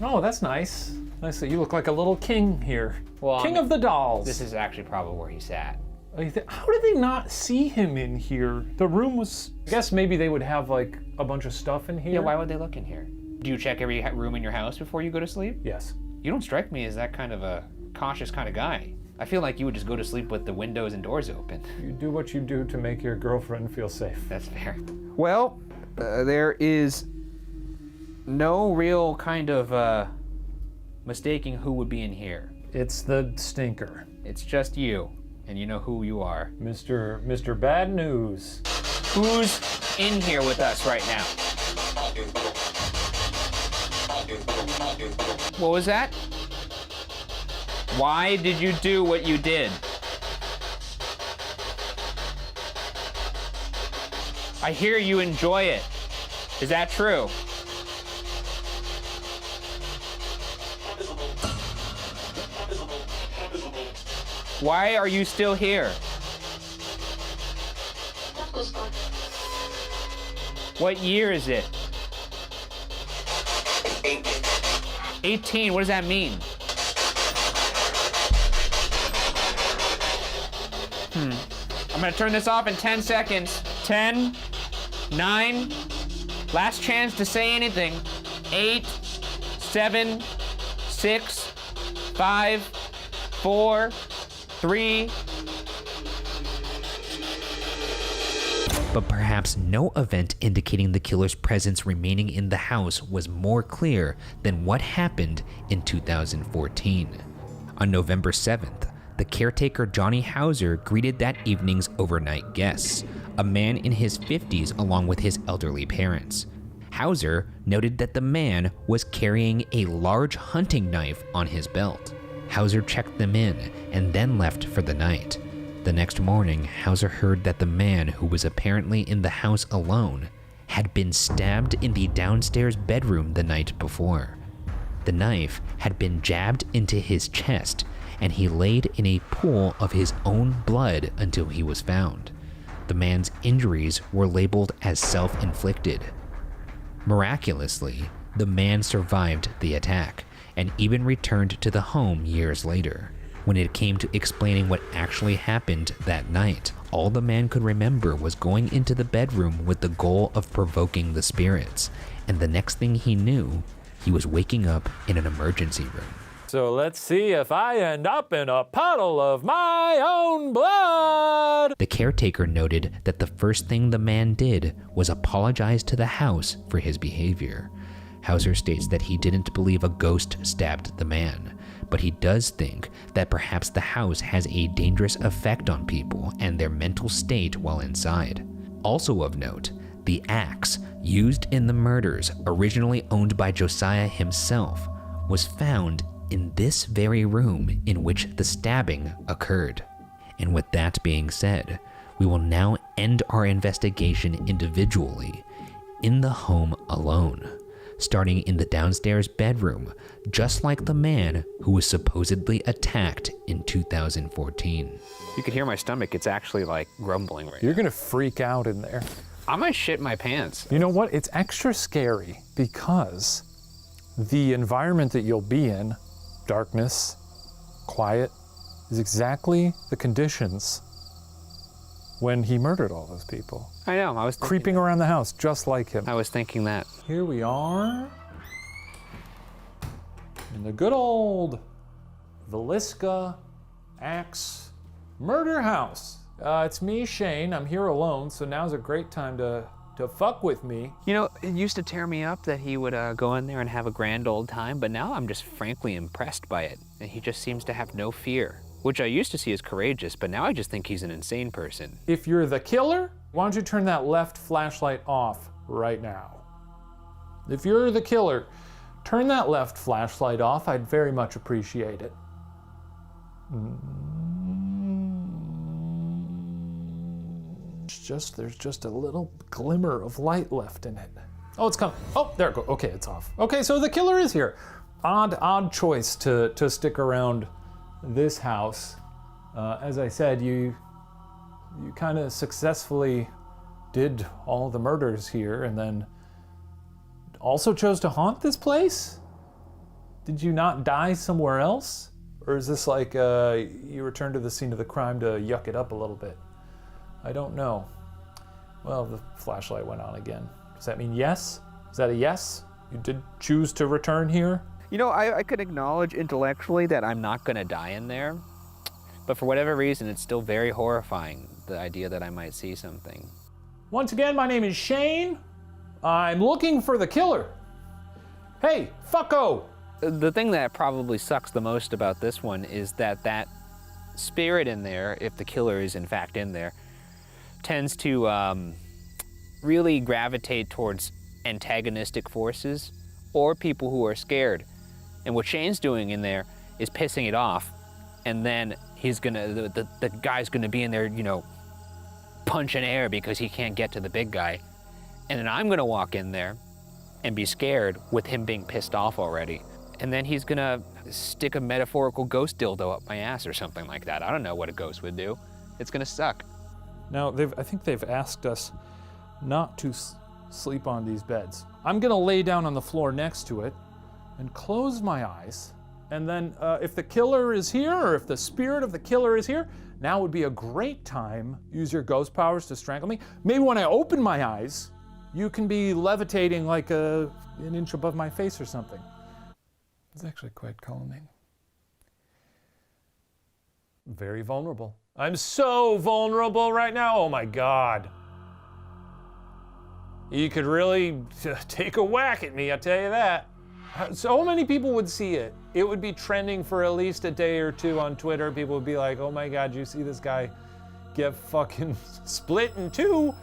Oh, that's nice. Nice that you look like a little king here. Well, King of the dolls. This is actually probably where he sat. How did they not see him in here? The room was, I guess maybe they would have like a bunch of stuff in here. Yeah, why would they look in here? Do you check every room in your house before you go to sleep? Yes. You don't strike me as that kind of a cautious kind of guy. I feel like you would just go to sleep with the windows and doors open. You do what you do to make your girlfriend feel safe. That's fair. Well, there is no real kind of mistaking who would be in here. It's the stinker. It's just you, and you know who you are. Mr. Bad News. Who's in here with us right now? What was that? Why did you do what you did? I hear you enjoy it. Is that true? Why are you still here? What year is it? 18, what does that mean? I'm gonna turn this off in 10 seconds. 10, 9, last chance to say anything. 8, 7, 6, 5, 4, 3. But perhaps no event indicating the killer's presence remaining in the house was more clear than what happened in 2014. On November 7th, the caretaker Johnny Hauser greeted that evening's overnight guests, a man in his 50s along with his elderly parents. Hauser noted that the man was carrying a large hunting knife on his belt. Hauser checked them in and then left for the night. The next morning, Hauser heard that the man, who was apparently in the house alone, had been stabbed in the downstairs bedroom the night before. The knife had been jabbed into his chest, and he laid in a pool of his own blood until he was found. The man's injuries were labeled as self-inflicted. Miraculously, the man survived the attack and even returned to the home years later. When it came to explaining what actually happened that night, all the man could remember was going into the bedroom with the goal of provoking the spirits, and the next thing he knew, he was waking up in an emergency room. So let's see if I end up in a puddle of my own blood. The caretaker noted that the first thing the man did was apologize to the house for his behavior. Hauser states that he didn't believe a ghost stabbed the man, but he does think that perhaps the house has a dangerous effect on people and their mental state while inside. Also of note, the axe used in the murders, originally owned by Josiah himself, was found in this very room in which the stabbing occurred. And with that being said, we will now end our investigation individually, in the home alone, starting in the downstairs bedroom, just like the man who was supposedly attacked in 2014. You could hear my stomach. It's actually like grumbling right You're gonna freak out in there. now. I might shit my pants. You know what? It's extra scary because the environment that you'll be in, darkness, quiet, is exactly the conditions when he murdered all those people. I know. I was Creeping around the house just like him. I was thinking that. Here we are in the good old Villisca Ax Murder House. It's me, Shane. I'm here alone, so now's a great time to fuck with me. You know, it used to tear me up that he would go in there and have a grand old time, but now I'm just frankly impressed by it. And he just seems to have no fear, which I used to see as courageous, but now I just think he's an insane person. If you're the killer, why don't you turn that left flashlight off right now? If you're the killer, turn that left flashlight off. I'd very much appreciate it. There's just a little glimmer of light left in it. Oh, it's coming. Oh, there it goes. Okay, it's off. Okay, so the killer is here. Odd choice to stick around this house. As I said, you kind of successfully did all the murders here and then also chose to haunt this place? Did you not die somewhere else? Or is this like you returned to the scene of the crime to yuck it up a little bit? I don't know. Well, the flashlight went on again. Does that mean yes? Is that a yes? You did choose to return here? You know, I could acknowledge intellectually that I'm not gonna die in there, but for whatever reason, it's still very horrifying, the idea that I might see something. Once again, my name is Shane. I'm looking for the killer. Hey, fucko! The thing that probably sucks the most about this one is that spirit in there, if the killer is in fact in there, tends to really gravitate towards antagonistic forces or people who are scared. And what Shane's doing in there is pissing it off, and then he's gonna, the guy's gonna be in there, you know, punching air because he can't get to the big guy. And then I'm gonna walk in there and be scared with him being pissed off already. And then he's gonna stick a metaphorical ghost dildo up my ass or something like that. I don't know what a ghost would do. It's gonna suck. Now, I think they've asked us not to sleep on these beds. I'm gonna lay down on the floor next to it and close my eyes. And then if the killer is here, or if the spirit of the killer is here, now would be a great time. Use your ghost powers to strangle me. Maybe when I open my eyes, you can be levitating like an inch above my face or something. It's actually quite calming. Very vulnerable. I'm so vulnerable right now. Oh my God. You could really take a whack at me, I'll tell you that. So many people would see it. It would be trending for at least a day or two on Twitter. People would be like, oh my God, you see this guy get fucking split in two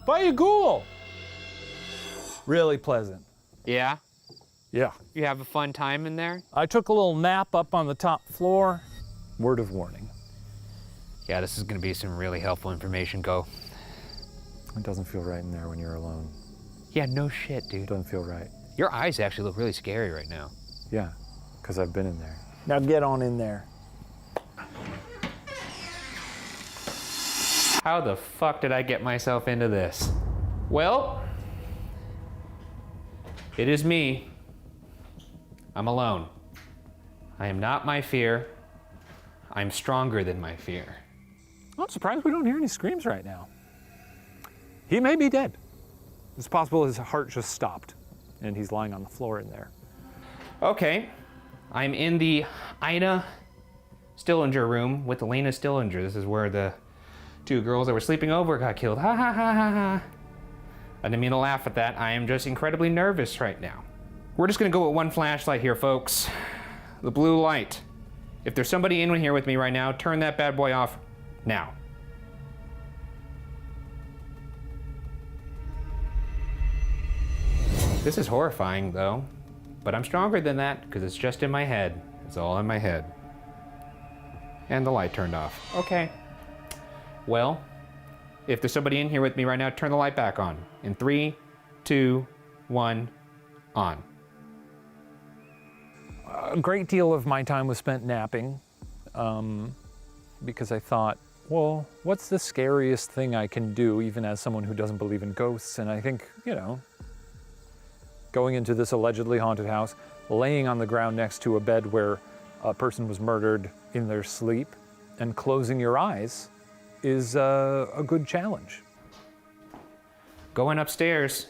by a ghoul. Really pleasant. Yeah? Yeah. You have a fun time in there? I took a little nap up on the top floor. Word of warning. Yeah, this is gonna be some really helpful information. Go. It doesn't feel right in there when you're alone. Yeah, no shit, dude. It doesn't feel right. Your eyes actually look really scary right now. Yeah, because I've been in there. Now get on in there. How the fuck did I get myself into this? Well, it is me. I'm alone. I am not my fear. I'm stronger than my fear. I'm surprised we don't hear any screams right now. He may be dead. It's possible his heart just stopped and he's lying on the floor in there. Okay, I'm in the Ina Stillinger room with Elena Stillinger. This is where the two girls that were sleeping over got killed. Ha ha ha ha ha. I didn't mean to laugh at that. I am just incredibly nervous right now. We're just gonna go with one flashlight here, folks. The blue light. If there's somebody in here with me right now, turn that bad boy off now. This is horrifying though, but I'm stronger than that because it's just in my head. It's all in my head. And the light turned off. Okay. Well, if there's somebody in here with me right now, turn the light back on. In 3, 2, 1, on. A great deal of my time was spent napping because I thought, well, what's the scariest thing I can do even as someone who doesn't believe in ghosts? And I think, you know, going into this allegedly haunted house, laying on the ground next to a bed where a person was murdered in their sleep and closing your eyes is a good challenge. Going upstairs,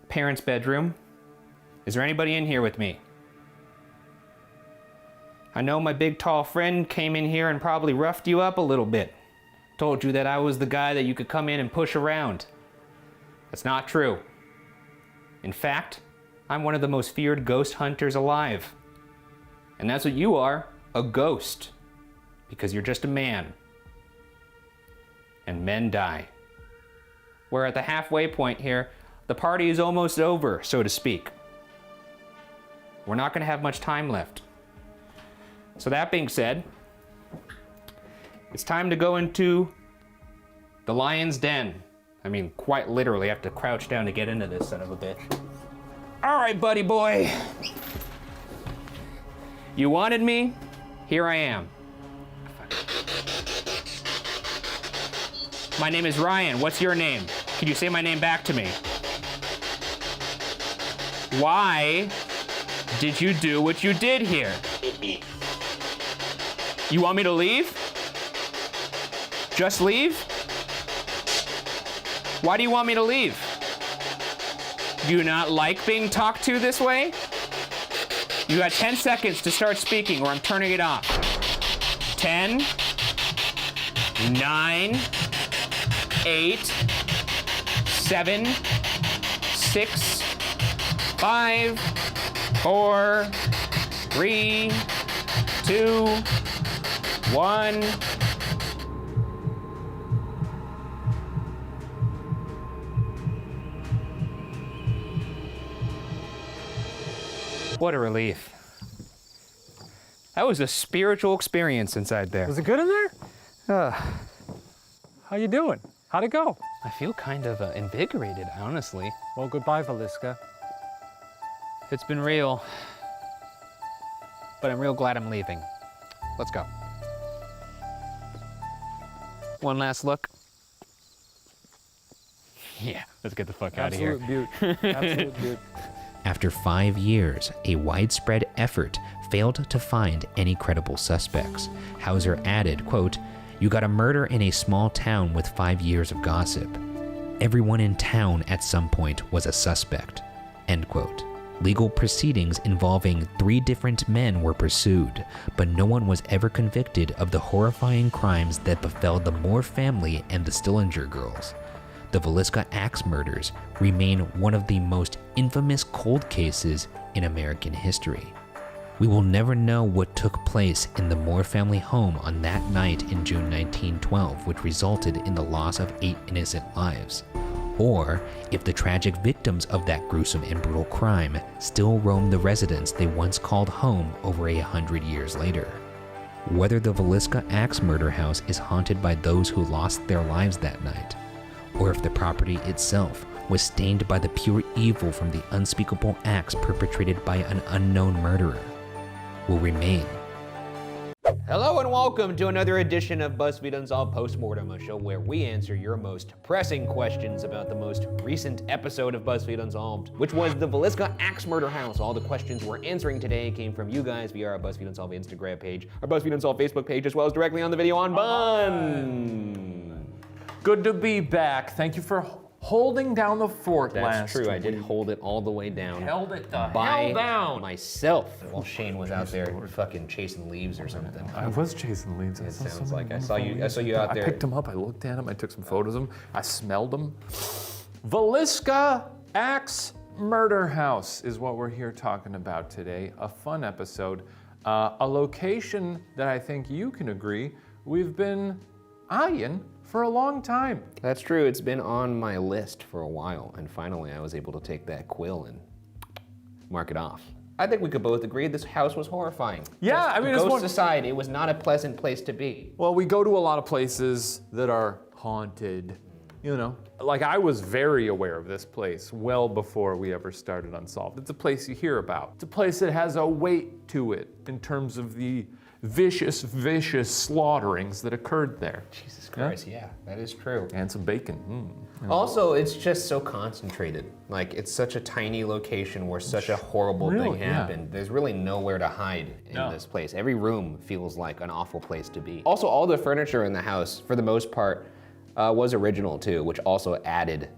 parents' bedroom. Is there anybody in here with me? I know my big tall friend came in here and probably roughed you up a little bit. Told you that I was the guy that you could come in and push around. That's not true. In fact, I'm one of the most feared ghost hunters alive. And that's what you are, a ghost. Because you're just a man. And men die. We're at the halfway point here. The party is almost over, so to speak. We're not gonna have much time left. So that being said, it's time to go into the lion's den. I mean, quite literally, I have to crouch down to get into this son of a bitch. All right, buddy boy. You wanted me? Here I am. My name is Ryan. What's your name? Can you say my name back to me? Why did you do what you did here? You want me to leave? Just leave? Why do you want me to leave? Do you not like being talked to this way? You got 10 seconds to start speaking or I'm turning it off. 10, 9, 8, 7, 6, 5, 4, 3, 2, 1. What a relief. That was a spiritual experience inside there. Was it good in there? How you doing? How'd it go? I feel kind of invigorated, honestly. Well, goodbye, Villisca. It's been real, but I'm real glad I'm leaving. Let's go. One last look. Yeah, let's get the fuck out of here. Absolute beaut. Absolute beaut. After 5 years, a widespread effort failed to find any credible suspects. Hauser added, quote, "You got a murder in a small town with 5 years of gossip. Everyone in town at some point was a suspect," end quote. Legal proceedings involving 3 different men were pursued, but no one was ever convicted of the horrifying crimes that befell the Moore family and the Stillinger girls. The Villisca Ax murders remain one of the most infamous cold cases in American history. We will never know what took place in the Moore family home on that night in June 1912, which resulted in the loss of 8 innocent lives. or if the tragic victims of that gruesome and brutal crime still roam the residence they once called home over 100 years later. Whether the Villisca Ax Murder House is haunted by those who lost their lives that night, or if the property itself was stained by the pure evil from the unspeakable acts perpetrated by an unknown murderer, will remain. Hello and welcome to another edition of BuzzFeed Unsolved Postmortem, a show where we answer your most pressing questions about the most recent episode of BuzzFeed Unsolved, which was the Villisca Ax Murder House. All the questions we're answering today came from you guys via our BuzzFeed Unsolved Instagram page, our BuzzFeed Unsolved Facebook page, as well as directly on the video on Bun. Good to be back. Thank you for holding down the fort last That's true, I week. did hold it all the way down. Held it the by hell down. myself while Shane was out there fucking chasing leaves or something. I was chasing leads. It sounds like I saw you out there. I picked them up, I looked at them, I took some photos of them, I smelled them. Villisca Ax Murder House is what we're here talking about today. A fun episode. A location that I think you can agree we've been eyeing for a long time. That's true, it's been on my list for a while, and finally I was able to take that quill and mark it off. I think we could both agree this house was horrifying. Yeah, I mean, it's ghosts aside, it was not a pleasant place to be. Well, we go to a lot of places that are haunted, you know. Like, I was very aware of this place well before we ever started Unsolved. It's a place you hear about. It's a place that has a weight to it in terms of the vicious slaughterings that occurred there. Jesus Christ, yeah, that is true. And some bacon. Also, it's just so concentrated. Like, it's such a tiny location where such a horrible thing happened. There's really nowhere to hide in this place. Every room feels like an awful place to be. Also, all the furniture in the house, for the most part, was original too, which also added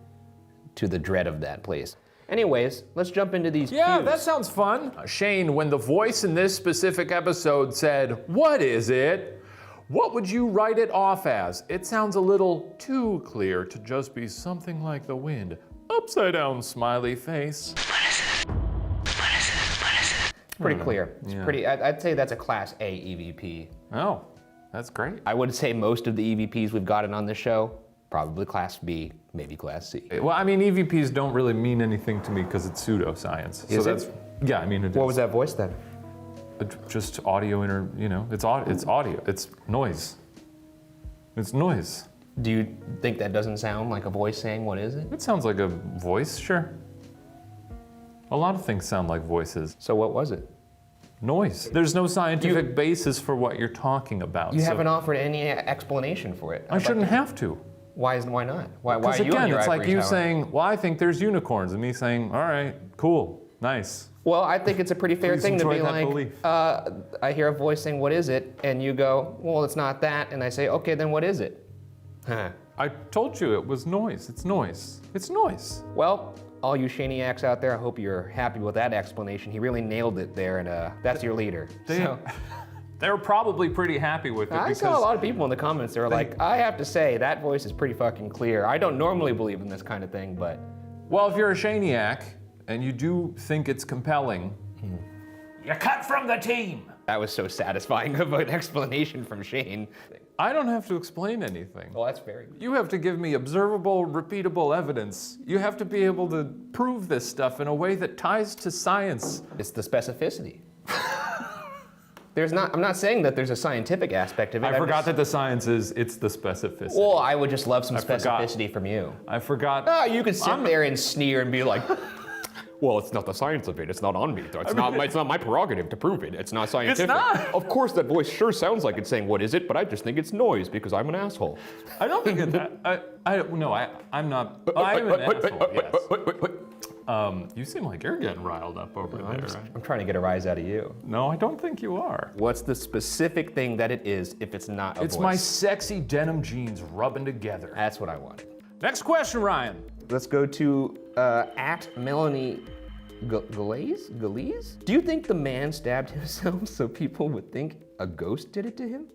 to the dread of that place. Anyways, let's jump into these Yeah, cues. that sounds fun. Shane, when the voice in this specific episode said, "What is it?" what would you write it off as? It sounds a little too clear to just be something like the wind. Upside down smiley face. Pretty clear. It's pretty. I'd say that's a Class A EVP. Oh, that's great. I would say most of the EVPs we've gotten on this show, probably Class B, maybe Class C. Well, I mean, EVPs don't really mean anything to me because it's pseudoscience. Is so it? that's, yeah, I mean, it What is. was that voice then? Just audio, it's audio, it's noise. It's noise. Do you think that doesn't sound like a voice saying, what is it? It sounds like a voice, sure. A lot of things sound like voices. So what was it? Noise. There's no scientific basis for what you're talking about. You so haven't offered any explanation for it. I shouldn't have to. Why not? Why Because are you on again, your it's like ivory you tower? saying, well, I think there's unicorns, and me saying, all right, cool, nice. Well, I think it's a pretty fair Please thing to enjoy be that like, belief. I hear a voice saying, what is it? And you go, well, it's not that. And I say, okay, then what is it? Huh. I told you it was noise. It's noise. It's noise. Well, all you Shaniacs out there, I hope you're happy with that explanation. He really nailed it there, and that's your leader. They were probably pretty happy with it. I saw a lot of people in the comments that were like, I have to say, that voice is pretty fucking clear. I don't normally believe in this kind of thing, but... Well, if you're a Shaniac, and you do think it's compelling, You cut from the team. That was so satisfying of an explanation from Shane. I don't have to explain anything. Well, that's very good. You have to give me observable, repeatable evidence. You have to be able to prove this stuff in a way that ties to science. It's the specificity. I'm not saying that there's a scientific aspect of it. I forgot that the science is, it's the specificity. Well, I would just love some forgot. specificity from you. I forgot. Ah, you could sit there and sneer and be like, well, it's not the science of it. It's not on me. It's not my prerogative to prove it. It's not scientific. not. Of course, that voice sure sounds like it's saying, what is it? But I just think it's noise because I'm an asshole. I don't think it's that. I'm not. I'm an asshole, yes. You seem like you're getting riled up over there. I'm trying to get a rise out of you. No, I don't think you are. What's the specific thing that it is if it's not a It's voice? my sexy denim jeans rubbing together. That's what I wanted. Next question, Ryan. Let's go to at Melanie Galees? Do you think the man stabbed himself so people would think a ghost did it to him?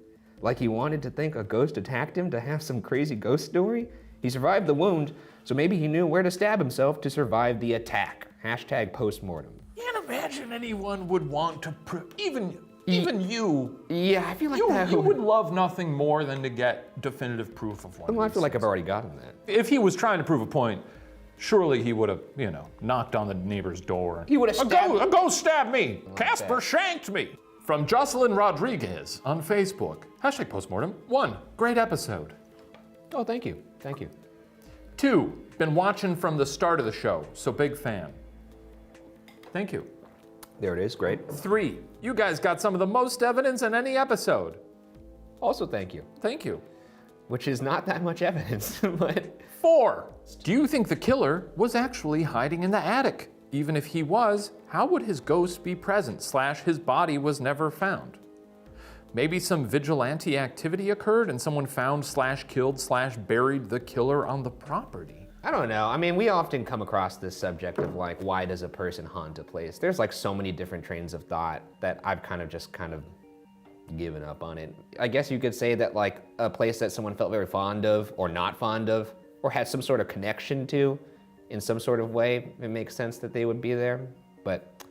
Like he wanted to think a ghost attacked him to have some crazy ghost story? He survived the wound, so maybe he knew where to stab himself to survive the attack. Hashtag postmortem. Can't imagine anyone would want to, even Even you, Yeah, I feel like you would love nothing more than to get definitive proof of one. Well, I feel like I've already gotten that. If he was trying to prove a point, surely he would have, knocked on the neighbor's door. He would have stabbed. A ghost stabbed me. Casper shanked me. From Jocelyn Rodriguez on Facebook. Hashtag postmortem. 1, great episode. Oh, thank you. Thank you. 2, been watching from the start of the show, so big fan. Thank you. There it is. Great. 3, you guys got some of the most evidence in any episode. Also, thank you. Thank you. Which is not that much evidence, but 4, do you think the killer was actually hiding in the attic? Even if he was, how would his ghost be present / his body was never found? Maybe some vigilante activity occurred and someone found / killed / buried the killer on the property. I don't know. I mean, we often come across this subject of like, why does a person haunt a place? There's like so many different trains of thought that I've kind of given up on it. I guess you could say that like a place that someone felt very fond of or not fond of or had some sort of connection to in some sort of way, it makes sense that they would be there, but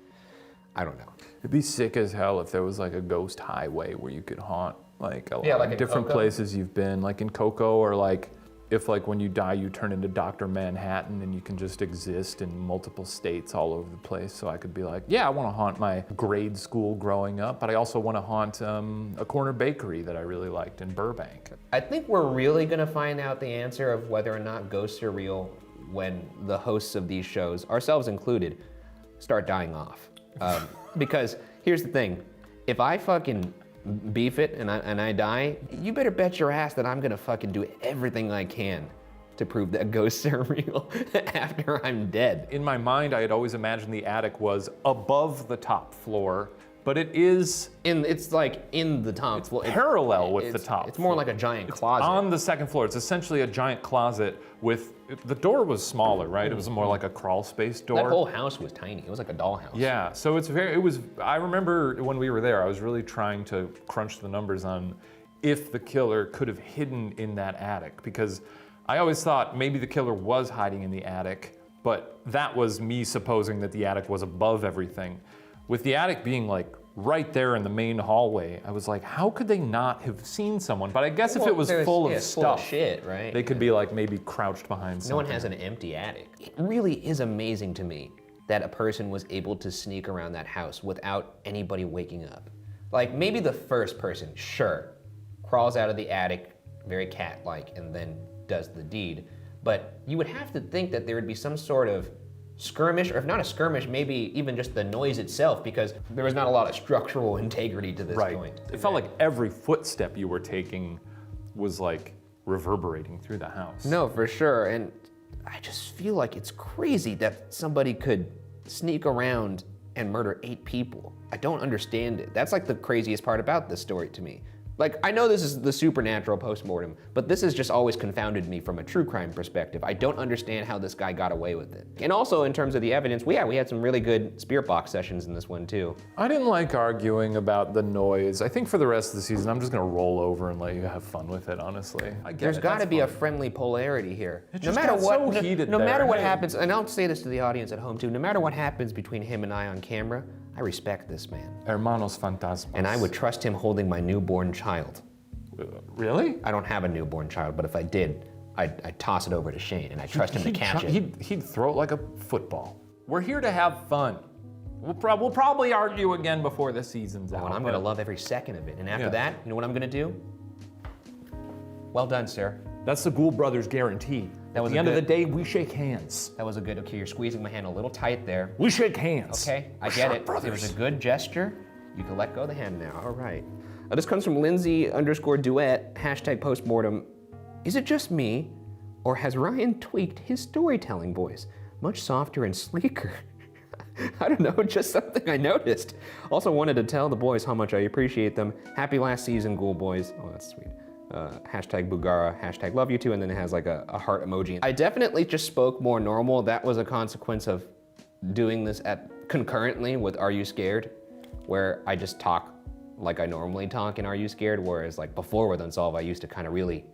I don't know. It'd be sick as hell if there was like a ghost highway where you could haunt like a lot like of in different Coco. places you've been, like in Coco, or like if like when you die you turn into Dr. Manhattan and you can just exist in multiple states all over the place. So I could be like, yeah, I want to haunt my grade school growing up, but I also want to haunt a corner bakery that I really liked in Burbank. I think we're really gonna find out the answer of whether or not ghosts are real when the hosts of these shows, ourselves included, start dying off. Because here's the thing, if I fucking beef it and I die, you better bet your ass that I'm gonna fucking do everything I can to prove that ghosts are real after I'm dead. In my mind, I had always imagined the attic was above the top floor, but it is It's like in the top floor. parallel with the top It's more floor. like a giant closet. On the second floor. It's essentially a giant closet with, the door was smaller, right? It was more like a crawl space door. That whole house was tiny. It was like a dollhouse. Yeah, so I remember when we were there, I was really trying to crunch the numbers on if the killer could have hidden in that attic, because I always thought maybe the killer was hiding in the attic, but that was me supposing that the attic was above everything. With the attic being like right there in the main hallway, I was like, how could they not have seen someone? But I guess if it was full of it's full stuff, of shit, right? they could be like maybe crouched behind something. No one has an empty attic. It really is amazing to me that a person was able to sneak around that house without anybody waking up. Like maybe the first person, sure, crawls out of the attic, very cat-like, and then does the deed. But you would have to think that there would be some sort of skirmish, or if not a skirmish, maybe even just the noise itself, because there was not a lot of structural integrity to this joint. It felt like every footstep you were taking was like reverberating through the house. No, for sure. And I just feel like it's crazy that somebody could sneak around and murder 8 people. I don't understand it. That's like the craziest part about this story to me. Like, I know this is the supernatural postmortem, but this has just always confounded me from a true crime perspective. I don't understand how this guy got away with it. And also in terms of the evidence, we had some really good spirit box sessions in this one too. I didn't like arguing about the noise. I think for the rest of the season, I'm just gonna roll over and let you have fun with it, honestly. There's gotta be a friendly polarity here. It just got so heated no there. matter what Hey. happens, and I'll say this to the audience at home too, no matter what happens between him and I on camera, I respect this man. Hermanos fantasmas. And I would trust him holding my newborn child. Really? I don't have a newborn child, but if I did, I'd toss it over to Shane and I trust him to catch it. He'd throw it like a football. We're here to have fun. We'll probably argue again before the season's out. And I'm gonna love every second of it. And after Yeah. that, you know what I'm gonna do? Well done, sir. That's the Gould Brothers guarantee. That was At the a end of the good- day, we shake hands. That was a good, okay, you're squeezing my hand a little tight there. We shake hands. Okay, I We're get sharp it. brothers. It was a good gesture. You can let go of the hand now. All right. This comes from Lindsay_duet, #postmortem. Is it just me, or has Ryan tweaked his storytelling voice? Much softer and sleeker. I don't know, just something I noticed. Also wanted to tell the boys how much I appreciate them. Happy last season, Ghoul Boys. Oh, that's sweet. #Bugara, #love you too, and then it has like a heart emoji. I definitely just spoke more normal. That was a consequence of doing this concurrently with Are You Scared? Where I just talk like I normally talk in Are You Scared? Whereas like before with Unsolved, I used to kind of really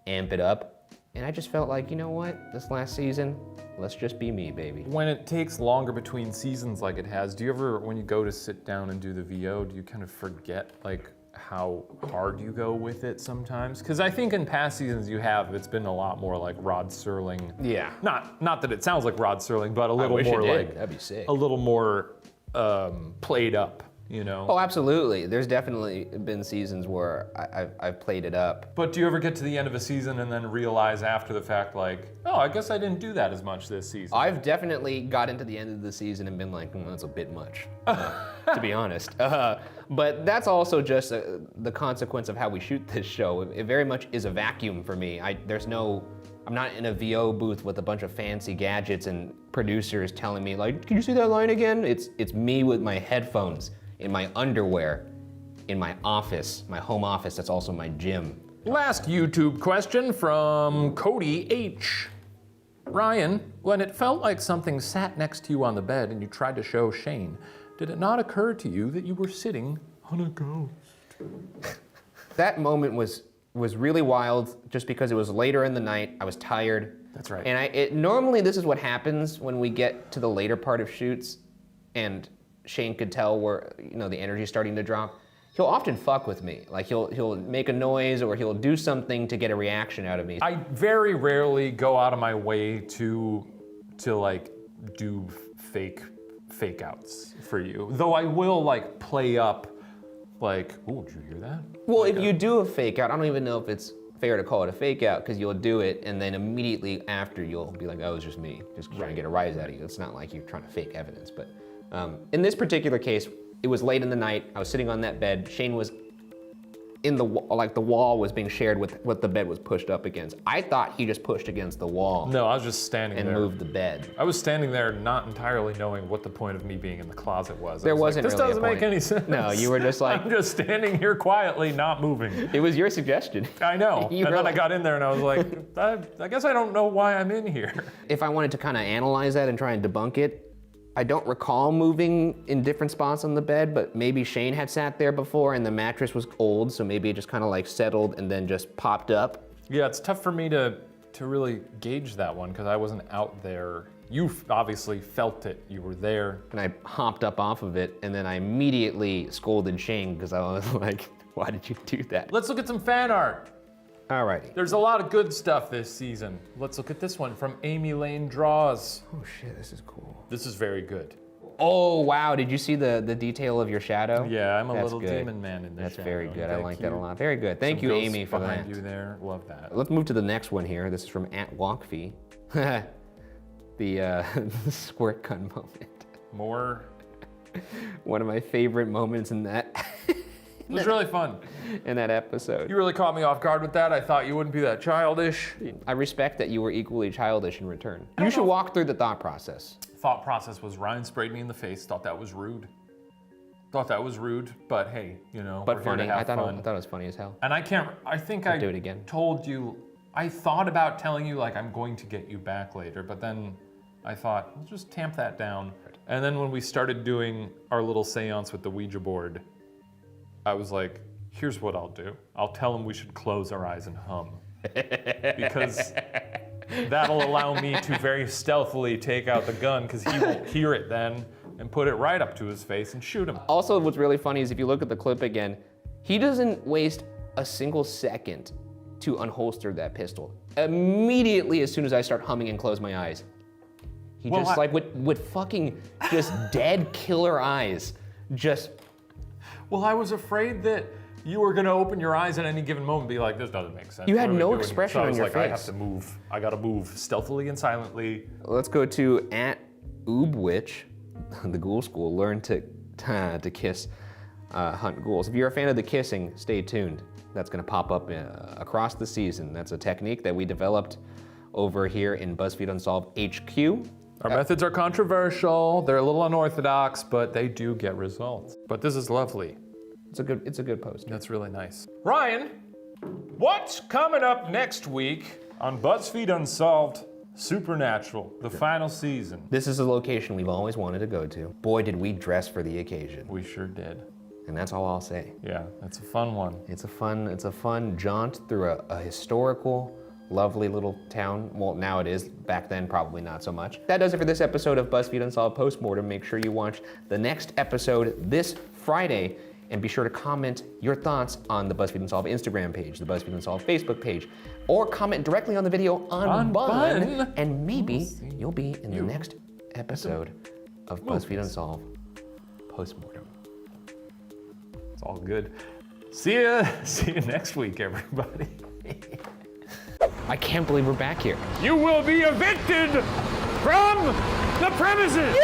amp it up And I just felt like, you know what? This last season, let's just be me, baby. When it takes longer between seasons like it has, do you ever, when you go to sit down and do the VO, do you kind of forget like how hard you go with it sometimes? Because I think in past seasons it's been a lot more like Rod Serling. Yeah. Not that it sounds like Rod Serling, but a little more like, that'd be sick. a little more played up, you know? Oh, absolutely. There's definitely been seasons where I've played it up. But do you ever get to the end of a season and then realize after the fact, like, oh, I guess I didn't do that as much this season? I've definitely gotten to the end of the season and been like, that's a bit much, to be honest. But that's also just the consequence of how we shoot this show. It very much is a vacuum for me. I'm not in a VO booth with a bunch of fancy gadgets and producers telling me like, can you say that line again? It's me with my headphones, in my underwear, in my office, my home office that's also my gym. Last YouTube question from Cody H. Ryan, when it felt like something sat next to you on the bed and you tried to show Shane, did it not occur to you that you were sitting on a ghost? That moment was really wild just because it was later in the night. I was tired. That's right. And normally this is what happens when we get to the later part of shoots and Shane could tell where, the energy's starting to drop. He'll often fuck with me. Like he'll make a noise or he'll do something to get a reaction out of me. I very rarely go out of my way to like do fake outs for you. Though I will like play up like, oh, did you hear that? Well, if you do a fake out, I don't even know if it's fair to call it a fake out because you'll do it and then immediately after you'll be like, oh, it's just me, just trying to get a rise out of you. It's not like you're trying to fake evidence. But in this particular case, it was late in the night. I was sitting on that bed. Shane was in the wall was being shared with what the bed was pushed up against. I thought he just pushed against the wall. No, I was just standing and there. moved the bed. I was standing there not entirely knowing what the point of me being in the closet was. There wasn't like, this really doesn't a make point. any sense. No, you were just like... I'm just standing here quietly, not moving. It was your suggestion. I know. You and were then like- I got in there and I was like, I guess I don't know why I'm in here. If I wanted to kind of analyze that and try and debunk it, I don't recall moving in different spots on the bed, but maybe Shane had sat there before and the mattress was old, so maybe it just kind of like settled and then just popped up. Yeah, it's tough for me to really gauge that one because I wasn't out there. You obviously felt it. You were there. And I hopped up off of it and then I immediately scolded Shane because I was like, why did you do that? Let's look at some fan art. Alrighty. There's a lot of good stuff this season. Let's look at this one from Amy Lane Draws. Oh shit, this is cool. This is very good. Oh wow, did you see the detail of your shadow? Yeah, I'm a That's little good. demon man in this That's shadow. very good. I Thank like that a you. lot. Very good. Thank Some you, ghosts Amy, for behind that. you there. Love that. Let's move to the next one here. This is from @Walkfee. The squirt gun moment. More. One of my favorite moments in that It was really fun. in that episode. You really caught me off guard with that. I thought you wouldn't be that childish. I respect that you were equally childish in return. You should walk through the thought process. Thought process was Ryan sprayed me in the face. Thought that was rude. But hey, But we're here funny. to have I thought fun. it was funny as hell. And I think I do it again. told you, I thought about telling you like I'm going to get you back later, but then I thought, let's just tamp that down. And then when we started doing our little seance with the Ouija board, I was like, here's what I'll do. I'll tell him we should close our eyes and hum. Because that'll allow me to very stealthily take out the gun because he won't hear it then and put it right up to his face and shoot him. Also, what's really funny is if you look at the clip again, he doesn't waste a single second to unholster that pistol. Immediately, as soon as I start humming and close my eyes, he Well, just like with fucking just dead killer eyes, just. Well, I was afraid that you were gonna open your eyes at any given moment and be like, this doesn't make sense. You had What are we no doing here? expression So I on was your like, I have face. to move. I gotta move stealthily and silently. Let's go to @Oobwitch, the Ghoul School. Learn to kiss, hunt ghouls. If you're a fan of the kissing, stay tuned. That's gonna pop up across the season. That's a technique that we developed over here in BuzzFeed Unsolved HQ. Our methods are controversial. They're a little unorthodox, but they do get results. But this is lovely. It's a good post. That's really nice. Ryan, what's coming up next week on BuzzFeed Unsolved Supernatural, the final season? This is a location we've always wanted to go to. Boy, did we dress for the occasion. We sure did. And that's all I'll say. Yeah, that's a fun one. It's a fun jaunt through a historical lovely little town. Well, now it is. Back then, probably not so much. That does it for this episode of BuzzFeed Unsolved Postmortem. Make sure you watch the next episode this Friday, and be sure to comment your thoughts on the BuzzFeed Unsolved Instagram page, the BuzzFeed Unsolved Facebook page, or comment directly on the video on Bun, and maybe you'll be in the next episode of BuzzFeed Unsolved Postmortem. It's all good. See ya next week, everybody. I can't believe we're back here. You will be evicted from the premises!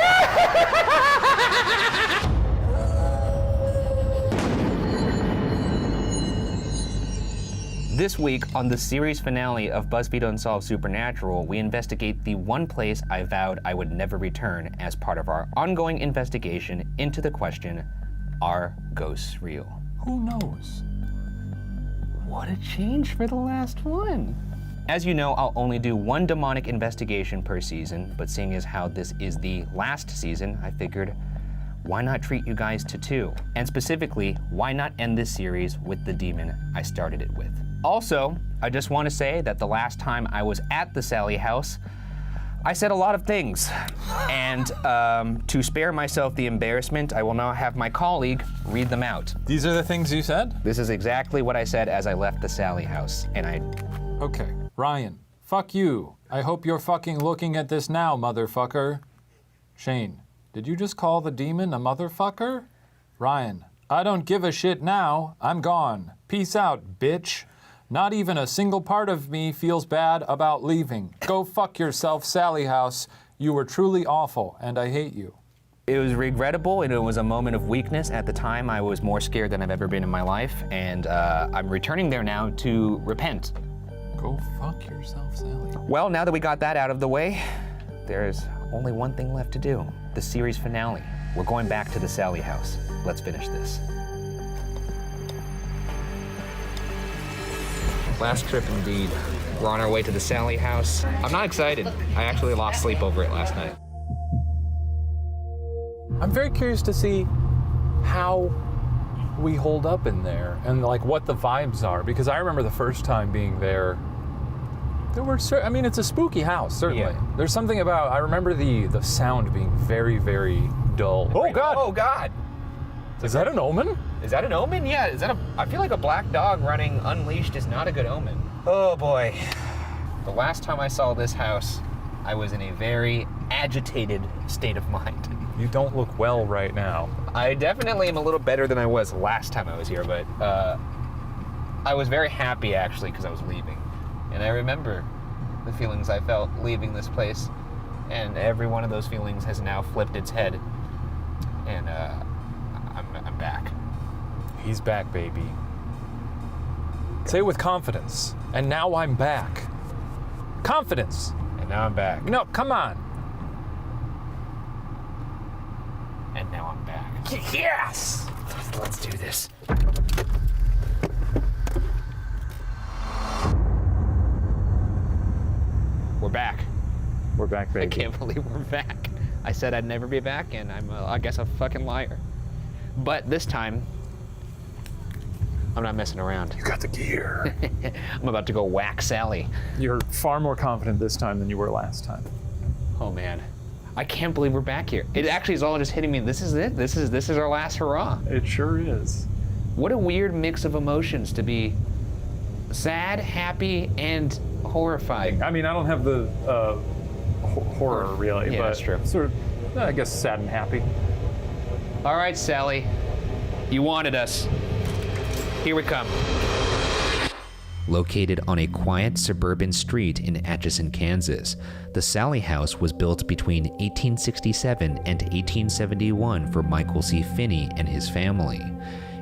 This week, on the series finale of BuzzFeed Unsolved Supernatural, we investigate the one place I vowed I would never return as part of our ongoing investigation into the question, are ghosts real? Who knows? What a change for the last one. As you know, I'll only do one demonic investigation per season, but seeing as how this is the last season, I figured, why not treat you guys to two? And specifically, why not end this series with the demon I started it with? Also, I just want to say that the last time I was at the Sallie house, I said a lot of things. And to spare myself the embarrassment, I will now have my colleague read them out. These are the things you said? This is exactly what I said as I left the Sallie house, and Okay, Ryan, fuck you. I hope you're fucking looking at this now, motherfucker. Shane, did you just call the demon a motherfucker? Ryan, I don't give a shit now. I'm gone. Peace out, bitch. Not even a single part of me feels bad about leaving. Go fuck yourself, Sallie house. You were truly awful, and I hate you. It was regrettable, and it was a moment of weakness. At the time, I was more scared than I've ever been in my life, and I'm returning there now to repent. Go fuck yourself, Sallie. Well, now that we got that out of the way, there's only one thing left to do. The series finale. We're going back to the Sallie house. Let's finish this. Last trip indeed. We're on our way to the Sallie house. I'm not excited. I actually lost sleep over it last night. I'm very curious to see how we hold up in there and like what the vibes are, because I remember the first time being there. There were I mean, it's a spooky house, certainly. Yeah. There's something about, I remember the sound being very, very dull. Oh God! Oh God! Is that an omen? Is that an omen? Yeah, I feel like a black dog running unleashed is not a good omen. Oh boy. The last time I saw this house, I was in a very agitated state of mind. You don't look well right now. I definitely am a little better than I was last time I was here, but I was very happy actually because I was leaving. And I remember the feelings I felt leaving this place, and every one of those feelings has now flipped its head, and I'm back. He's back, baby. Say it with confidence. And now I'm back. Confidence. And now I'm back. No, come on. And now I'm back. Yes! Let's do this. We're back. We're back, baby. I can't believe we're back. I said I'd never be back, and I guess a fucking liar. But this time, I'm not messing around. You got the gear. I'm about to go whack Sallie. You're far more confident this time than you were last time. Oh man, I can't believe we're back here. It actually is all just hitting me. This is it. This is our last hurrah. It sure is. What a weird mix of emotions to be sad, happy, and horrified. I mean, I don't have the horror really, Yeah, but that's true. Sort of, I guess, sad and happy. All right, Sallie, you wanted us. Here we come. Located on a quiet suburban street in Atchison, Kansas, the Sallie house was built between 1867 and 1871 for Michael C. Finney and his family.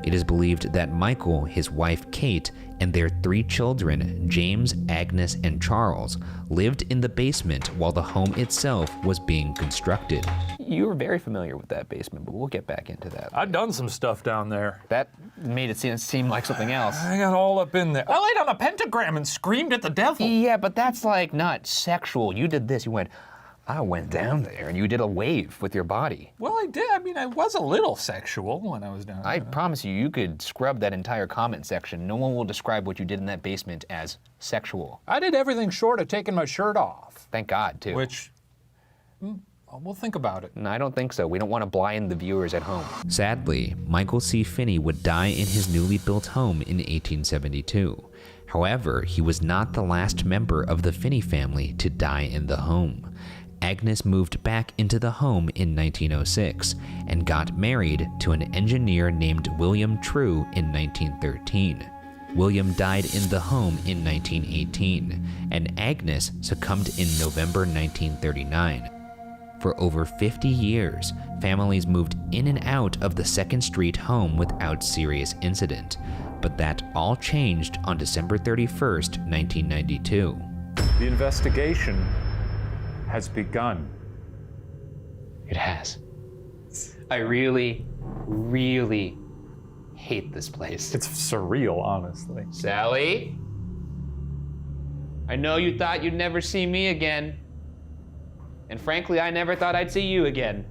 It is believed that Michael, his wife Kate, and their 3 children, James, Agnes, and Charles, lived in the basement while the home itself was being constructed. You were very familiar with that basement, but we'll get back into that. I've done some stuff down there. That made it seem like something else. I got all up in there. I laid on a pentagram and screamed at the devil. Yeah, but that's like not sexual. You did this. You went, I went down there and you did a wave with your body. Well, I did. I mean, I was a little sexual when I was down there. I promise you could scrub that entire comment section. No one will describe what you did in that basement as sexual. I did everything short of taking my shirt off. Thank God, too. Which, we'll think about it. No, I don't think so. We don't want to blind the viewers at home. Sadly, Michael C. Finney would die in his newly built home in 1872. However, he was not the last member of the Finney family to die in the home. Agnes moved back into the home in 1906 and got married to an engineer named William True in 1913. William died in the home in 1918, and Agnes succumbed in November 1939. For over 50 years, families moved in and out of the 2nd Street home without serious incident, but that all changed on December 31st, 1992. The investigation has begun. It has. I really, really hate this place. It's surreal, honestly. Sallie? I know you thought you'd never see me again. And frankly, I never thought I'd see you again.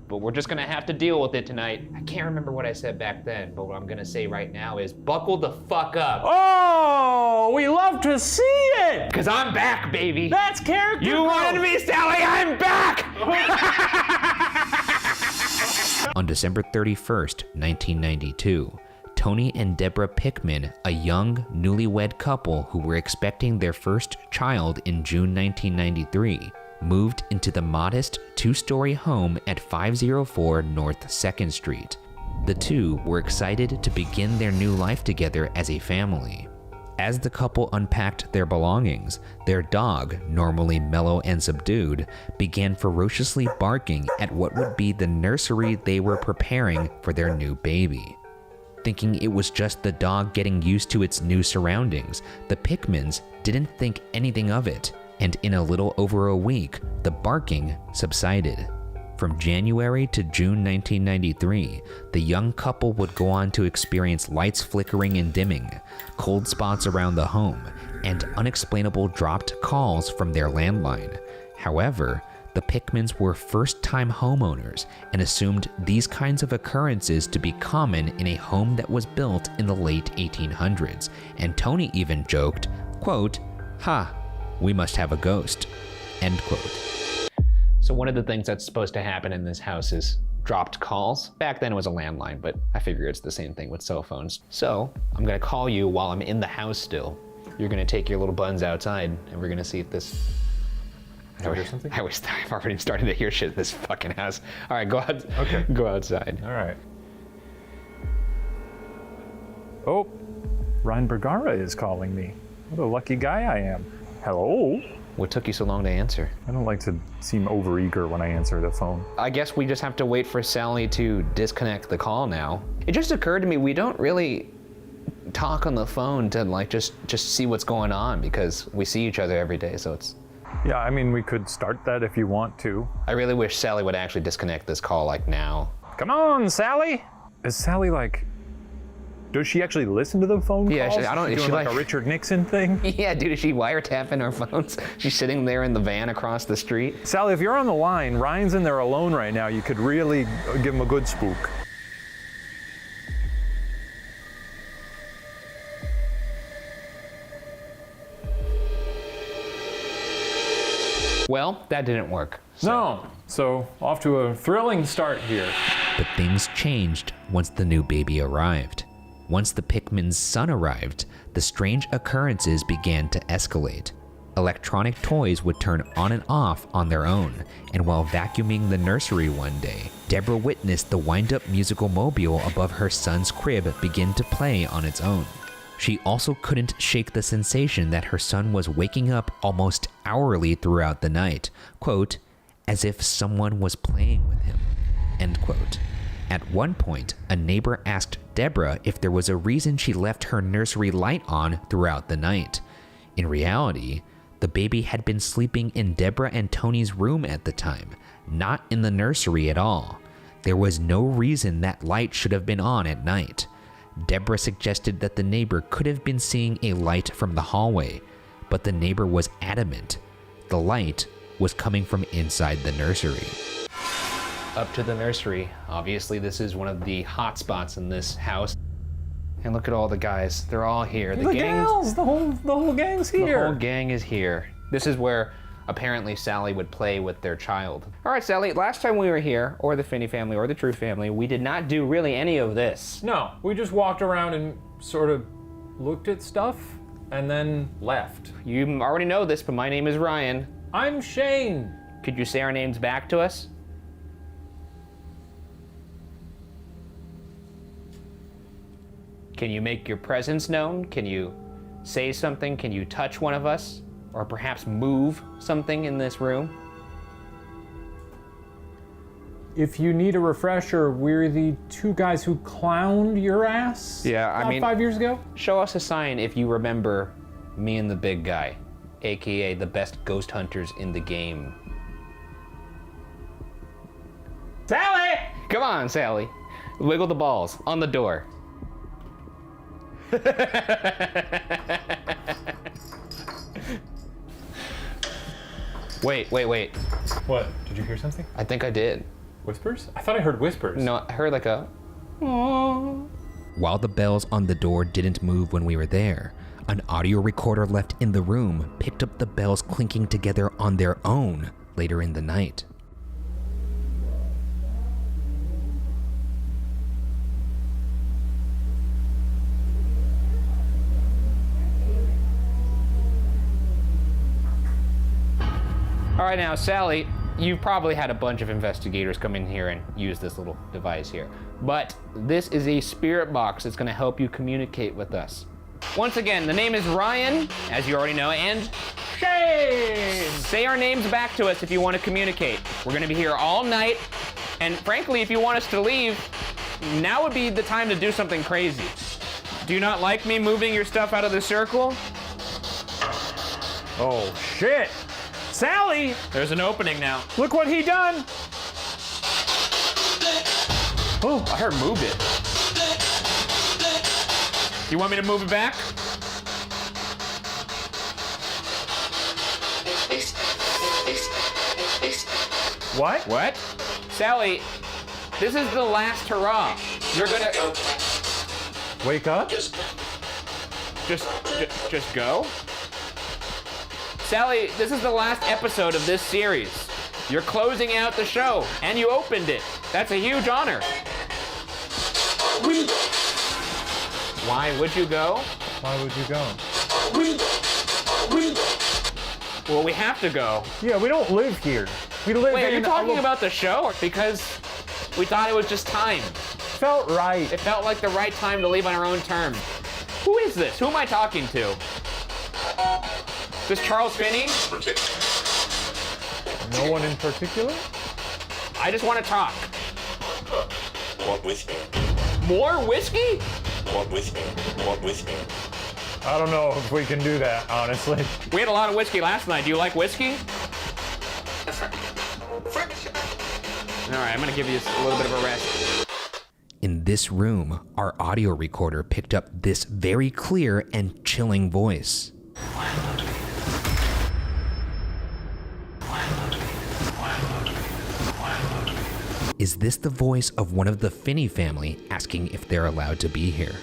But we're just gonna have to deal with it tonight. I can't remember what I said back then, but what I'm gonna say right now is buckle the fuck up. Oh, we love to see it! Cause I'm back, baby. That's character You growth. wanted me, Sallie, I'm back! On December 31st, 1992, Tony and Deborah Pickman, a young, newlywed couple who were expecting their first child in June 1993, moved into the modest 2-story home at 504 North 2nd Street. The two were excited to begin their new life together as a family. As the couple unpacked their belongings, their dog, normally mellow and subdued, began ferociously barking at what would be the nursery they were preparing for their new baby. Thinking it was just the dog getting used to its new surroundings, the Pickmans didn't think anything of it, and in a little over a week, the barking subsided. From January to June 1993, the young couple would go on to experience lights flickering and dimming, cold spots around the home, and unexplainable dropped calls from their landline. However, the Pickmans were first-time homeowners and assumed these kinds of occurrences to be common in a home that was built in the late 1800s, and Tony even joked, quote, "Ha, we must have a ghost," end quote. So one of the things that's supposed to happen in this house is dropped calls. Back then it was a landline, but I figure it's the same thing with cell phones. So I'm gonna call you while I'm in the house still. You're gonna take your little buns outside and we're gonna see if this... Did you hear something? I've already started to hear shit in this fucking house. All right, go out. Okay. Go outside. All right. Oh, Ryan Bergara is calling me. What a lucky guy I am. Hello? What took you so long to answer? I don't like to seem overeager when I answer the phone. I guess we just have to wait for Sallie to disconnect the call now. It just occurred to me we don't really talk on the phone to like just see what's going on because we see each other every day, so it's... Yeah, I mean, we could start that if you want to. I really wish Sallie would actually disconnect this call like now. Come on, Sallie! Is Sallie like... Does she actually listen to the phone Yeah, calls? I don't- Is is she she doing like like- a Richard Nixon thing? Yeah, dude, is she wiretapping our phones? She's sitting there in the van across the street. Sallie, if you're on the line, Ryan's in there alone right now. You could really give him a good spook. Well, that didn't work. No. So, off to a thrilling start here. But things changed once the new baby arrived. Once the Pickman's son arrived, the strange occurrences began to escalate. Electronic toys would turn on and off on their own, and while vacuuming the nursery one day, Deborah witnessed the wind-up musical mobile above her son's crib begin to play on its own. She also couldn't shake the sensation that her son was waking up almost hourly throughout the night, quote, as if someone was playing with him, end quote. At one point, a neighbor asked Deborah if there was a reason she left her nursery light on throughout the night. In reality, the baby had been sleeping in Deborah and Tony's room at the time, not in the nursery at all. There was no reason that light should have been on at night. Deborah suggested that the neighbor could have been seeing a light from the hallway, but the neighbor was adamant. The light was coming from inside the nursery. Up to the nursery. Obviously, this is one of the hot spots in this house. And look at all the guys. They're all here. The gals, the whole gang's here. The whole gang is here. This is where apparently Sallie would play with their child. All right, Sallie, last time we were here, or the Finney family, or the True family, we did not do really any of this. No, we just walked around and sort of looked at stuff and then left. You already know this, but my name is Ryan. I'm Shane. Could you say our names back to us? Can you make your presence known? Can you say something? Can you touch one of us? Or perhaps move something in this room? If you need a refresher, we're the two guys who clowned your ass. Yeah, I mean, 5 years ago. Show us a sign if you remember me and the big guy, AKA the best ghost hunters in the game. Sallie! Come on, Sallie. Wiggle the balls on the door. Wait. What? Did you hear something? I think I did. Whispers? I thought I heard whispers. No, I heard like a... While the bells on the door didn't move when we were there, an audio recorder left in the room picked up the bells clinking together on their own later in the night. All right, now, Sallie, you've probably had a bunch of investigators come in here and use this little device here. But this is a spirit box that's gonna help you communicate with us. Once again, the name is Ryan, as you already know, and Shane! Say our names back to us if you want to communicate. We're gonna be here all night, and frankly, if you want us to leave, now would be the time to do something crazy. Do you not like me moving your stuff out of the circle? Oh, shit! Sallie! There's an opening now. Look what he done! Oh, I heard move it. You want me to move it back? What? What? Sallie, this is the last hurrah. You're gonna Wake up? just go? Sallie, this is the last episode of this series. You're closing out the show, and you opened it. That's a huge honor. Why would you go? Why would you go? Well, we have to go. Yeah, we don't live here. We live Wait, are you in talking about the show? Because we thought it was just time. Felt right. It felt like the right time to leave on our own terms. Who is this? Who am I talking to? This Charles Finney? No one in particular? I just want to talk. Want whiskey? More whiskey? Want whiskey? Want whiskey? I don't know if we can do that, honestly. We had a lot of whiskey last night. Do you like whiskey? All right, I'm gonna give you a little bit of a rest. In this room, our audio recorder picked up this very clear and chilling voice. Is this the voice of one of the Finney family asking if they're allowed to be here?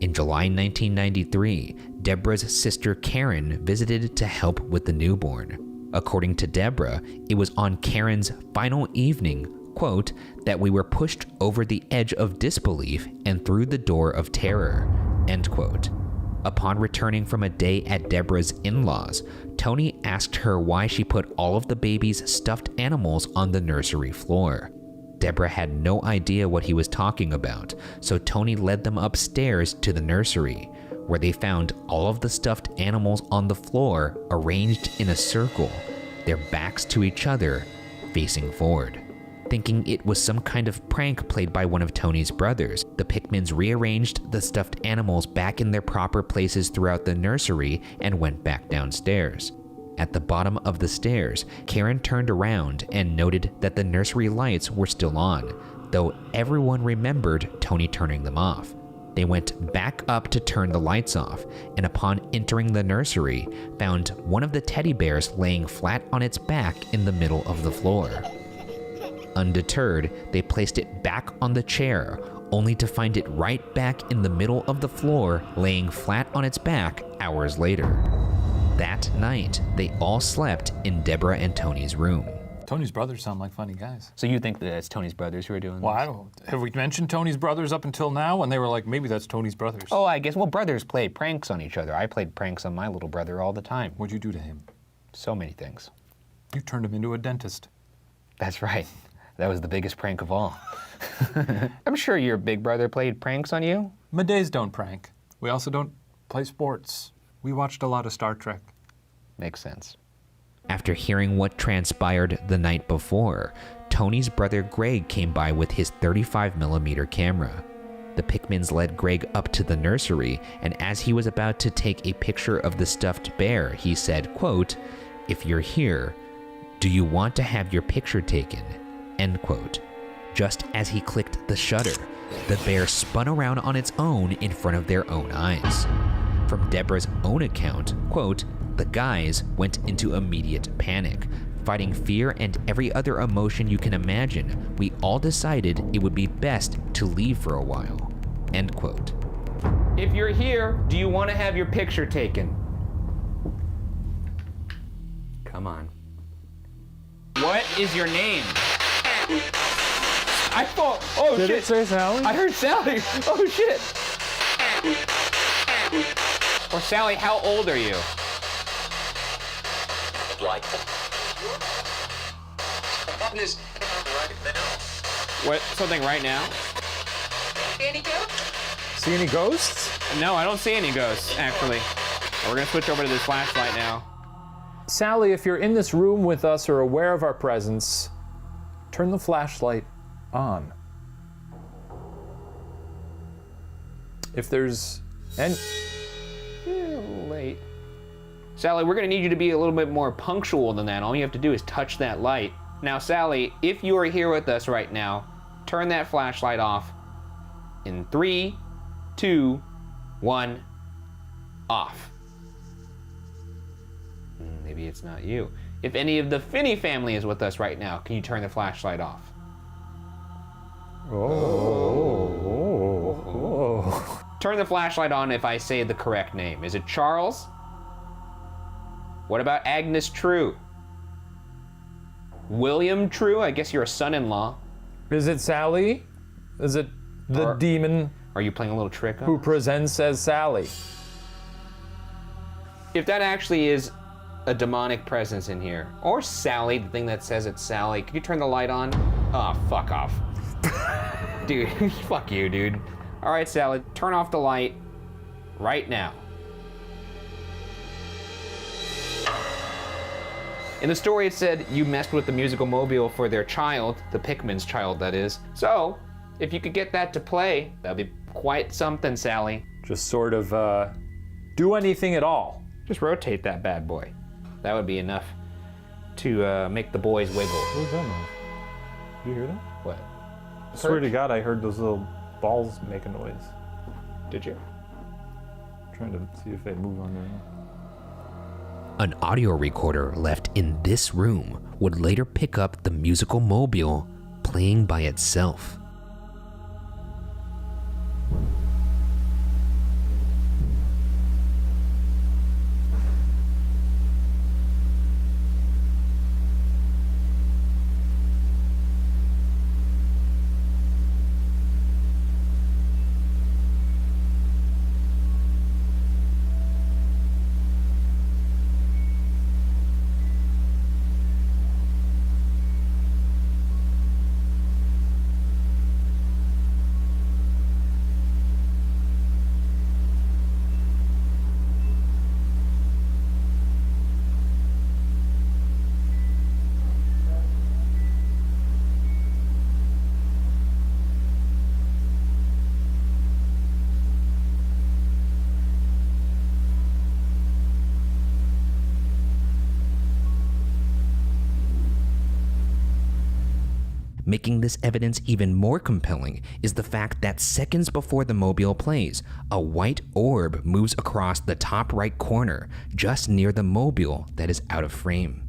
In July 1993, Deborah's sister Karen visited to help with the newborn. According to Deborah, it was on Karen's final evening, quote, that we were pushed over the edge of disbelief and through the door of terror, end quote. Upon returning from a day at Deborah's in-laws, Tony asked her why she put all of the baby's stuffed animals on the nursery floor. Deborah had no idea what he was talking about, so Tony led them upstairs to the nursery, where they found all of the stuffed animals on the floor arranged in a circle, their backs to each other, facing forward. Thinking it was some kind of prank played by one of Tony's brothers, the Pickmans rearranged the stuffed animals back in their proper places throughout the nursery and went back downstairs. At the bottom of the stairs, Karen turned around and noted that the nursery lights were still on, though everyone remembered Tony turning them off. They went back up to turn the lights off, and upon entering the nursery, found one of the teddy bears laying flat on its back in the middle of the floor. Undeterred, they placed it back on the chair, only to find it right back in the middle of the floor, laying flat on its back hours later. That night, they all slept in Deborah and Tony's room. Tony's brothers sound like funny guys. So you think that it's Tony's brothers who are doing Well, this? I don't. Have we mentioned Tony's brothers up until now? And they were like, maybe that's Tony's brothers. Oh, I guess, well, brothers play pranks on each other. I played pranks on my little brother all the time. What'd you do to him? So many things. You turned him into a dentist. That's right. That was the biggest prank of all. I'm sure your big brother played pranks on you. My days don't prank. We also don't play sports. We watched a lot of Star Trek. Makes sense. After hearing what transpired the night before, Tony's brother Greg came by with his 35mm camera. The Pickmans led Greg up to the nursery, and as he was about to take a picture of the stuffed bear, he said, quote, "If you're here, do you want to have your picture taken?" End quote. Just as he clicked the shutter, the bear spun around on its own in front of their own eyes. From Deborah's own account, quote, "The guys went into immediate panic. Fighting fear and every other emotion you can imagine, we all decided it would be best to leave for a while." End quote. If you're here, do you want to have your picture taken? Come on. What is your name? I thought, oh Did shit. it say Sallie? I heard Sallie. Oh shit. Or Sallie, how old are you? Like. What, something right now? See any ghosts? No, I don't see any ghosts, actually. We're gonna switch over to this flashlight now. Sallie, if you're in this room with us or aware of our presence, turn the flashlight on. If there's any... Late. Sallie, we're gonna need you to be a little bit more punctual than that. All you have to do is touch that light. Now, Sallie, if you are here with us right now, turn that flashlight off in 3, 2, 1, off. Maybe it's not you. If any of the Finney family is with us right now, can you turn the flashlight off? Turn the flashlight on if I say the correct name. Is it Charles? What about Agnes True? William True? I guess you're a son-in-law. Is it Sallie? Is it the demon Are you playing a little trick on who us? presents as Sallie? If that actually is a demonic presence in here, or Sallie, the thing that says it's Sallie, could you turn the light on? Oh, fuck off. Dude, fuck you, dude. All right, Sallie, turn off the light right now. In the story, it said you messed with the musical mobile for their child, the Pickman's child, that is. So, if you could get that to play, that'd be quite something, Sallie. Just sort of do anything at all. Just rotate that bad boy. That would be enough to make the boys wiggle. What was that noise? You hear that? What? I swear to God, I heard those little balls make a noise. Did you? Trying to see if they move on their own. An audio recorder left in this room would later pick up the musical mobile playing by itself. Making this evidence even more compelling is the fact that seconds before the mobile plays, a white orb moves across the top right corner, just near the mobile that is out of frame.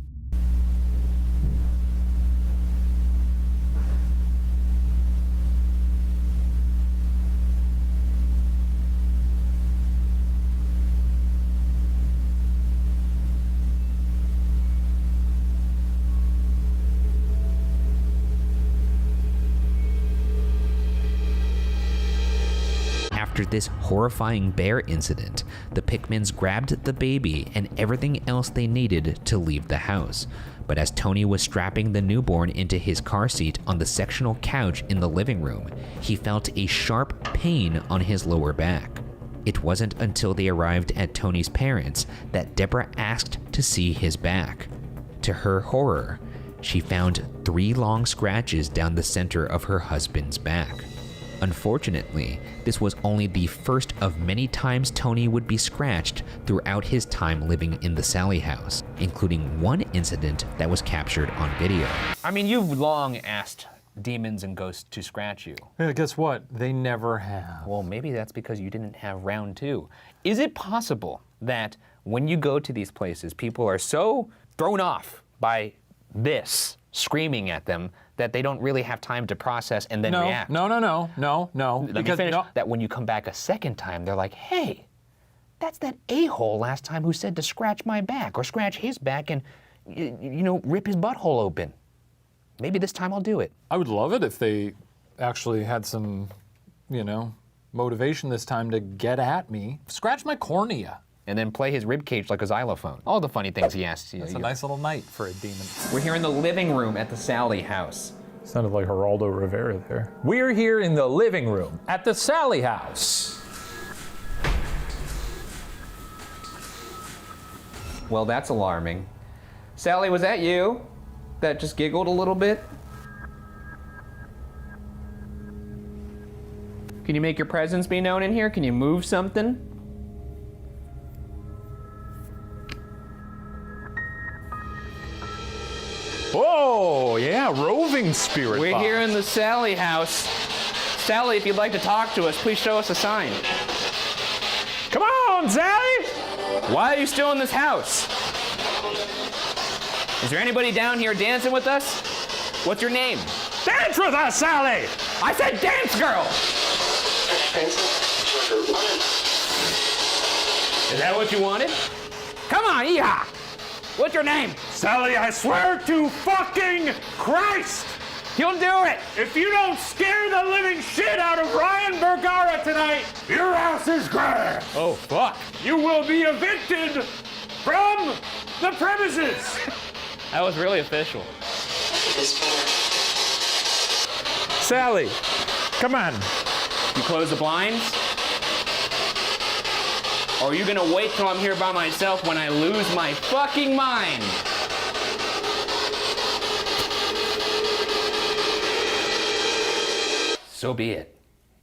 After this horrifying bear incident, the Pickmans grabbed the baby and everything else they needed to leave the house. But as Tony was strapping the newborn into his car seat on the sectional couch in the living room, he felt a sharp pain on his lower back. It wasn't until they arrived at Tony's parents that Deborah asked to see his back. To her horror, she found 3 long scratches down the center of her husband's back. Unfortunately, this was only the first of many times Tony would be scratched throughout his time living in the Sallie house, including one incident that was captured on video. I mean, you've long asked demons and ghosts to scratch you. Yeah, guess what? They never have. Well, maybe that's because you didn't have round 2. Is it possible that when you go to these places, people are so thrown off by this screaming at them that they don't really have time to process and then react? No. Let me finish. no. That when you come back a second time, they're like, hey, that's that a-hole last time who said to scratch my back or scratch his back and, rip his butthole open. Maybe this time I'll do it. I would love it if they actually had some, motivation this time to get at me. Scratch my cornea. And then play his ribcage like a xylophone. All the funny things he asks you. It's a nice little night for a demon. We're here in the living room at the Sallie house. Sounded like Geraldo Rivera there. We're here in the living room at the Sallie house. Well, that's alarming. Sallie, was that you that just giggled a little bit? Can you make your presence be known in here? Can you move something? Oh, yeah, roving spirit We're box. here in the Sallie house. Sallie, if you'd like to talk to us, please show us a sign. Come on, Sallie! Why are you still in this house? Is there anybody down here dancing with us? What's your name? Dance with us, Sallie! I said dance, girl! Is that what you wanted? Come on, yeehaw! What's your name? Sallie, I swear to fucking Christ! You'll do it! If you don't scare the living shit out of Ryan Bergara tonight, your ass is grand! Oh, fuck. You will be evicted from the premises! That was really official. Sallie, come on. You close the blinds? Or are you gonna wait till I'm here by myself when I lose my fucking mind? So be it.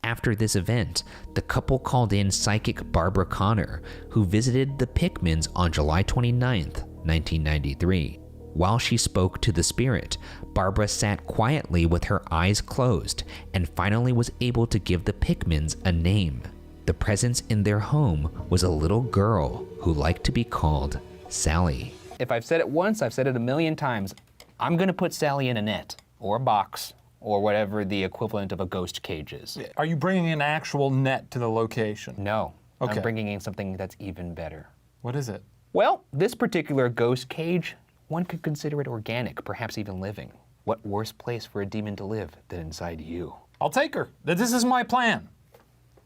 After this event, the couple called in psychic Barbara Connor, who visited the Pickmans on July 29th, 1993. While she spoke to the spirit, Barbara sat quietly with her eyes closed and finally was able to give the Pickmans a name. The presence in their home was a little girl who liked to be called Sallie. If I've said it once, I've said it a million times. I'm gonna put Sallie in a net, or a box, or whatever the equivalent of a ghost cage is. Are you bringing an actual net to the location? No, Okay. I'm bringing in something that's even better. What is it? Well, this particular ghost cage, one could consider it organic, perhaps even living. What worse place for a demon to live than inside you? I'll take her. This is my plan.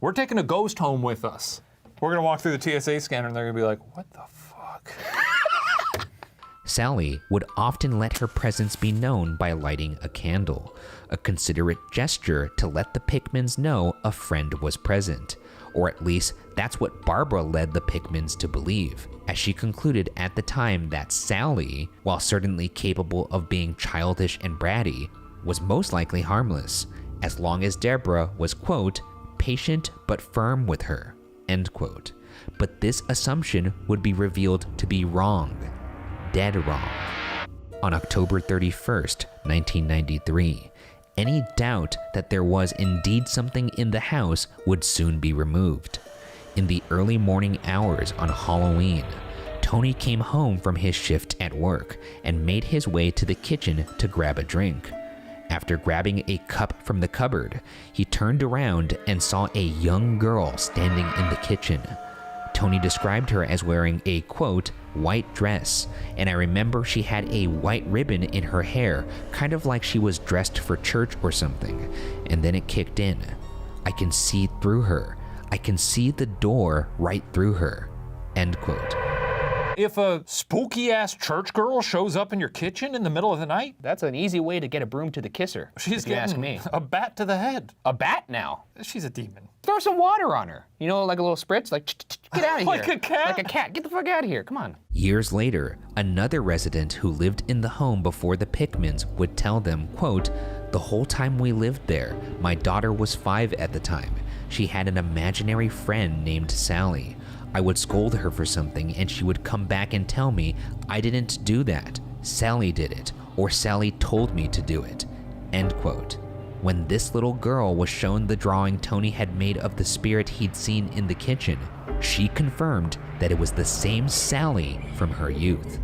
We're taking a ghost home with us. We're gonna walk through the TSA scanner and they're gonna be like, what the fuck? Sallie would often let her presence be known by lighting a candle, a considerate gesture to let the Pickmans know a friend was present, or at least that's what Barbara led the Pickmans to believe, as she concluded at the time that Sallie, while certainly capable of being childish and bratty, was most likely harmless, as long as Deborah was, quote, patient but firm with her, end quote. But this assumption would be revealed to be wrong. Dead wrong. On October 31st, 1993, Any doubt that there was indeed something in the house would soon be removed. In the early morning hours on Halloween, Tony came home from his shift at work and made his way to the kitchen to grab a drink. After grabbing a cup from the cupboard, he turned around and saw a young girl standing in the kitchen. Tony described her as wearing a, quote, white dress, and I remember she had a white ribbon in her hair, kind of like she was dressed for church or something, and then it kicked in. I can see through her. I can see the door right through her, end quote. If a spooky-ass church girl shows up in your kitchen in the middle of the night, That's an easy way to get a broom to the kisser. she's if you ask getting me. a bat to the head. A bat now. She's a demon. Throw some water on her. You know, like a little spritz, like get out of here. Like a cat? Like a cat. Get the fuck out of here. Come on. Years later, another resident who lived in the home before the Pickmans would tell them, quote, the whole time we lived there, my daughter was 5 at the time. She had an imaginary friend named Sallie. I would scold her for something and she would come back and tell me, I didn't do that. Sallie did it, or Sallie told me to do it, end quote. When this little girl was shown the drawing Tony had made of the spirit he'd seen in the kitchen, she confirmed that it was the same Sallie from her youth.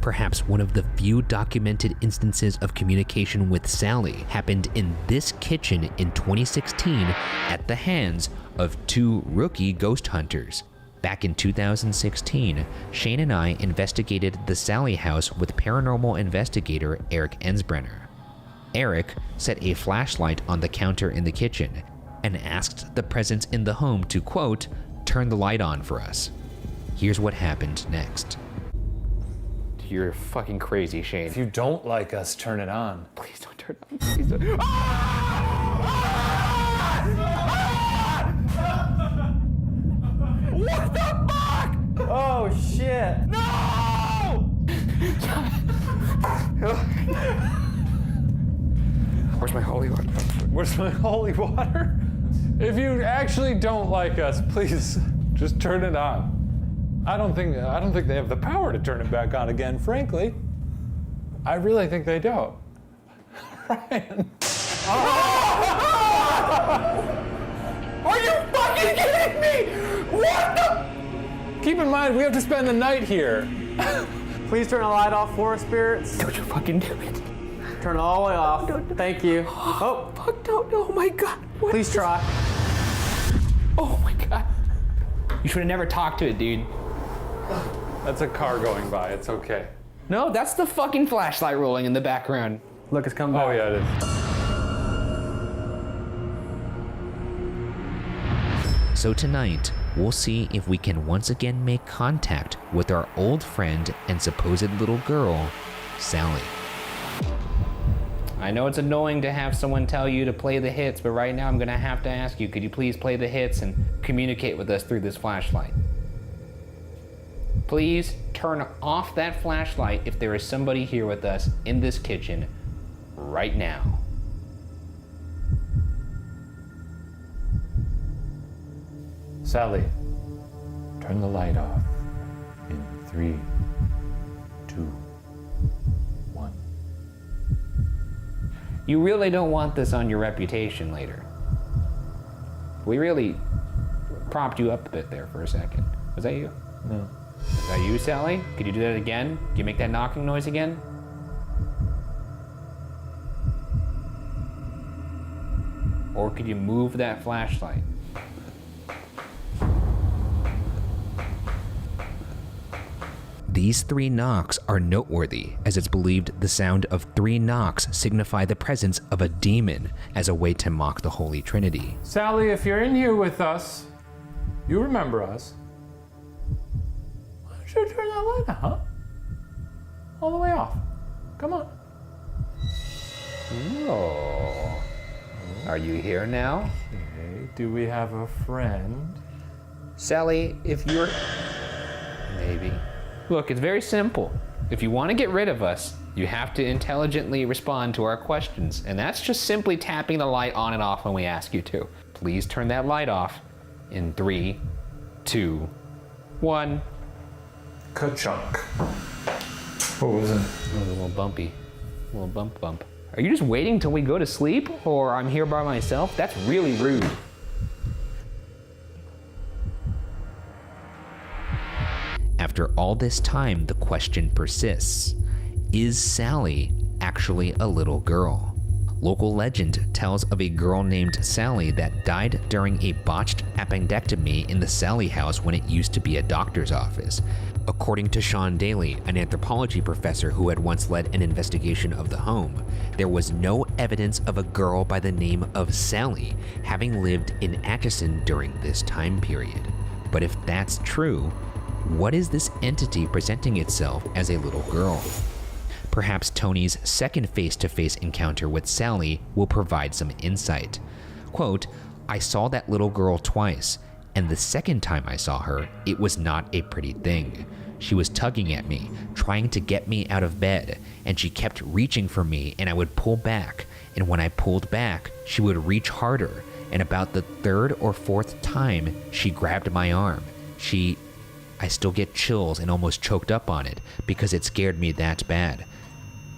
Perhaps one of the few documented instances of communication with Sallie happened in this kitchen in 2016 at the hands of 2 rookie ghost hunters. Back in 2016, Shane and I investigated the Sallie house with paranormal investigator Eric Ensbrenner. Eric set a flashlight on the counter in the kitchen and asked the presence in the home to, quote, turn the light on for us. Here's what happened next. You're fucking crazy, Shane. If you don't like us, turn it on. Please don't turn it on. Please don't. What the fuck? Oh shit! No! Where's my holy water? Where's my holy water? If you actually don't like us, please just turn it on. I don't think they have the power to turn it back on again, frankly. I really think they don't. Ryan. Are you fucking kidding me? What the? Keep in mind, we have to spend the night here. Please turn the light off for us, spirits. Don't you fucking do it. Turn it all the way off. Thank you. Oh, Fuck, don't. Oh my god. What? please try. Oh my god. You should have never talked to it, dude. That's a car going by, it's okay. No, that's the fucking flashlight rolling in the background. Look, it's coming back. Oh yeah, it is. So tonight, we'll see if we can once again make contact with our old friend and supposed little girl, Sallie. I know it's annoying to have someone tell you to play the hits, but right now I'm gonna have to ask you, could you please play the hits and communicate with us through this flashlight? Please turn off that flashlight if there is somebody here with us in this kitchen right now. Sallie, turn the light off in 3, 2, 1. You really don't want this on your reputation later. We really propped you up a bit there for a second. Was that you? No. Is that you, Sallie? Could you do that again? Can you make that knocking noise again? Or could you move that flashlight? These 3 knocks are noteworthy, as it's believed the sound of 3 knocks signify the presence of a demon as a way to mock the Holy Trinity. Sallie, if you're in here with us, you remember us. Why don't you turn that light on, huh? All the way off. Come on. Oh. Are you here now? Okay, do we have a friend? Sallie, if you're... Maybe. Look, it's very simple. If you want to get rid of us, you have to intelligently respond to our questions, and that's just simply tapping the light on and off when we ask you to. Please turn that light off in 3, 2, 1. Ka-chunk. What was it? It was a little bumpy. A little bump. Are you just waiting till we go to sleep? Or I'm here by myself? That's really rude. After all this time, the question persists. Is Sallie actually a little girl? Local legend tells of a girl named Sallie that died during a botched appendectomy in the Sallie House when it used to be a doctor's office. According to Sean Daly, an anthropology professor who had once led an investigation of the home, there was no evidence of a girl by the name of Sallie having lived in Atchison during this time period. But if that's true, what is this entity presenting itself as a little girl? Perhaps Tony's second face-to-face encounter with Sallie will provide some insight. Quote, "I saw that little girl twice, and the second time I saw her, it was not a pretty thing. She was tugging at me, trying to get me out of bed, and she kept reaching for me, and I would pull back, and when I pulled back, she would reach harder, and about the third or fourth time, she grabbed my arm. I still get chills and almost choked up on it because it scared me that bad.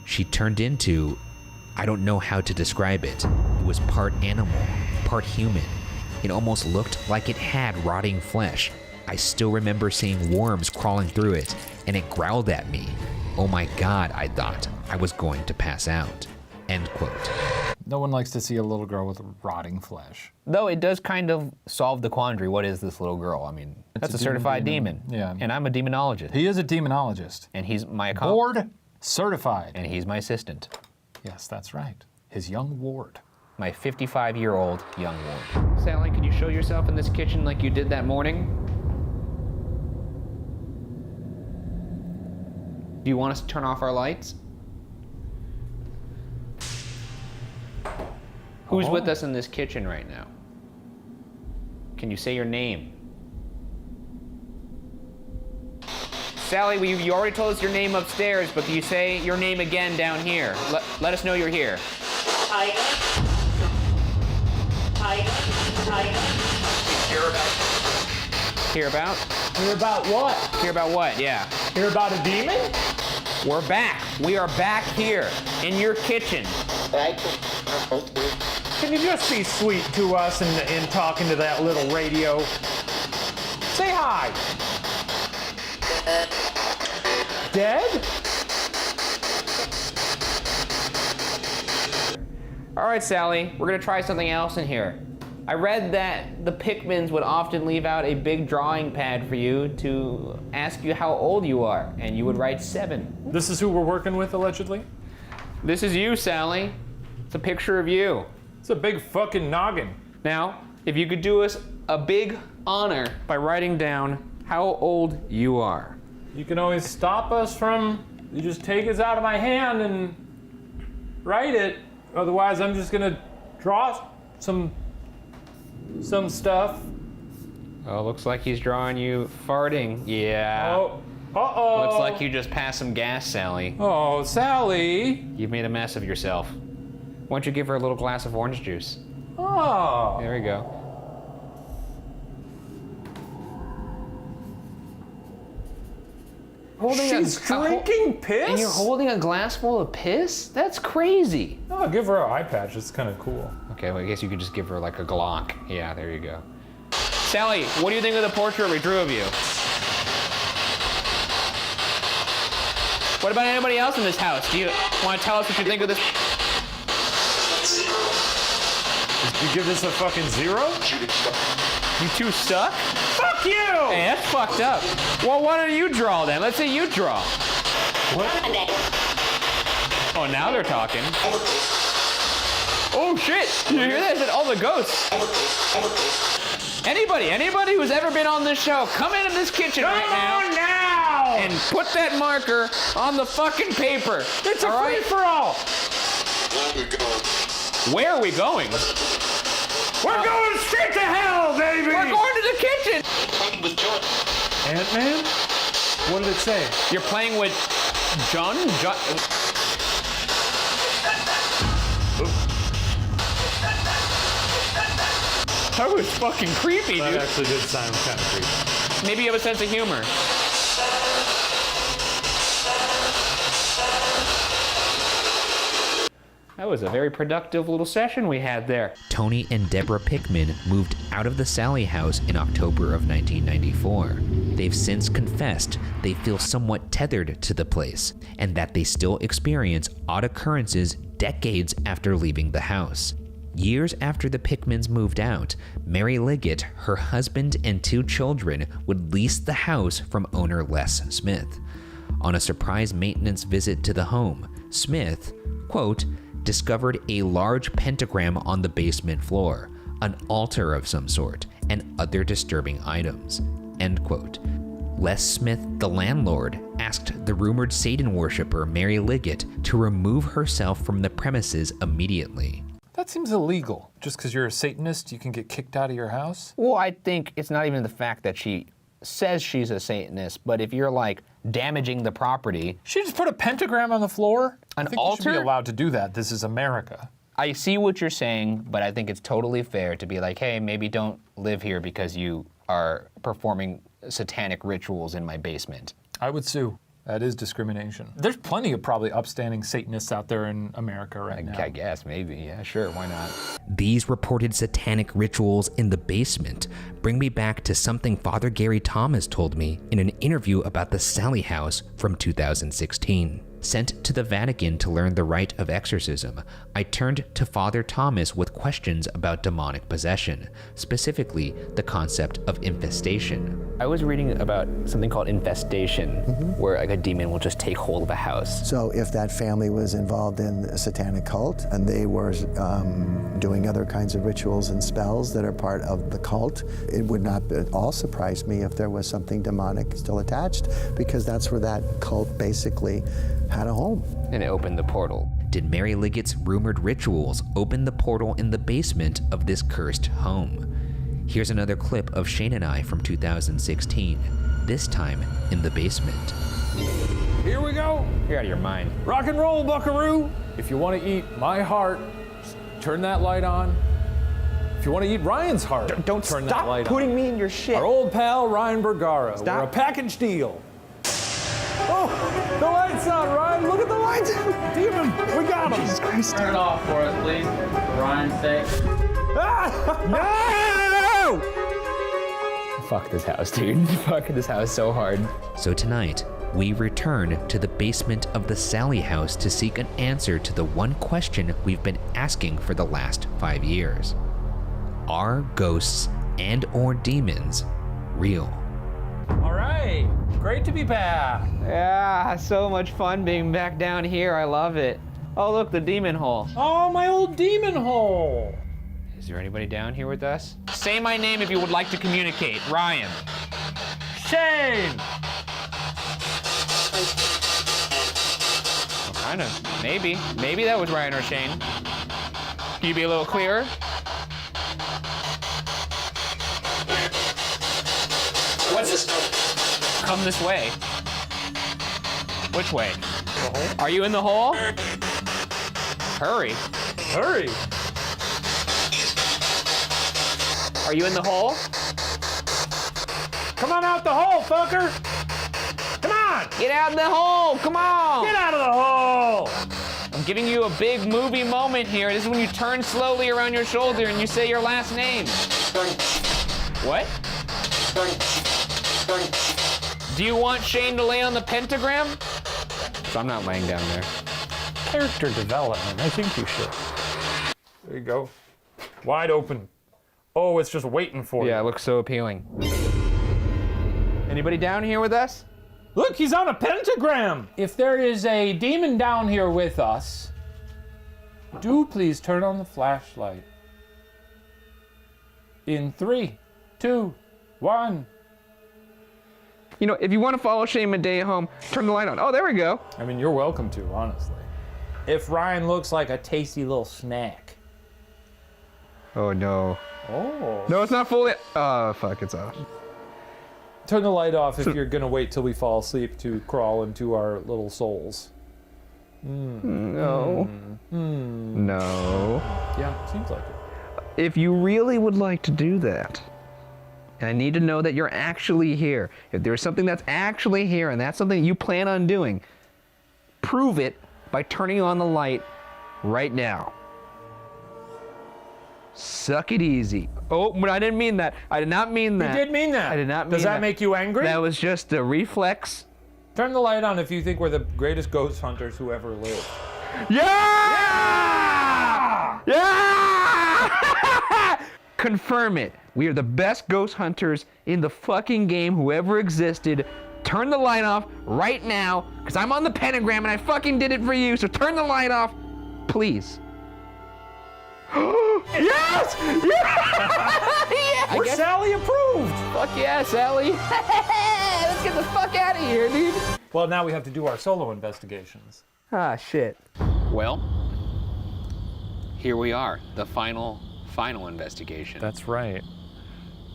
She turned into, I don't know how to describe it. It was part animal, part human. It almost looked like it had rotting flesh. I still remember seeing worms crawling through it, and it growled at me. Oh my God, I thought I was going to pass out." End quote. No one likes to see a little girl with rotting flesh. Though it does kind of solve the quandary. What is this little girl? I mean, that's a certified demon. Yeah. And I'm a demonologist. He is a demonologist. And he's my Board certified. And he's my assistant. Yes, that's right. His young ward. My 55-year-old young ward. Sallie, could you show yourself in this kitchen like you did that morning? Do you want us to turn off our lights? Who's with us in this kitchen right now? Can you say your name? Sallie, you already told us your name upstairs, but can you say your name again down here? Let us know you're here. Hear about? Hear about what? Hear about what? Yeah. Hear about a demon? We're back. We are back here in your kitchen. Can you just be sweet to us and talking to that little radio? Say hi. Dead? All right, Sallie, we're gonna try something else in here. I read that the Pickmans would often leave out a big drawing pad for you to ask you how old you are, and you would write 7. This is who we're working with, allegedly? This is you, Sallie. It's a picture of you. It's a big fucking noggin. Now, if you could do us a big honor by writing down how old you are. You can always stop us from, you just take it out of my hand and write it. Otherwise, I'm just gonna draw some stuff. Oh, looks like he's drawing you farting. Yeah. Oh, uh-oh. Looks like you just passed some gas, Sallie. Oh, Sallie. You've made a mess of yourself. Why don't you give her a little glass of orange juice? Oh. There we go. She's drinking piss? And you're holding a glass full of piss? That's crazy. Oh, give her an eye patch. It's kind of cool. Okay, well, I guess you could just give her like a Glock. Yeah, there you go. Sallie, what do you think of the portrait we drew of you? What about anybody else in this house? Do you want to tell us what you think of this? Did you give this a fucking 0? You two suck? Fuck you! Hey, that's fucked up. Well, why don't you draw then? Let's say you draw. What? Oh, now they're talking. Oh shit! Did you hear that? I said, all the ghosts. Anybody who's ever been on this show, come into this kitchen right now. Come on now! And put that marker on the fucking paper. It's a all right? free-for-all! Where are we going? We're going straight to hell, baby! We're going to the kitchen! Ant-Man? What did it say? You're playing with John? That was fucking creepy, That dude. actually did sound kind of creepy. Maybe you have a sense of humor. That was a very productive little session we had there. Tony and Deborah Pickman moved out of the Sallie house in October of 1994. They've since confessed they feel somewhat tethered to the place and that they still experience odd occurrences decades after leaving the house. Years after the Pickmans moved out, Mary Liggett, her husband, and 2 children would lease the house from owner Les Smith. On a surprise maintenance visit to the home, Smith, quote, discovered a large pentagram on the basement floor, an altar of some sort, and other disturbing items, end quote. Les Smith, the landlord, asked the rumored Satan worshiper Mary Liggett to remove herself from the premises immediately. That seems illegal. Just because you're a Satanist, you can get kicked out of your house? Well, I think it's not even the fact that she says she's a Satanist, but if you're like damaging the property. She just put a pentagram on the floor? An I think altar? You should be allowed to do that. This is America. I see what you're saying, but I think it's totally fair to be like, hey, maybe don't live here because you are performing satanic rituals in my basement. I would sue. That is discrimination. There's plenty of probably upstanding Satanists out there in America right now. I guess, maybe. Yeah, sure, why not? These reported satanic rituals in the basement bring me back to something Father Gary Thomas told me in an interview about the Sallie House from 2016. Sent to the Vatican to learn the rite of exorcism, I turned to Father Thomas with questions about demonic possession, specifically the concept of infestation. I was reading about something called infestation, where like a demon will just take hold of a house. So if that family was involved in a satanic cult and they were doing other kinds of rituals and spells that are part of the cult, it would not at all surprise me if there was something demonic still attached, because that's where that cult basically had a home. And it opened the portal. Did Mary Liggett's rumored rituals open the portal in the basement of this cursed home? Here's another clip of Shane and I from 2016, this time in the basement. Here we go. You're out of your mind. Rock and roll, buckaroo. If you want to eat my heart, just turn that light on. If you want to eat Ryan's heart, Don't turn stop that light putting on. me in your shit. Our old pal, Ryan Bergara. Stop. We're a package deal. Oh, the light's on, Ryan. Look at the lights. Demon, we got him. Jesus Christ. Turn it off for us, please. For Ryan's sake. No! Fuck this house, dude. Fuck this house so hard. So tonight, we return to the basement of the Sallie house to seek an answer to the one question we've been asking for the last 5 years. Are ghosts and/or demons real? All right, great to be back. Yeah, so much fun being back down here. I love it. Oh, look, the demon hole. Oh, my old demon hole. Is there anybody down here with us? Say my name if you would like to communicate. Ryan. Shane. Well, kind of. Maybe. Maybe that was Ryan or Shane. Can you be a little clearer? What's this? Come this way. Which way? Are you in the hole? Hurry. Hurry. Are you in the hole? Come on out the hole, fucker. Come on. Get out of the hole! Come on! Get out of the hole. I'm giving you a big movie moment here. This is when you turn slowly around your shoulder and you say your last name. What? Do you want Shane to lay on the pentagram? So I'm not laying down there. Character development. I think you should. There you go. Wide open. Oh, it's just waiting for you. Yeah, it looks so appealing. Anybody down here with us? Look, he's on a pentagram. If there is a demon down here with us, do please turn on the flashlight. In 3, 2, 1. You know, if you want to follow Shane Madej home, turn the light on. Oh, there we go. I mean, you're welcome to, honestly. If Ryan looks like a tasty little snack. Oh, no. Oh. No, it's not fully. Oh, fuck, it's off. Turn the light off if you're gonna wait till we fall asleep to crawl into our little souls. No. No. Yeah, seems like it. If you really would like to do that, and I need to know that you're actually here, if there's something that's actually here and that's something you plan on doing, prove it by turning on the light right now. Suck it easy. Oh, but I didn't mean that. I did not mean that. You did mean that. I did not mean that. Does that make you angry? That was just a reflex. Turn the light on if you think we're the greatest ghost hunters who ever lived. Yeah! Yeah! Confirm it. We are the best ghost hunters in the fucking game who ever existed. Turn the light off right now, because I'm on the pentagram and I fucking did it for you, so turn the light off, please. Yes! We're Sallie approved! Fuck yeah, Sallie. Let's get the fuck out of here, dude. Well, now we have to do our solo investigations. Ah, shit. Well, here we are, the final investigation. That's right.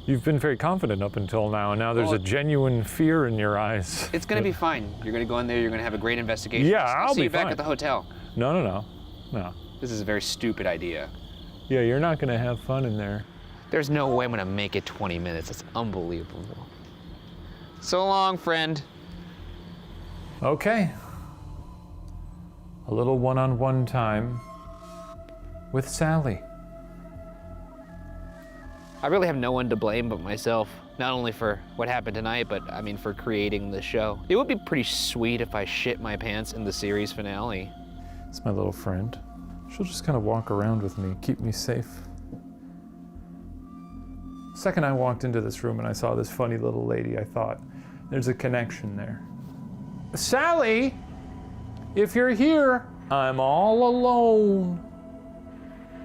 You've been very confident up until now, and now there's a genuine fear in your eyes. It's gonna be fine. You're gonna go in there, you're gonna have a great investigation. Yeah, I'll see be you back fine. at the hotel. No. This is a very stupid idea. Yeah, you're not gonna have fun in there. There's no way I'm gonna make it 20 minutes. It's unbelievable. So long, friend. Okay. A little one-on-one time with Sallie. I really have no one to blame but myself. Not only for what happened tonight, but I mean for creating the show. It would be pretty sweet if I shit my pants in the series finale. It's my little friend. She'll just kind of walk around with me, keep me safe. The second I walked into this room and I saw this funny little lady, I thought, there's a connection there. Sallie, if you're here, I'm all alone.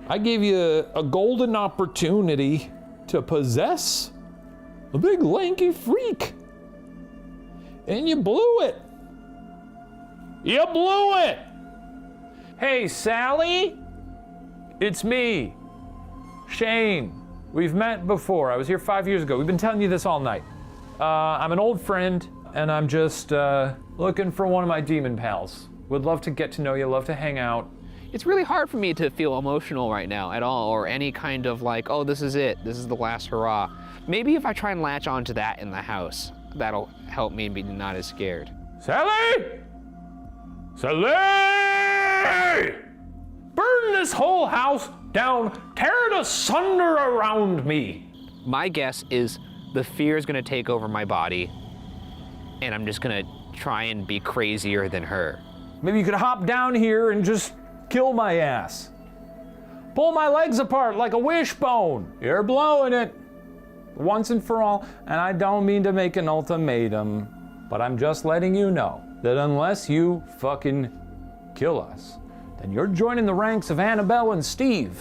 I gave you a golden opportunity to possess a big lanky freak. And you blew it. You blew it. Hey, Sallie, it's me, Shane. We've met before. I was here 5 years ago. We've been telling you this all night. I'm an old friend, and I'm just looking for one of my demon pals. Would love to get to know you, love to hang out. It's really hard for me to feel emotional right now at all, or any kind of like, oh, this is it. This is the last hurrah. Maybe if I try and latch onto that in the house, that'll help me be not as scared. Sallie! Sallie! Burn this whole house down, tear it asunder around me. My guess is the fear is gonna take over my body, and I'm just gonna try and be crazier than her. Maybe you could hop down here and just kill my ass. Pull my legs apart like a wishbone. You're blowing it. Once and for all, and I don't mean to make an ultimatum, but I'm just letting you know that unless you fucking kill us, then you're joining the ranks of Annabelle and Steve.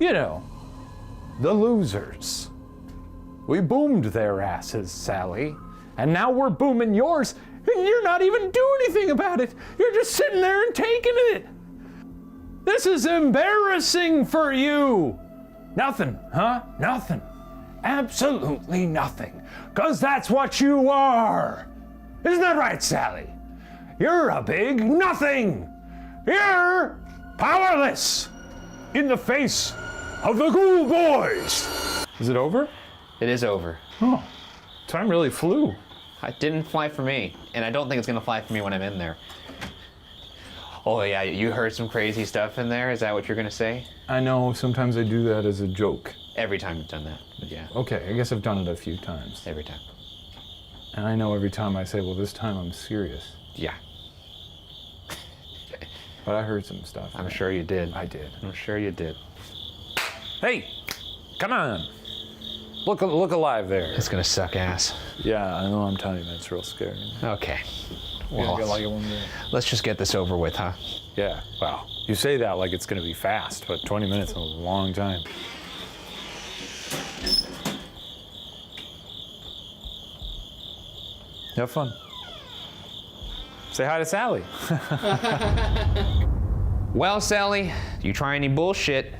You know, the losers. We boomed their asses, Sallie, and now we're booming yours, and you're not even doing anything about it. You're just sitting there and taking it. This is embarrassing for you. Nothing, huh? Nothing. Absolutely nothing. 'Cause that's what you are. Isn't that right, Sallie? You're a big nothing. You're powerless in the face of the Ghoul Boys. Is it over? It is over. Oh, time really flew. It didn't fly for me, and I don't think it's gonna fly for me when I'm in there. Oh yeah, you heard some crazy stuff in there? Is that what you're gonna say? I know, sometimes I do that as a joke. Every time you've done that, but yeah. Okay, I guess I've done it a few times. Every time. And I know every time I say, well, this time I'm serious. Yeah. But I heard some stuff. I'm sure you did. I did. I'm sure you did. Hey, come on. Look alive there. It's gonna suck ass. Yeah, I know, I'm telling you, that's real scary. Okay. Well, Well, let's just get this over with, huh? yeah, well, you say that like it's gonna be fast, but 20 minutes is a long time. Have fun. Say hi to Sallie. Well, Sallie, you try any bullshit,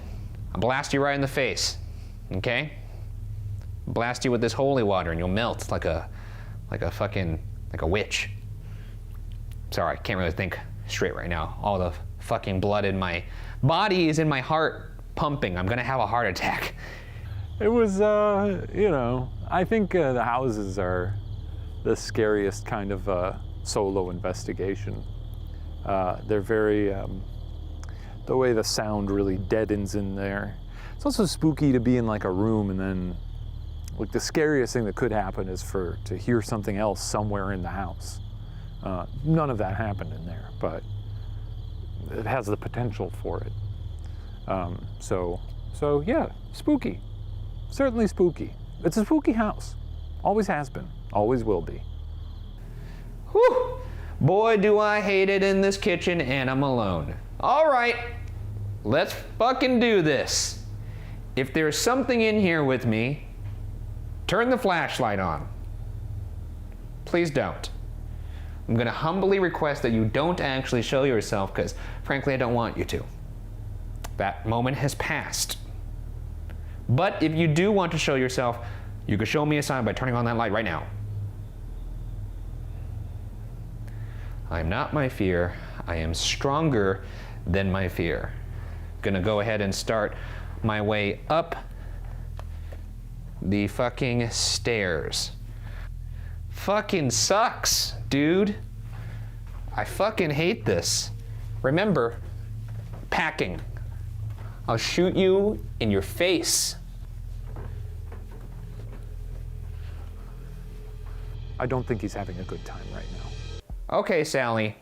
I'll blast you right in the face, okay? Blast you with this holy water and you'll melt like a witch. Sorry, I can't really think straight right now. All the fucking blood in my body is in my heart pumping. I'm gonna have a heart attack. It was, I think the houses are the scariest kind of solo investigation. They're very the way the sound really deadens in there. It's also spooky to be in like a room and then, like, the scariest thing that could happen is to hear something else somewhere in the house. None of that happened in there, but it has the potential for it. So yeah, spooky. Certainly spooky. It's a spooky house. Always has been. Always will be. Whew! Boy, do I hate it in this kitchen and I'm alone. All right, let's fucking do this. If there's something in here with me, turn the flashlight on. Please don't. I'm gonna humbly request that you don't actually show yourself because frankly, I don't want you to. That moment has passed. But if you do want to show yourself, you can show me a sign by turning on that light right now. I am not my fear. I am stronger than my fear. Gonna go ahead and start my way up the fucking stairs. Fucking sucks, dude. I fucking hate this. Remember, packing. I'll shoot you in your face. I don't think he's having a good time right now. Okay, Sallie.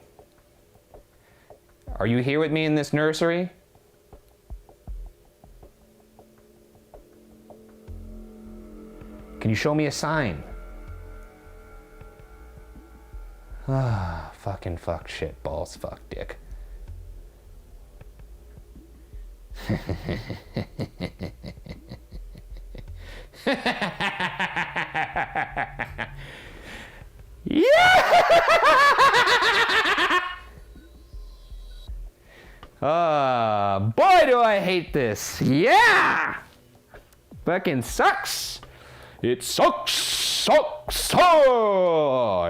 Are you here with me in this nursery? Can you show me a sign? Ah, fucking fuck, shit, balls, fuck, dick. Boy, do I hate this. Yeah! Fucking sucks. It sucks, sucks. Oh.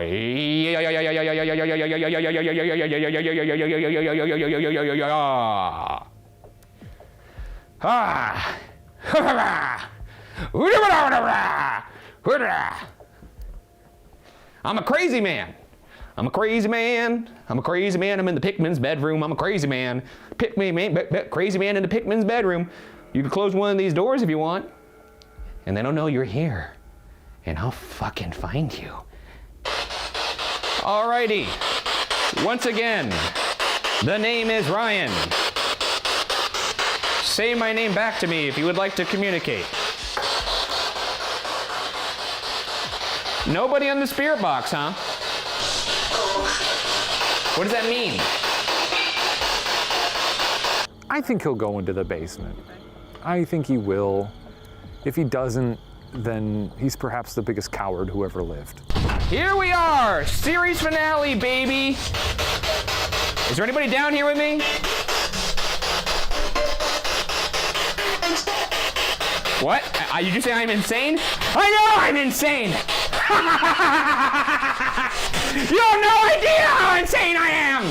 I'm a crazy man. I'm a crazy man. I'm a crazy man. I'm in the Pikmin's bedroom. I'm a crazy man. Crazy man in the Pikmin's bedroom. You can close one of these doors if you want. And they don't know you're here. And I'll fucking find you. Alrighty. Once again, the name is Ryan. Say my name back to me if you would like to communicate. Nobody on the spirit box, huh? What does that mean? I think he'll go into the basement. I think he will. If he doesn't, then he's perhaps the biggest coward who ever lived. Here we are, series finale, baby. Is there anybody down here with me? What? Did you say I'm insane? I know I'm insane! You have no idea how insane I am!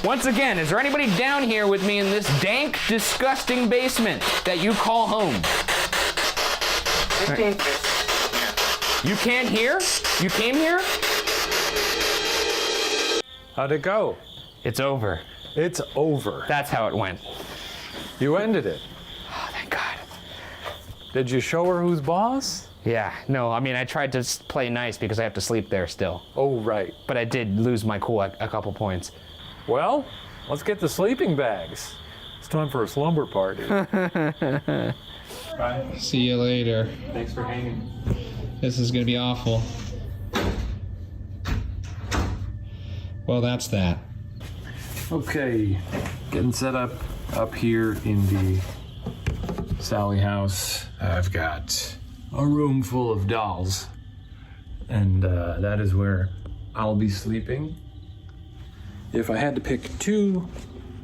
Once again, is there anybody down here with me in this dank, disgusting basement that you call home? Right. You can't hear? You came here? How'd it go? It's over. It's over. That's how it went. You ended it. Oh, thank God. Did you show her who's boss? Yeah, no, I mean, I tried to play nice because I have to sleep there still. Oh, right. But I did lose my cool a couple points. Well, let's get the sleeping bags. It's time for a slumber party. Bye. See you later. Thanks for hanging. This is gonna be awful. Well, that's that. Okay, getting set up here in the Sallie house. I've got a room full of dolls, and that is where I'll be sleeping. If I had to pick two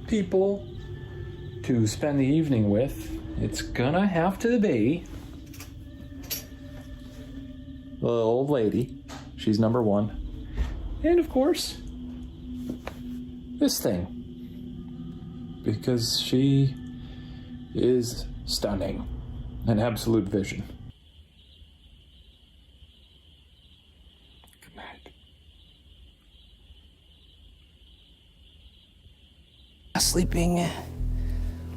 people to spend the evening with, it's gonna have to be the old lady. She's number one. And of course, this thing. Because she is stunning. An absolute vision. Good night. sleeping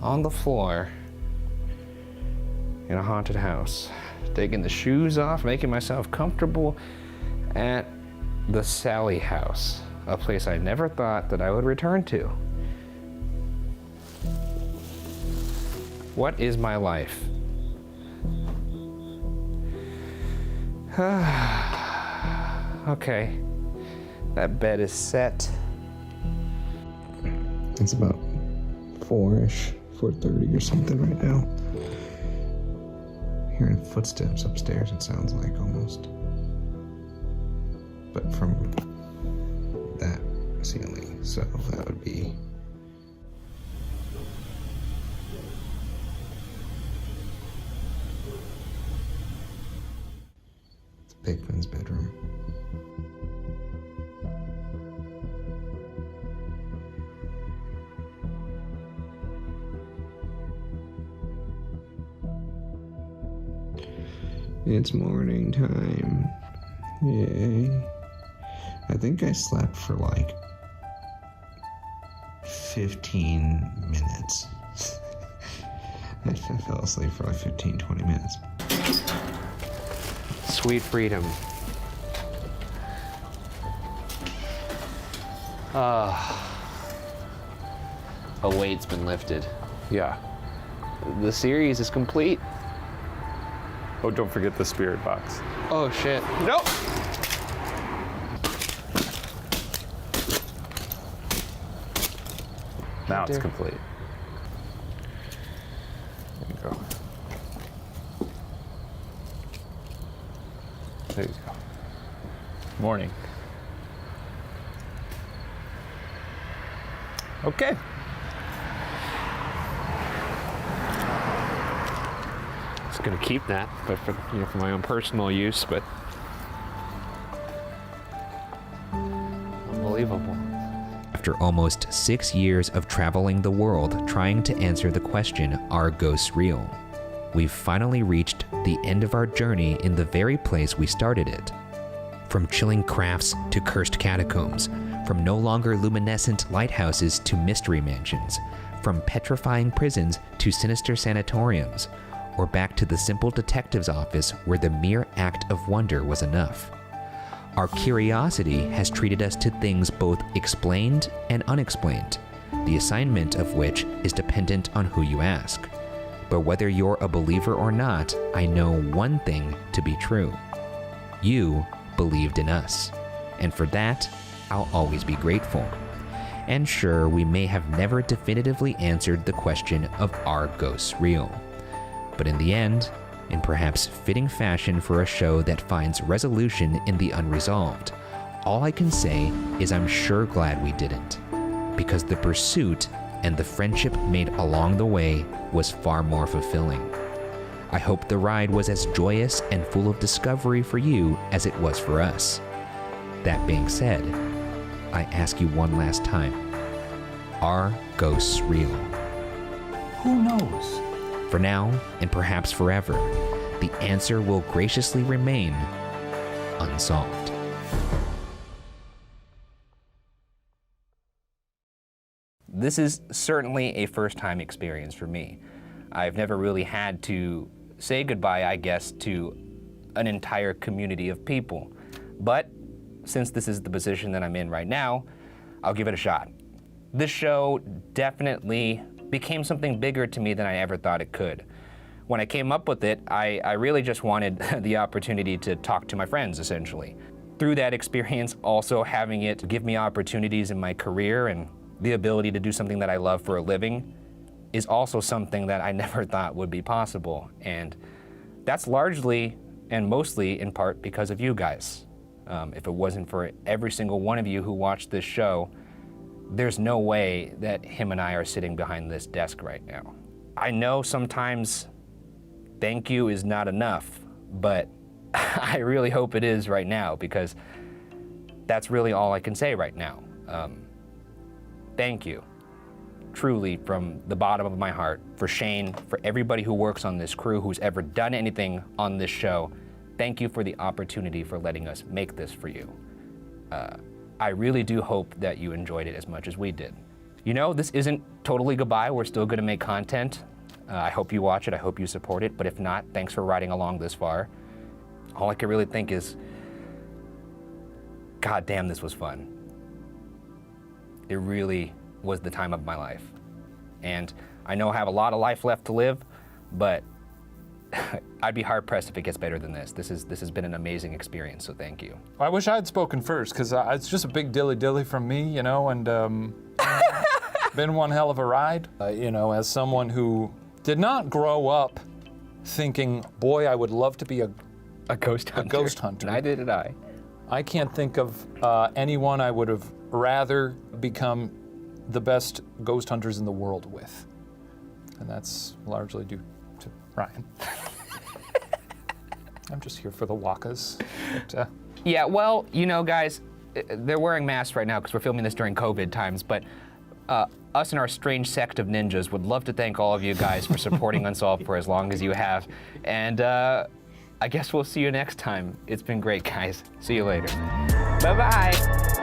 on the floor in a haunted house, taking the shoes off, making myself comfortable at the Sallie house, a place I never thought that I would return to. What is my life? Okay, that bed is set. It's about 4-ish, 4:30 or something right now. Hearing footsteps upstairs, it sounds like almost. But from that ceiling, so that would be. It's Bigman's bedroom. It's morning time. Yay. I think I slept for like 15 minutes. I fell asleep for like 15, 20 minutes. Sweet freedom. A weight's been lifted. Yeah. The series is complete. Oh, don't forget the spirit box. Oh shit. Nope. Now it's complete. There you go. There you go. Morning. Okay. Just gonna keep that, but for my own personal use, but unbelievable. After almost 6 years of traveling the world trying to answer the question, are ghosts real? We've finally reached the end of our journey in the very place we started it. From chilling crafts to cursed catacombs, from no longer luminescent lighthouses to mystery mansions, from petrifying prisons to sinister sanatoriums, or back to the simple detective's office where the mere act of wonder was enough. Our curiosity has treated us to things both explained and unexplained, the assignment of which is dependent on who you ask. But whether you're a believer or not, I know one thing to be true. You believed in us, and for that, I'll always be grateful. And sure, we may have never definitively answered the question of are ghosts real? But in the end, in perhaps fitting fashion for a show that finds resolution in the unresolved, all I can say is I'm sure glad we didn't, because the pursuit and the friendship made along the way was far more fulfilling. I hope the ride was as joyous and full of discovery for you as it was for us. That being said, I ask you one last time, are ghosts real? Who knows? For now, and perhaps forever, the answer will graciously remain unsolved. This is certainly a first-time experience for me. I've never really had to say goodbye, I guess, to an entire community of people. But since this is the position that I'm in right now, I'll give it a shot. This show definitely became something bigger to me than I ever thought it could. When I came up with it, I really just wanted the opportunity to talk to my friends, essentially. Through that experience, also having it give me opportunities in my career and the ability to do something that I love for a living is also something that I never thought would be possible. And that's largely and mostly in part because of you guys. If it wasn't for every single one of you who watched this show, there's no way that him and I are sitting behind this desk right now. I know sometimes thank you is not enough, but I really hope it is right now, because that's really all I can say right now. Thank you, truly, from the bottom of my heart, for Shane, for everybody who works on this crew, who's ever done anything on this show. Thank you for the opportunity for letting us make this for you. I really do hope that you enjoyed it as much as we did. You know, this isn't totally goodbye. We're still gonna make content. I hope you watch it, I hope you support it, but if not, thanks for riding along this far. All I can really think is, God damn, this was fun. It really was the time of my life. And I know I have a lot of life left to live, but I'd be hard pressed if it gets better than this. This has been an amazing experience, so thank you. I wish I had spoken first, because it's just a big dilly-dilly from me, you know, and been one hell of a ride. You know, as someone who did not grow up thinking, boy, I would love to be a ghost hunter. Neither did I. I can't think of anyone I would have rather become the best ghost hunters in the world with. And that's largely due to Ryan. I'm just here for the wakas. But, Yeah, well, you know, guys, they're wearing masks right now because we're filming this during COVID times, but us and our strange sect of ninjas would love to thank all of you guys for supporting Unsolved for as long as you have. And I guess we'll see you next time. It's been great, guys. See you later. Bye-bye.